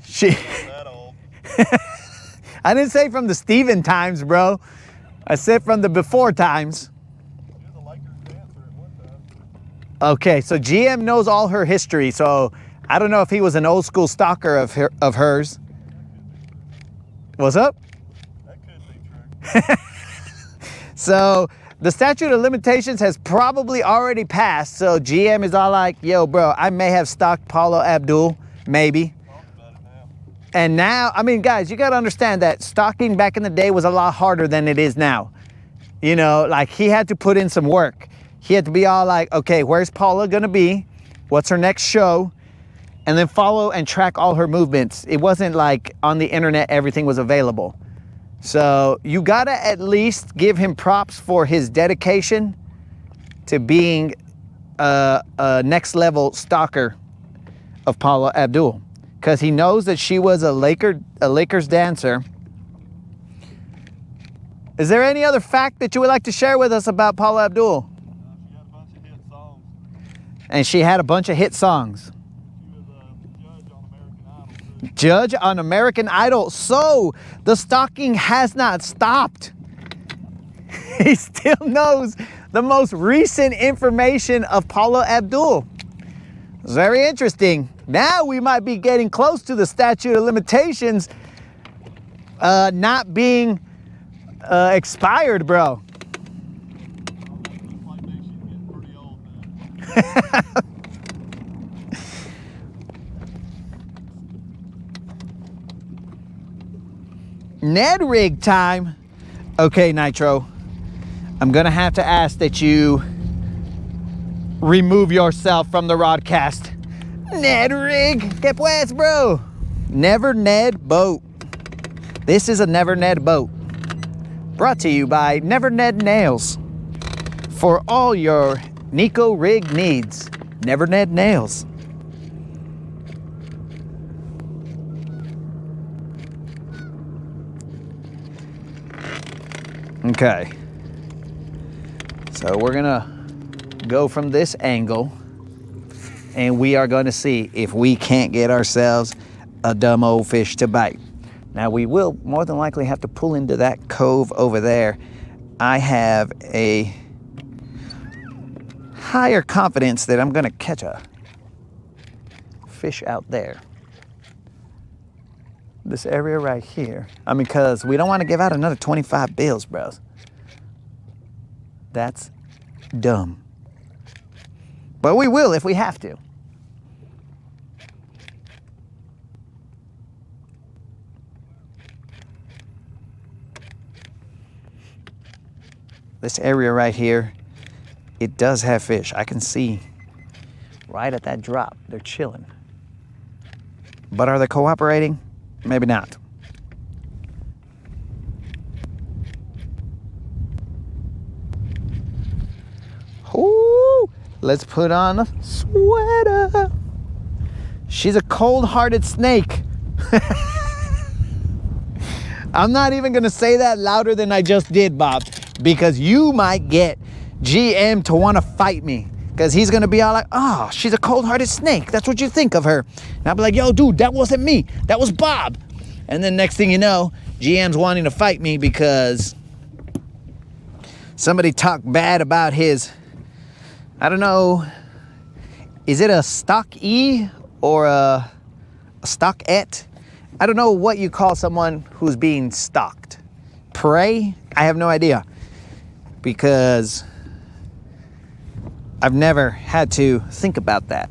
She That old. I didn't say from the Steven times, bro. I said from the before times. She was a Lakers dancer at one time. Okay, so GM knows all her history, so I don't know if he was an old school stalker of hers. What's up? That could be true. So the statute of limitations has probably already passed, so GM is all like, yo, bro, I may have stalked Paula Abdul, maybe. Talk about it now. And now, I mean, guys, you got to understand that stalking back in the day was a lot harder than it is now. You know, like he had to put in some work. He had to be all like, okay, where's Paula going to be? What's her next show? And then follow and track all her movements. It wasn't like on the internet, everything was available. So you got to at least give him props for his dedication to being a next level stalker of Paula Abdul. Because he knows that she was a Lakers dancer. Is there any other fact that you would like to share with us about Paula Abdul? She had a bunch of hit songs. And she had a bunch of hit songs. She was a judge on American Idol, too. Judge on American Idol. So the stalking has not stopped. He still knows the most recent information of Paula Abdul. It's very interesting. Now we might be getting close to the statute of limitations not being expired, bro. Looks like she's getting pretty old now. Ned rig time. Okay, Nitro. I'm gonna have to ask that you remove yourself from the rodcast. Ned rig. Que pues, bro? Never Ned boat. This is a Never Ned boat. Brought to you by Never Ned Nails. For all your Nico rig needs. Never Ned Nails. Okay. So we're gonna go from this angle and we are gonna see if we can't get ourselves a dumb old fish to bite. Now we will more than likely have to pull into that cove over there. I have a higher confidence that I'm gonna catch a fish out there. This area right here. I mean, cause we don't wanna give out another 25 bills, bros. That's dumb. But we will if we have to. this area right here, it does have fish. I can see right at that drop, they're chilling. But are they cooperating? Maybe not. Ooh, let's put on a sweater. She's a cold-hearted snake. I'm not even gonna say that louder than I just did, Bob, because you might get GM to wanna fight me, because he's gonna be all like, oh, she's a cold-hearted snake. That's what you think of her. And I'll be like, yo, dude, that wasn't me. That was Bob. And then next thing you know, GM's wanting to fight me because somebody talked bad about his, I don't know, is it a stock E or a stockette? I don't know what you call someone who's being stalked. Prey? I have no idea, because I've never had to think about that.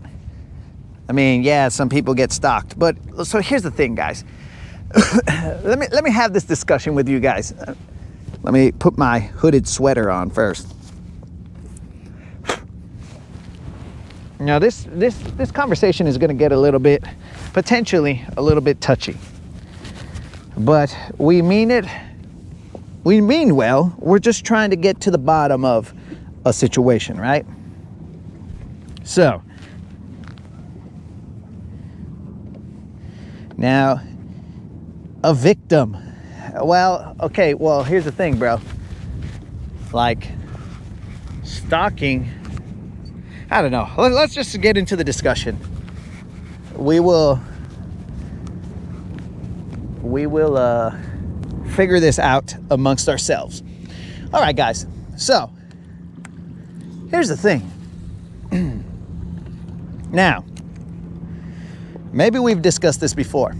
I mean, yeah, some people get stalked, but so here's the thing, guys. let me have this discussion with you guys. Let me put my hooded sweater on first. Now this conversation is going to get a little bit, potentially a little bit touchy, but we mean it. We mean well. We're just trying to get to the bottom of a situation, right? So now, a victim. Well, okay. Well, here's the thing, bro. Like stalking. I don't know. Let's just get into the discussion. We will figure this out amongst ourselves. All right, guys. So here's the thing. Now, maybe we've discussed this before,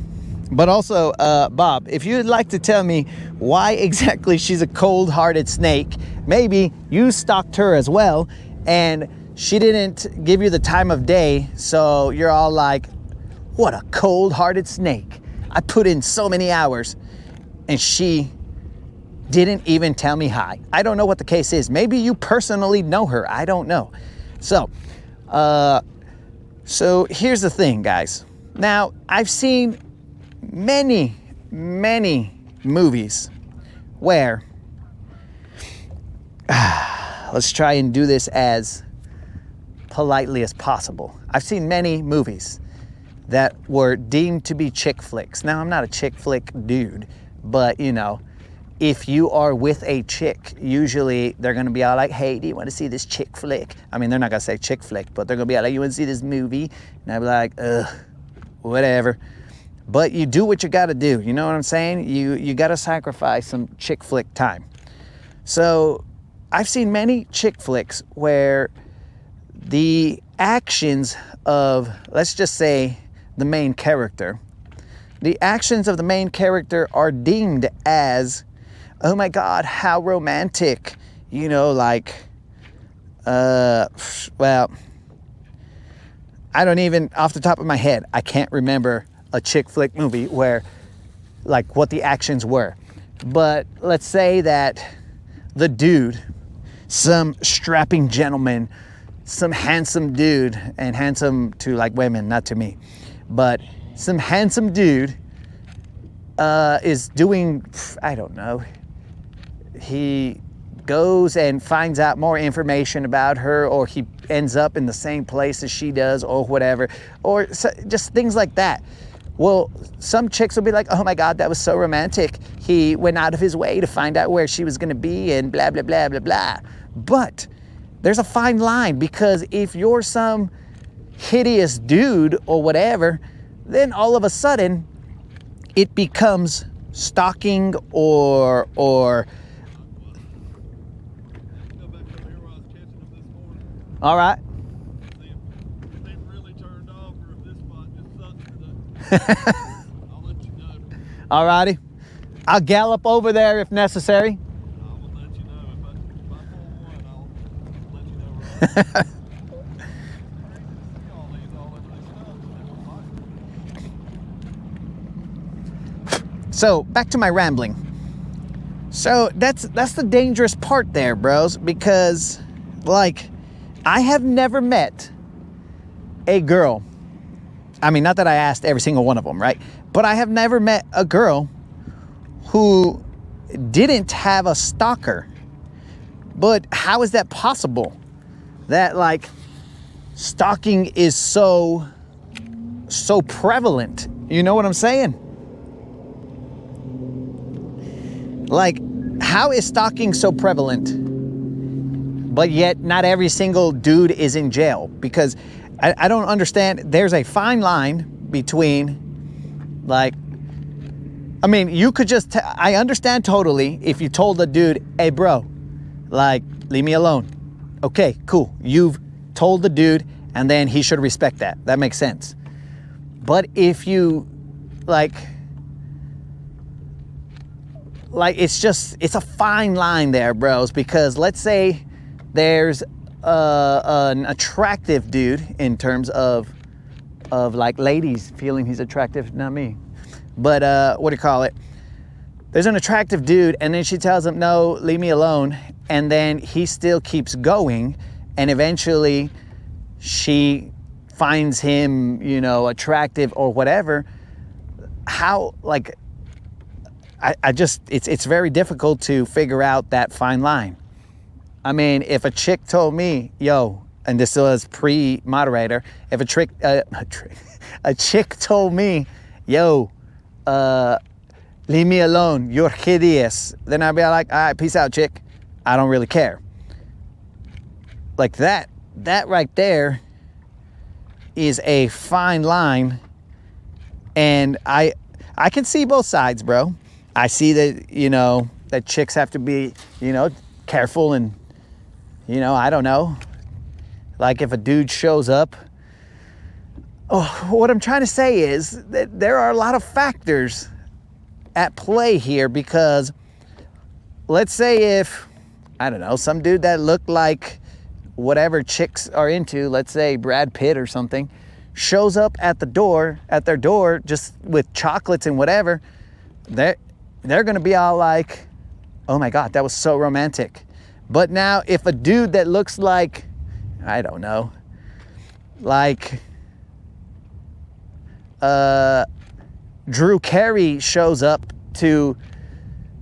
but also, Bob, if you'd like to tell me why exactly she's a cold-hearted snake, maybe you stalked her as well, and she didn't give you the time of day, so you're all like, what a cold-hearted snake. I put in so many hours, and she didn't even tell me hi. I don't know what the case is. Maybe you personally know her. I don't know. So here's the thing, guys. Now, I've seen many movies where, let's try and do this as politely as possible. I've seen many movies that were deemed to be chick flicks. Now, I'm not a chick flick dude, but you know, if you are with a chick, usually they're gonna be all like, hey, do you wanna see this chick flick? I mean, they're not gonna say chick flick, but they're gonna be all like, you wanna see this movie? And I'd be like, ugh, whatever. But you do what you gotta do, you know what I'm saying? You gotta sacrifice some chick flick time. So I've seen many chick flicks where the actions of, let's just say, the main character, the actions of the main character are deemed as, oh my God, how romantic, you know, like, well, I don't even, off the top of my head, I can't remember a chick flick movie where, like, what the actions were. But let's say that the dude, some strapping gentleman, some handsome dude, and handsome to like women, not to me, but some handsome dude is doing, I don't know, he goes and finds out more information about her, or he ends up in the same place as she does, or whatever, or just things like that. Well, some chicks will be like, oh my God, that was so romantic. He went out of his way to find out where she was gonna be and blah, blah, blah, blah, blah. But there's a fine line, because if you're some hideous dude or whatever, then all of a sudden it becomes stalking or all right. They really turned off, or if this spot just sucks today. I'll let you know. All righty. I'll gallop over there if necessary. I will let you know. If I pull one, I'll let you know. Right? So back to my rambling. So that's the dangerous part there, bros, because like I have never met a girl. I mean, not that I asked every single one of them, right? But I have never met a girl who didn't have a stalker. But how is that possible? That like stalking is so prevalent. You know what I'm saying? Like, how is stalking so prevalent, but yet not every single dude is in jail? Because I don't understand. There's a fine line between, like, I mean, you could just, I understand totally if you told a dude, hey bro, like, leave me alone. Okay, cool. You've told the dude, and then he should respect that. That makes sense. But if you, like it's a fine line there, bros, because let's say there's an attractive dude in terms of like ladies feeling he's attractive, not me. But what do you call it? There's an attractive dude, and then she tells him, no, leave me alone. And then he still keeps going, and eventually she finds him, you know, attractive or whatever. How, like, I just, it's very difficult to figure out that fine line. I mean, if a chick told me, yo, and this was pre-moderator, if a chick told me, yo, leave me alone, you're hideous, then I'd be like, all right, peace out, chick. I don't really care. Like that right there is a fine line. And I can see both sides, bro. I see that, you know, that chicks have to be, you know, careful and, you know, I don't know. Like if a dude shows up. Oh, what I'm trying to say is that there are a lot of factors at play here, because let's say if, I don't know, some dude that looked like whatever chicks are into, let's say Brad Pitt or something, shows up at their door just with chocolates and whatever, they're gonna be all like, oh my God, that was so romantic. But now if a dude that looks like, I don't know, like Drew Carey shows up to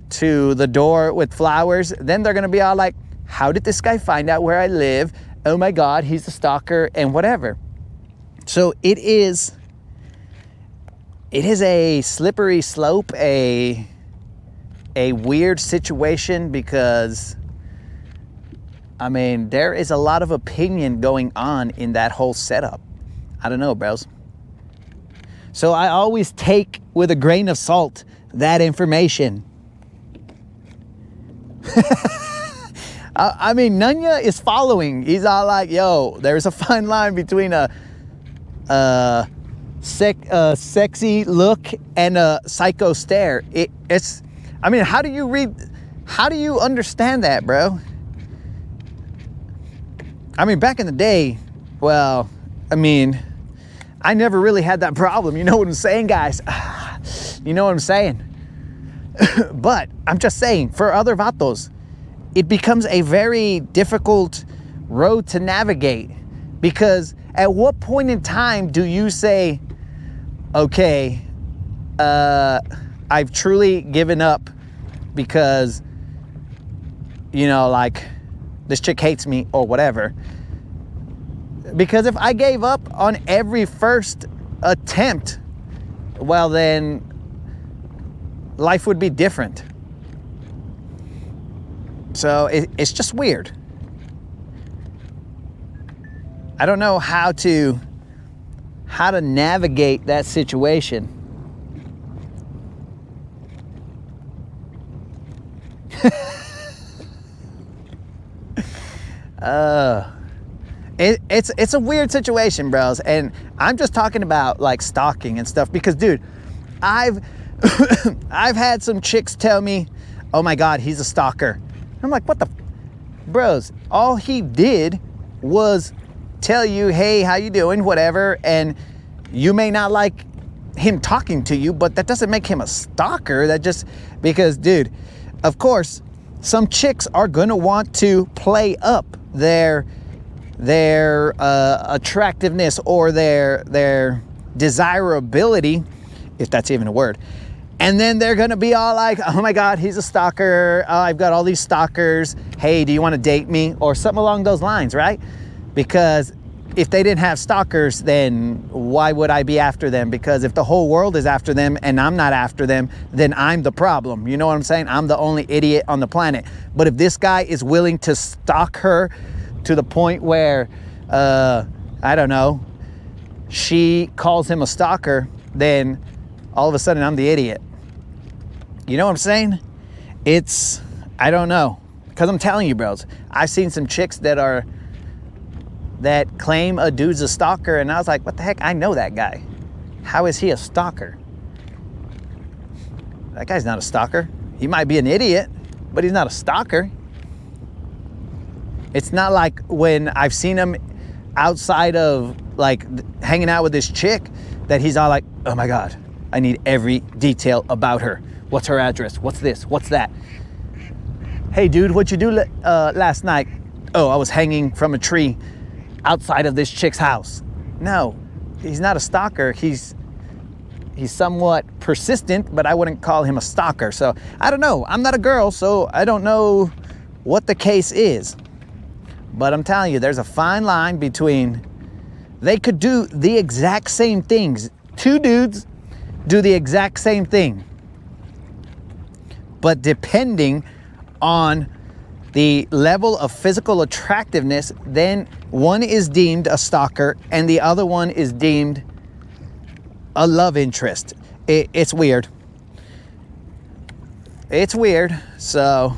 the door with flowers, then they're gonna be all like, how did this guy find out where I live? Oh my God, he's a stalker and whatever. So it is a slippery slope, a weird situation, because I mean, there is a lot of opinion going on in that whole setup. I don't know, bros. So I always take with a grain of salt that information. I mean, Nunya is following. He's all like, yo, there's a fine line between a sexy look and a psycho stare. It's, I mean, how do you understand that, bro? I mean, back in the day, well, I mean, I never really had that problem. You know what I'm saying, guys? You know what I'm saying? But I'm just saying, for other vatos, it becomes a very difficult road to navigate, because at what point in time do you say, okay, I've truly given up because, you know, like, this chick hates me or whatever? Because if I gave up on every first attempt, well then life would be different. So it's just weird. I don't know how to navigate that situation. It's a weird situation, bros. And I'm just talking about like stalking and stuff, because dude, I've had some chicks tell me, oh my God, he's a stalker. I'm like, what the bros, all he did was tell you, hey, how you doing, whatever, and you may not like him talking to you, but that doesn't make him a stalker. That just, because dude, of course, some chicks are gonna want to play up their attractiveness or their desirability, if that's even a word. And then they're gonna be all like, oh my God, he's a stalker. Oh, I've got all these stalkers. Hey, do you wanna date me? Or something along those lines, right? Because if they didn't have stalkers, then why would I be after them? Because if the whole world is after them and I'm not after them, then I'm the problem. You know what I'm saying? I'm the only idiot on the planet. But if this guy is willing to stalk her to the point where, I don't know, she calls him a stalker, then all of a sudden I'm the idiot. You know what I'm saying? I don't know. Because I'm telling you, bros, I've seen some chicks that claim a dude's a stalker, and I was like, what the heck? I know that guy. How is he a stalker? That guy's not a stalker. He might be an idiot, but he's not a stalker. It's not like when I've seen him outside of like hanging out with this chick that he's all like, oh my God, I need every detail about her. What's her address? What's this? What's that? Hey dude, what'd you do last night? Oh, I was hanging from a tree outside of this chick's house. No, he's not a stalker. He's somewhat persistent, but I wouldn't call him a stalker. So I don't know. I'm not a girl, so I don't know what the case is. But I'm telling you, there's a fine line between, they could do the exact same things. Two dudes do the exact same thing. But depending on the level of physical attractiveness, then one is deemed a stalker and the other one is deemed a love interest. It's weird. It's weird. So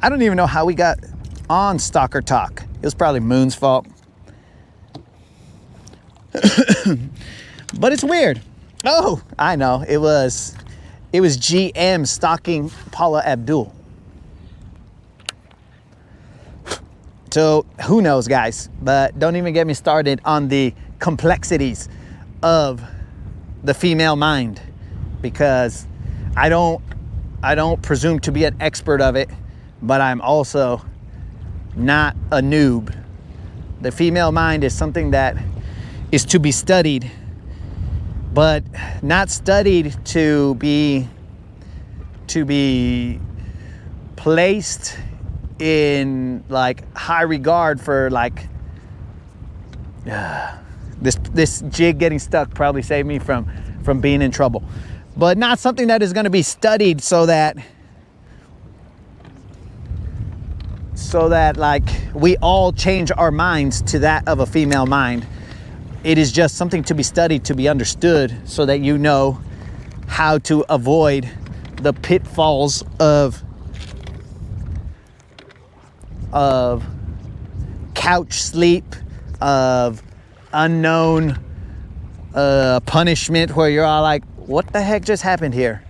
I don't even know how we got on stalker talk. It was probably Moon's fault. But it's weird. Oh, I know. It was GM stalking Paula Abdul. So who knows, guys? But don't even get me started on the complexities of the female mind, because I don't presume to be an expert of it, but I'm also not a noob. The female mind is something that is to be studied, but not studied to be placed in like high regard for like this jig getting stuck probably saved me from being in trouble, but not something that is going to be studied so that like we all change our minds to that of a female mind. It is just something to be studied, to be understood, so that you know how to avoid the pitfalls of couch sleep, of unknown punishment, where you're all like, what the heck just happened here?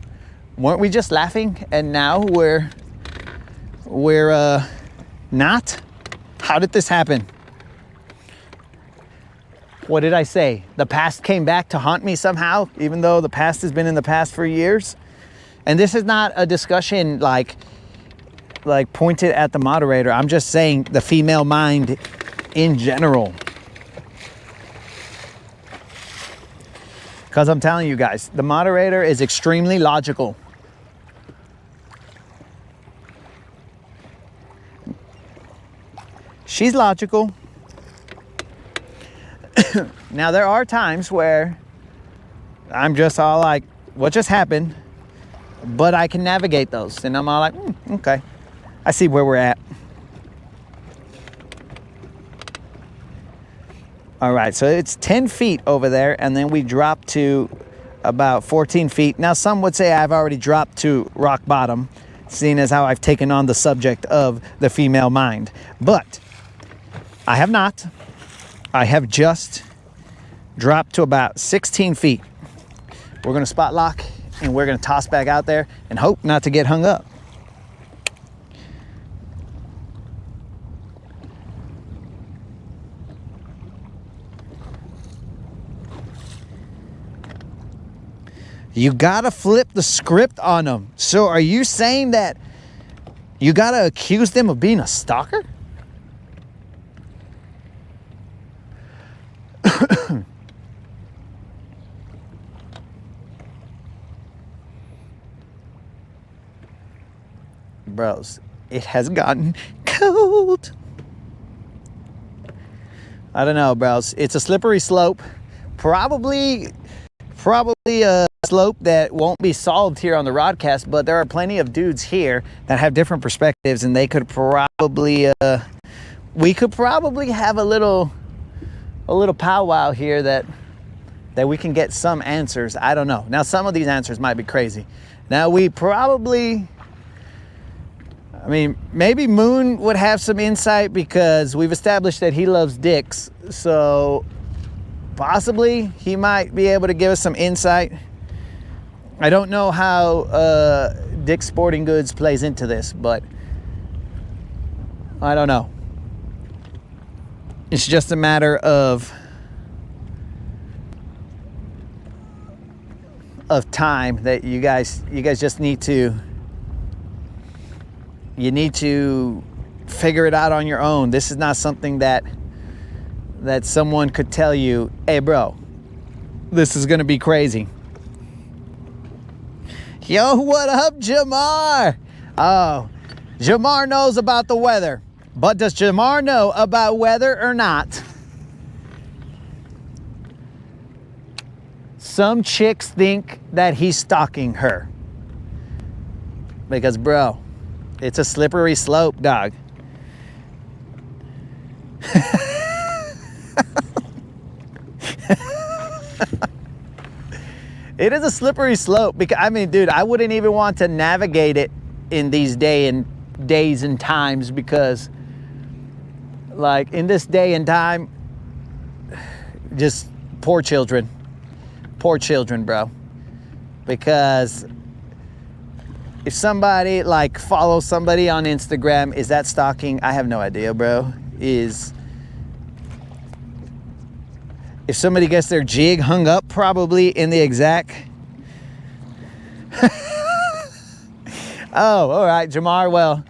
Weren't we just laughing and now we're not? How did this happen? What did I say? The past came back to haunt me somehow, even though the past has been in the past for years. And this is not a discussion like pointed at the moderator. I'm just saying the female mind in general. Because I'm telling you guys, the moderator is extremely logical. She's logical. Now, there are times where I'm just all like, what just happened? But I can navigate those. And I'm all like, okay, I see where we're at. All right, so it's 10 feet over there, and then we drop to about 14 feet. Now, some would say I've already dropped to rock bottom, seeing as how I've taken on the subject of the female mind. But I have not. I have just dropped to about 16 feet. We're gonna spot lock, and we're gonna toss back out there and hope not to get hung up. You gotta flip the script on them. So are you saying that You gotta accuse them of being a stalker? Bros, it has gotten cold. I don't know, bros. It's a slippery slope. Probably a slope that won't be solved here on the Rodcast, but there are plenty of dudes here that have different perspectives, and they could probably we could probably have a little powwow here that we can get some answers. I don't know. Now, some of these answers might be crazy. Now, we probably, I mean, maybe Moon would have some insight because we've established that he loves dicks. So possibly he might be able to give us some insight. I don't know how Dick's Sporting Goods plays into this, but I don't know. It's just a matter of time that you guys just need to figure it out on your own. This is not something that someone could tell you, hey bro, this is gonna be crazy. Yo, what up, Jamar? Oh, Jamar knows about the weather. But does Jamar know about weather or not? Some chicks think that he's stalking her. Because, bro, it's a slippery slope, dog. It is a slippery slope. Because, I mean, dude, I wouldn't even want to navigate it in these days and times because, like, in this day and time, just poor children, bro. Because if somebody like follows somebody on Instagram, is that stalking? I have no idea, bro. If somebody gets their jig hung up probably in the exact oh, all right, Jamar, well,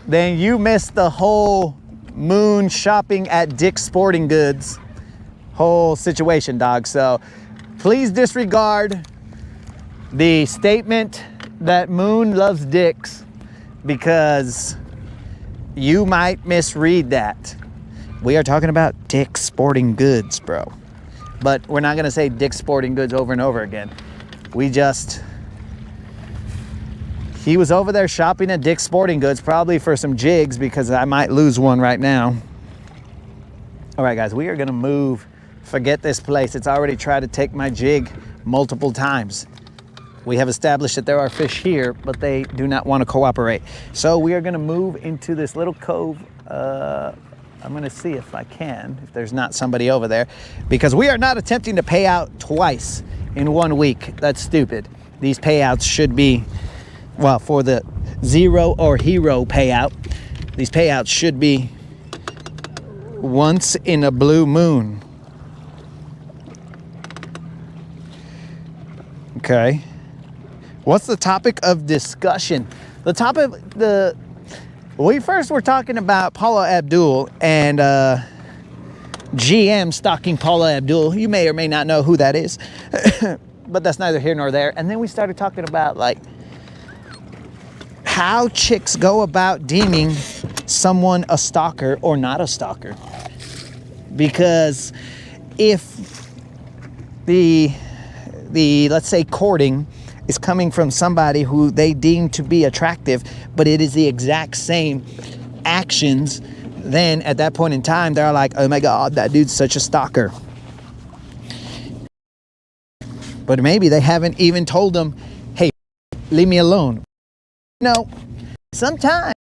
then you missed the whole Moon shopping at Dick's Sporting Goods whole situation, dog. So please disregard the statement that Moon loves dicks because you might misread that. We are talking about Dick's Sporting Goods, bro. But we're not gonna say Dick's Sporting Goods over and over again. He was over there shopping at Dick's Sporting Goods, probably for some jigs because I might lose one right now. All right, guys, we are gonna move. Forget this place. It's already tried to take my jig multiple times. We have established that there are fish here, but they do not want to cooperate. So we are gonna move into this little cove. I'm gonna see if I can, if there's not somebody over there, because we are not attempting to pay out twice in 1 week. That's stupid. These payouts should be, well, for the zero or hero payout, these payouts should be once in a blue moon. Okay. What's the topic of discussion? We first were talking about Paula Abdul and GM stalking Paula Abdul. You may or may not know who that is, but that's neither here nor there. And then we started talking about like how chicks go about deeming someone a stalker or not a stalker. Because if the let's say courting is coming from somebody who they deem to be attractive, but it is the exact same actions, then at that point in time, they're like, oh my God, that dude's such a stalker. But maybe they haven't even told them, hey, leave me alone. No, sometimes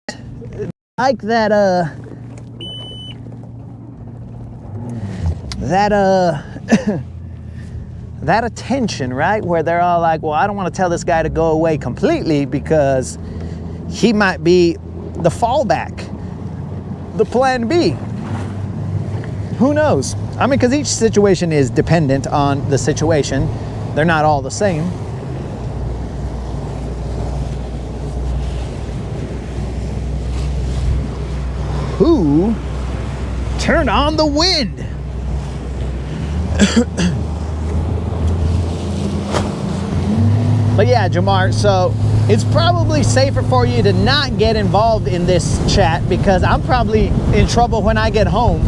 like that that attention, right? Where they're all like, well, I don't want to tell this guy to go away completely because he might be the fallback, the plan B. Who knows? I mean, because each situation is dependent on the situation. They're not all the same. who turned on the wind. But yeah, Jamar, so it's probably safer for you to not get involved in this chat because I'm probably in trouble when I get home.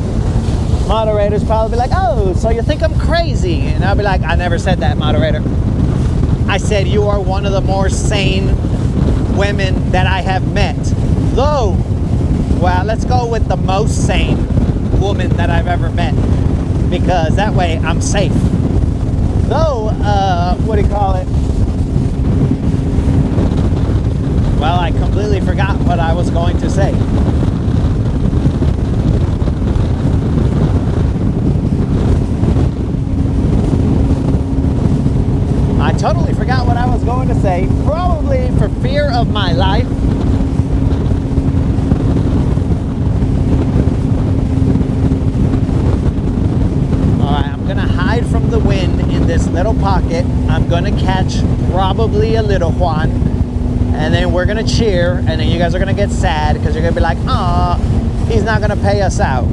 Moderators probably be like, oh, so you think I'm crazy? And I'll be like, I never said that, moderator. I said you are one of the more sane women that I have met. Though, well, let's go with the most sane woman that I've ever met, because that way I'm safe. Though, what do you call it? Well, I completely forgot what I was going to say. I totally forgot what I was going to say, probably for fear of my life. Alright, I'm gonna hide from the wind in this little pocket. I'm gonna catch probably a little Juan, and then we're gonna cheer, and then you guys are gonna get sad because you're gonna be like, "Aw, he's not gonna pay us out."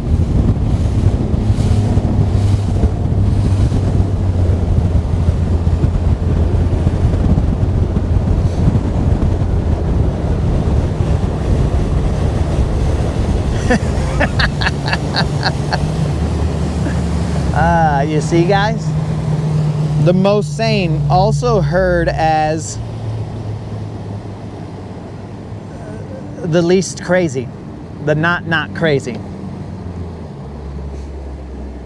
You see, guys? The most sane, also heard as the least crazy, the not crazy.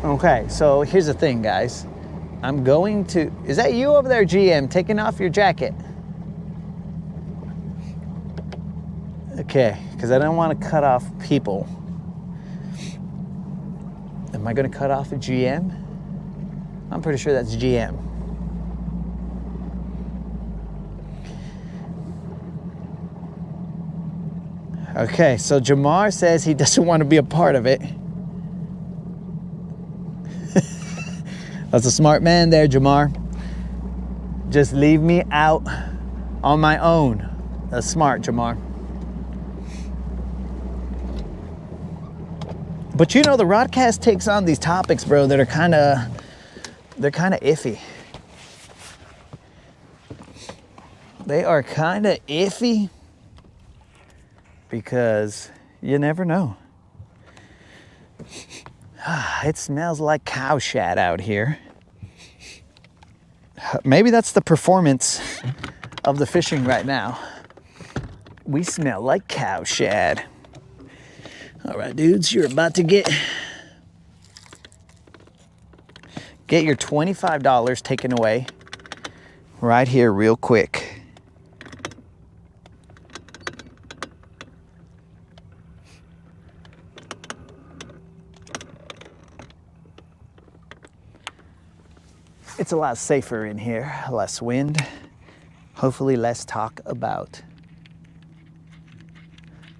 Okay, so here's the thing, guys. I'm going to, is that you over there, GM, taking off your jacket? Okay, because I don't want to cut off people. Am I going to cut off a GM? I'm pretty sure that's GM. Okay, so Jamar says he doesn't want to be a part of it. That's a smart man there, Jamar. Just leave me out on my own. That's smart, Jamar. But you know, the Rodcast takes on these topics, bro, that are kind of iffy. They are kind of iffy because you never know. It smells like cow shat out here. Maybe that's the performance of the fishing right now. We smell like cow shad. All right, dudes, you're about to get your $25 taken away right here real quick. It's a lot safer in here, less wind, hopefully less talk about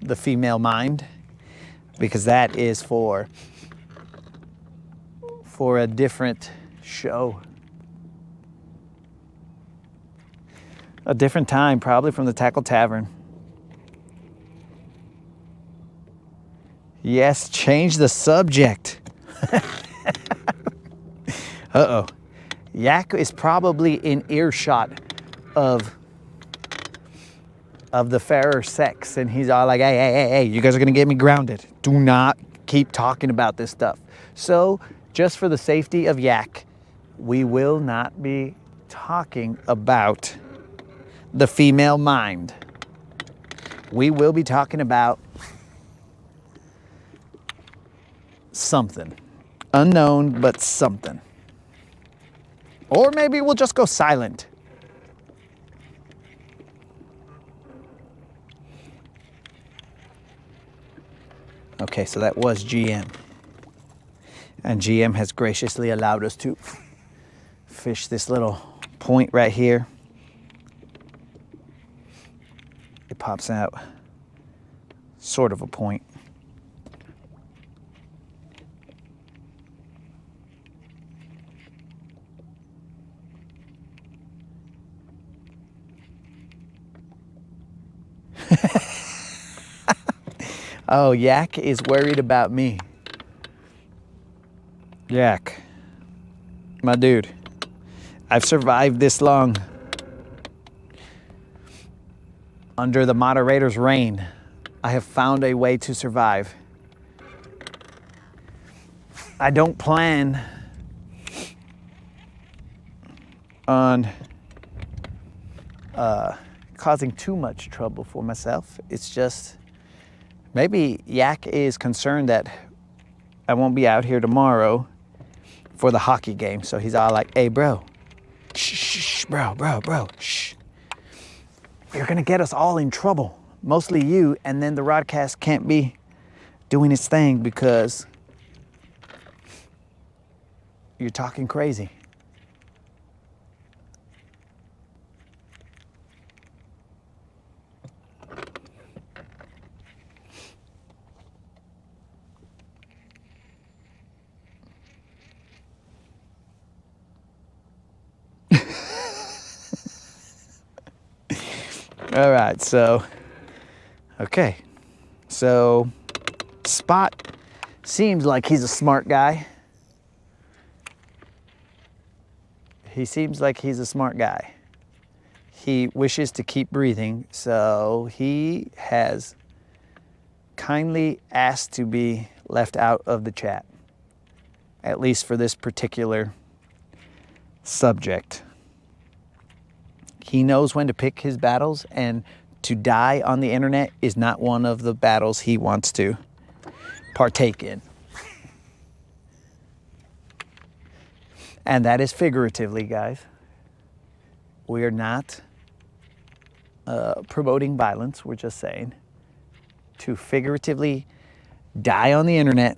the female mind, because that is for a different show. A different time, probably from the Tackle Tavern. Yes, change the subject. Uh-oh. Yak is probably in earshot of the fairer sex, and he's all like, hey, you guys are gonna get me grounded. Do not keep talking about this stuff. So, just for the safety of Yak, we will not be talking about the female mind. We will be talking about something. Unknown, but something. Or maybe we'll just go silent. Okay, so that was GM. And GM has graciously allowed us to fish this little point right here. It pops out sort of a point. Oh, Yak is worried about me. Yak, my dude, I've survived this long. Under the moderator's reign, I have found a way to survive. I don't plan on causing too much trouble for myself. It's just, maybe Yak is concerned that I won't be out here tomorrow for the hockey game. So he's all like, hey, bro, shh, bro, shh. You're gonna get us all in trouble. Mostly you, and then the broadcast can't be doing its thing because you're talking crazy. All right, so, okay. So, Spot seems like he's a smart guy. He seems like he's a smart guy. He wishes to keep breathing, so he has kindly asked to be left out of the chat, at least for this particular subject. He knows when to pick his battles, and to die on the internet is not one of the battles he wants to partake in. And that is figuratively, guys. We are not promoting violence. We're just saying to figuratively die on the internet.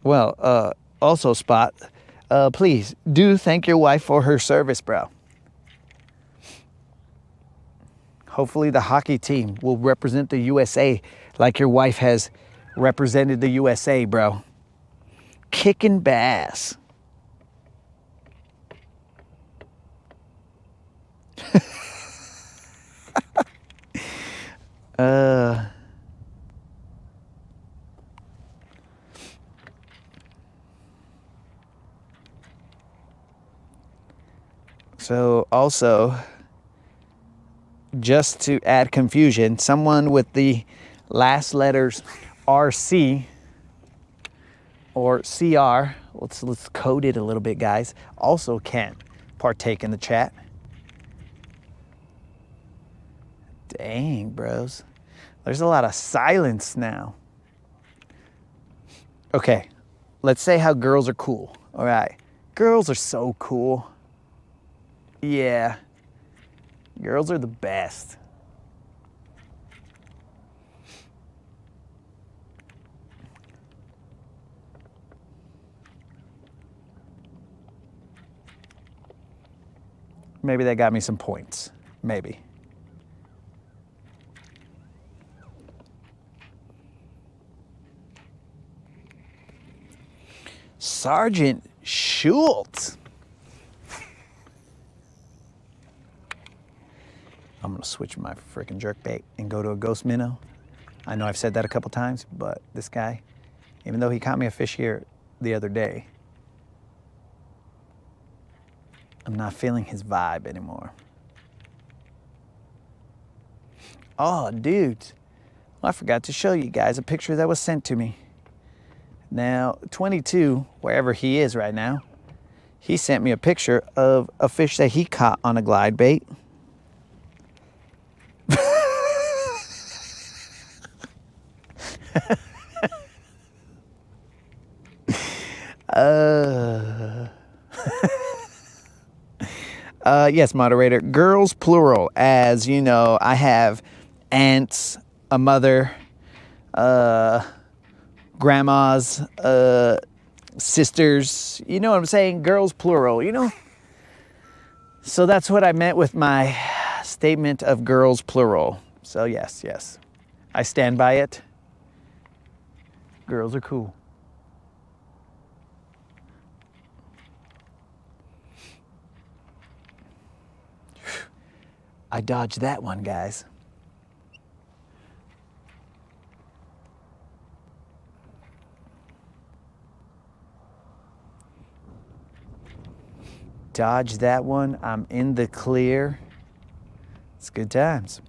Well, also, Spot, please do thank your wife for her service, bro. Hopefully the hockey team will represent the USA like your wife has represented the USA, bro. Kicking bass. So also, just to add confusion, someone with the last letters RC or CR, let's code it a little bit, guys, also can partake in the chat. Dang, bros. There's a lot of silence now. Okay, let's say how girls are cool. All right, girls are so cool. Yeah, girls are the best. Maybe that got me some points. Maybe. Sergeant Schultz. I'm gonna switch my freaking jerkbait and go to a ghost minnow. I know I've said that a couple times, but this guy, even though he caught me a fish here the other day, I'm not feeling his vibe anymore. Oh, dudes. Well, I forgot to show you guys a picture that was sent to me. Now, 22, wherever he is right now, he sent me a picture of a fish that he caught on a glide bait. Yes, moderator. Girls plural. As you know, I have aunts, a mother, grandmas, sisters. You know what I'm saying? Girls plural, you know? So that's what I meant with my statement of girls plural. So yes, yes. I stand by it. Girls are cool. I dodged that one, guys. dodged that one. I'm in the clear. It's good times.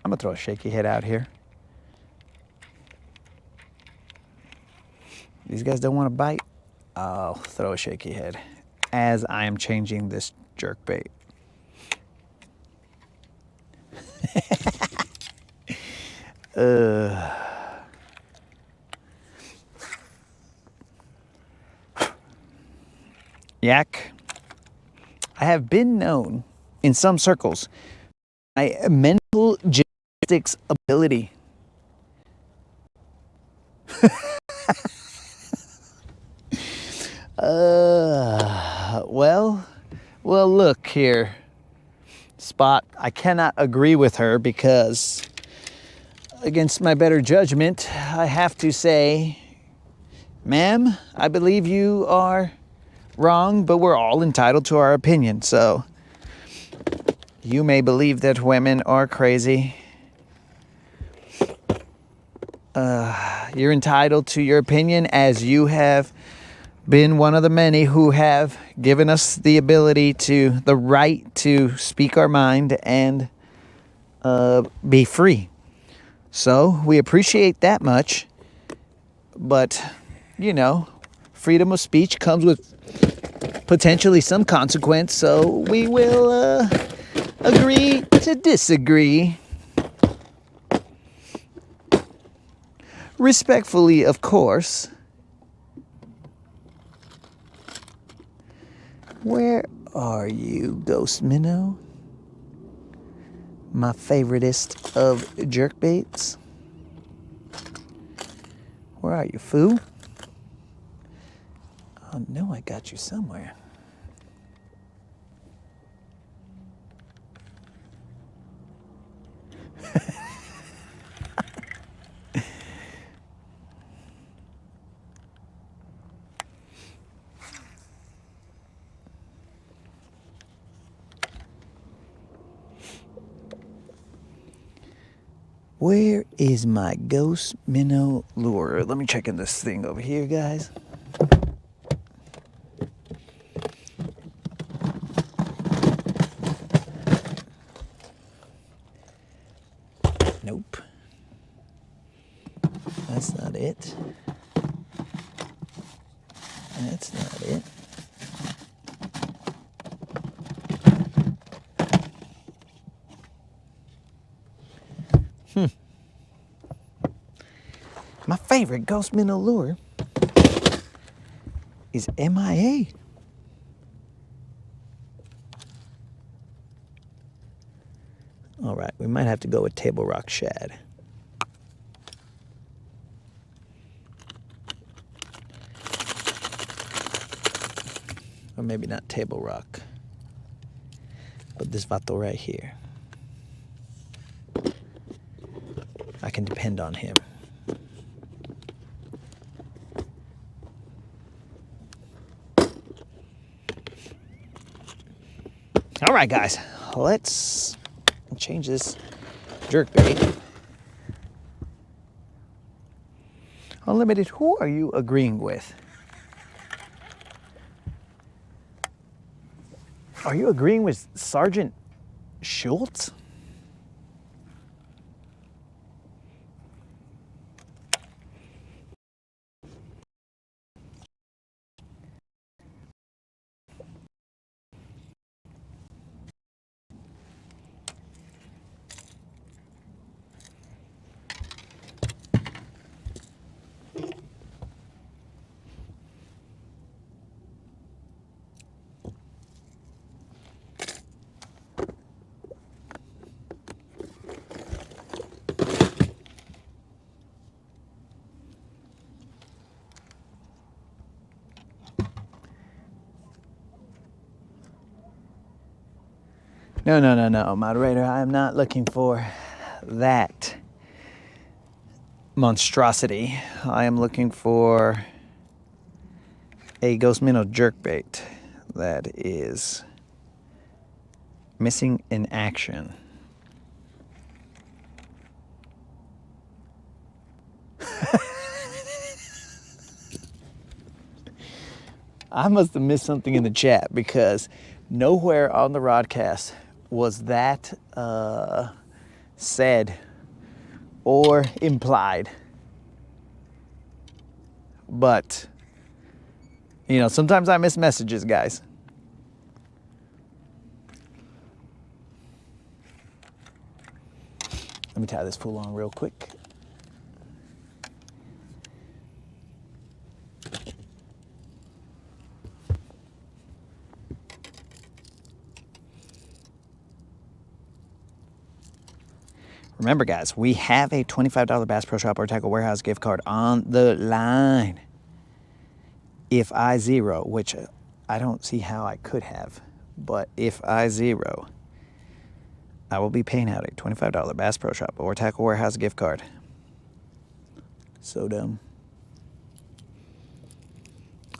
I'm gonna throw a shaky head out here. These guys don't want to bite. I'll throw a shaky head as I am changing this jerk bait. Yak, I have been known in some circles my mental gymnastics ability. Well, look here, Spot. I cannot agree with her because, against my better judgment, I have to say, ma'am, I believe you are wrong, but we're all entitled to our opinion. So you may believe that women are crazy. You're entitled to your opinion, as you have been one of the many who have given us the right to speak our mind and be free. So we appreciate that much. But, you know, freedom of speech comes with potentially some consequence. So we will agree to disagree. Respectfully, of course. Where are you, Ghost Minnow? My favoritist of jerkbaits. Where are you, foo? Oh no, I got you somewhere. Where is my ghost minnow lure? Let me check in this thing over here, guys. Nope. That's not it. That's not it. My favorite ghost minnow lure is MIA. All right, we might have to go with table rock shad. Or maybe not table rock, but this vato right here. I can depend on him. All right, guys, let's change this jerk bait. Unlimited, who are you agreeing with? Are you agreeing with Sergeant Schultz? No, moderator. I am not looking for that monstrosity. I am looking for a ghost minnow jerkbait that is missing in action. I must have missed something in the chat because nowhere on the broadcast was that said or implied. But, you know, sometimes I miss messages, guys. Let me tie this fool on real quick. Remember, guys, we have a $25 Bass Pro Shop or Tackle Warehouse gift card on the line. If I zero, which I don't see how I could have, but if I zero, I will be paying out a $25 Bass Pro Shop or Tackle Warehouse gift card. So dumb.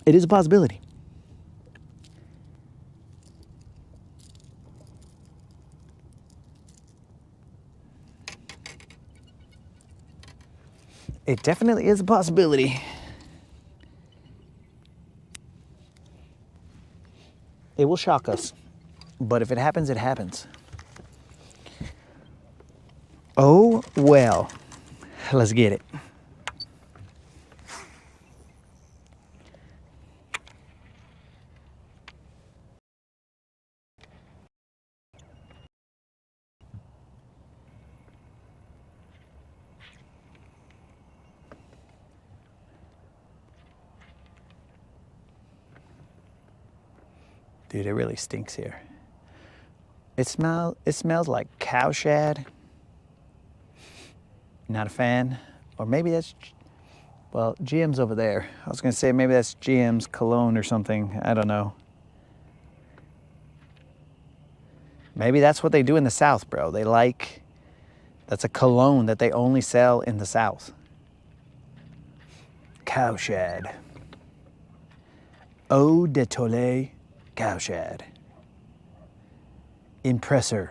It is a possibility. It definitely is a possibility. It will shock us, but if it happens, it happens. Oh, well, let's get it. Dude, it really stinks here. It smells like cow shad. Not a fan. Or maybe that's, well, GM's over there. I was gonna say maybe that's GM's cologne or something. I don't know. Maybe that's what they do in the South, bro. They like, that's a cologne that they only sell in the South. Cow shad. Eau de Toilette cow shad. Impressor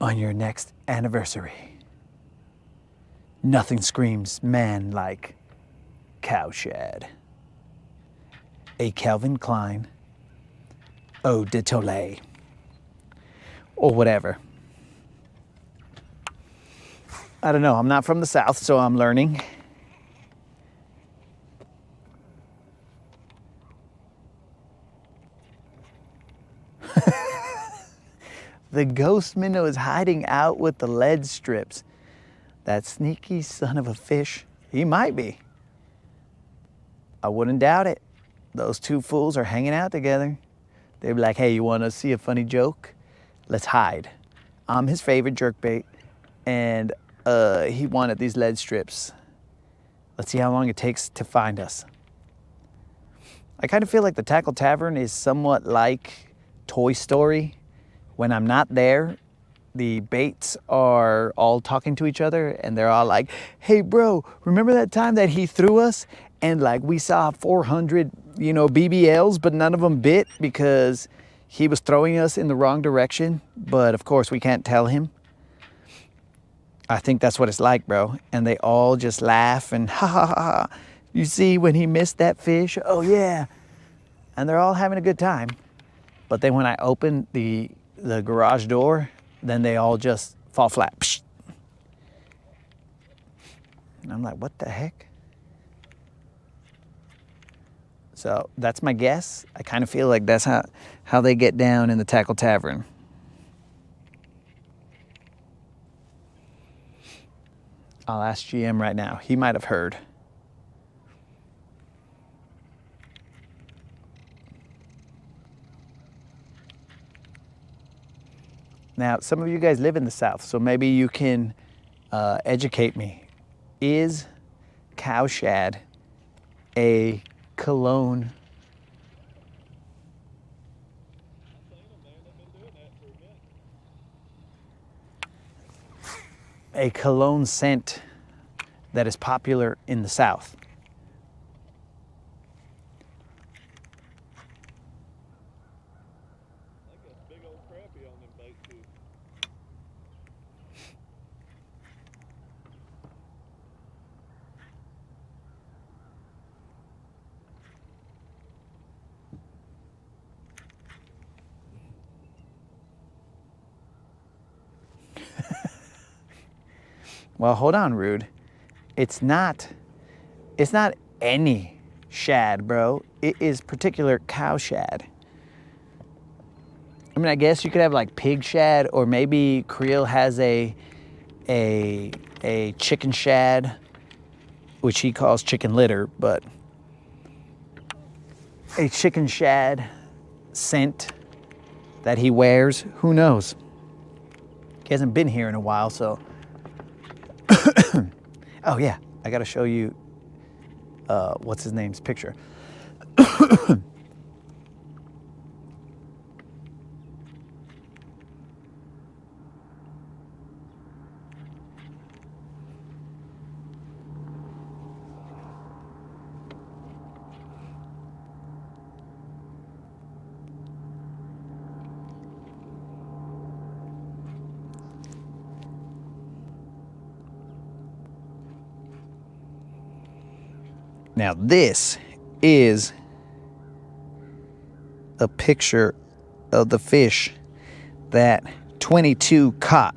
on your next anniversary. Nothing screams man like cow shad. A Calvin Klein Eau de Toilette. Or whatever. I don't know. I'm not from the South, so I'm learning. The ghost minnow is hiding out with the lead strips. That sneaky son of a fish. He might be. I wouldn't doubt it. Those two fools are hanging out together. They'd be like, hey, you want to see a funny joke? Let's hide. I'm his favorite jerkbait, and he wanted these lead strips. Let's see how long it takes to find us. I kind of feel like the Tackle Tavern is somewhat like Toy Story. When I'm not there, the baits are all talking to each other and they're all like, hey bro, remember that time that he threw us and like we saw 400, you know, BBLs, but none of them bit because he was throwing us in the wrong direction. But of course we can't tell him. I think that's what it's like, bro. And they all just laugh and ha ha ha ha. You see when he missed that fish? Oh yeah. And they're all having a good time. But then when I open the garage door, then they all just fall flat. Psh. And I'm like, what the heck? So that's my guess. I kind of feel like that's how they get down in the Tackle Tavern. I'll ask GM right now. He might have heard. Now, some of you guys live in the South, so maybe you can educate me. Is cow shad a cologne? A cologne scent that is popular in the South? Well, hold on, Rude. It's not any shad, bro. It is particular cow shad. I mean, I guess you could have like pig shad, or maybe Creel has a chicken shad, which he calls chicken litter, but a chicken shad scent that he wears, who knows? He hasn't been here in a while, so. Oh yeah, I gotta show you, what's his name's picture. Now this is a picture of the fish that 22 caught.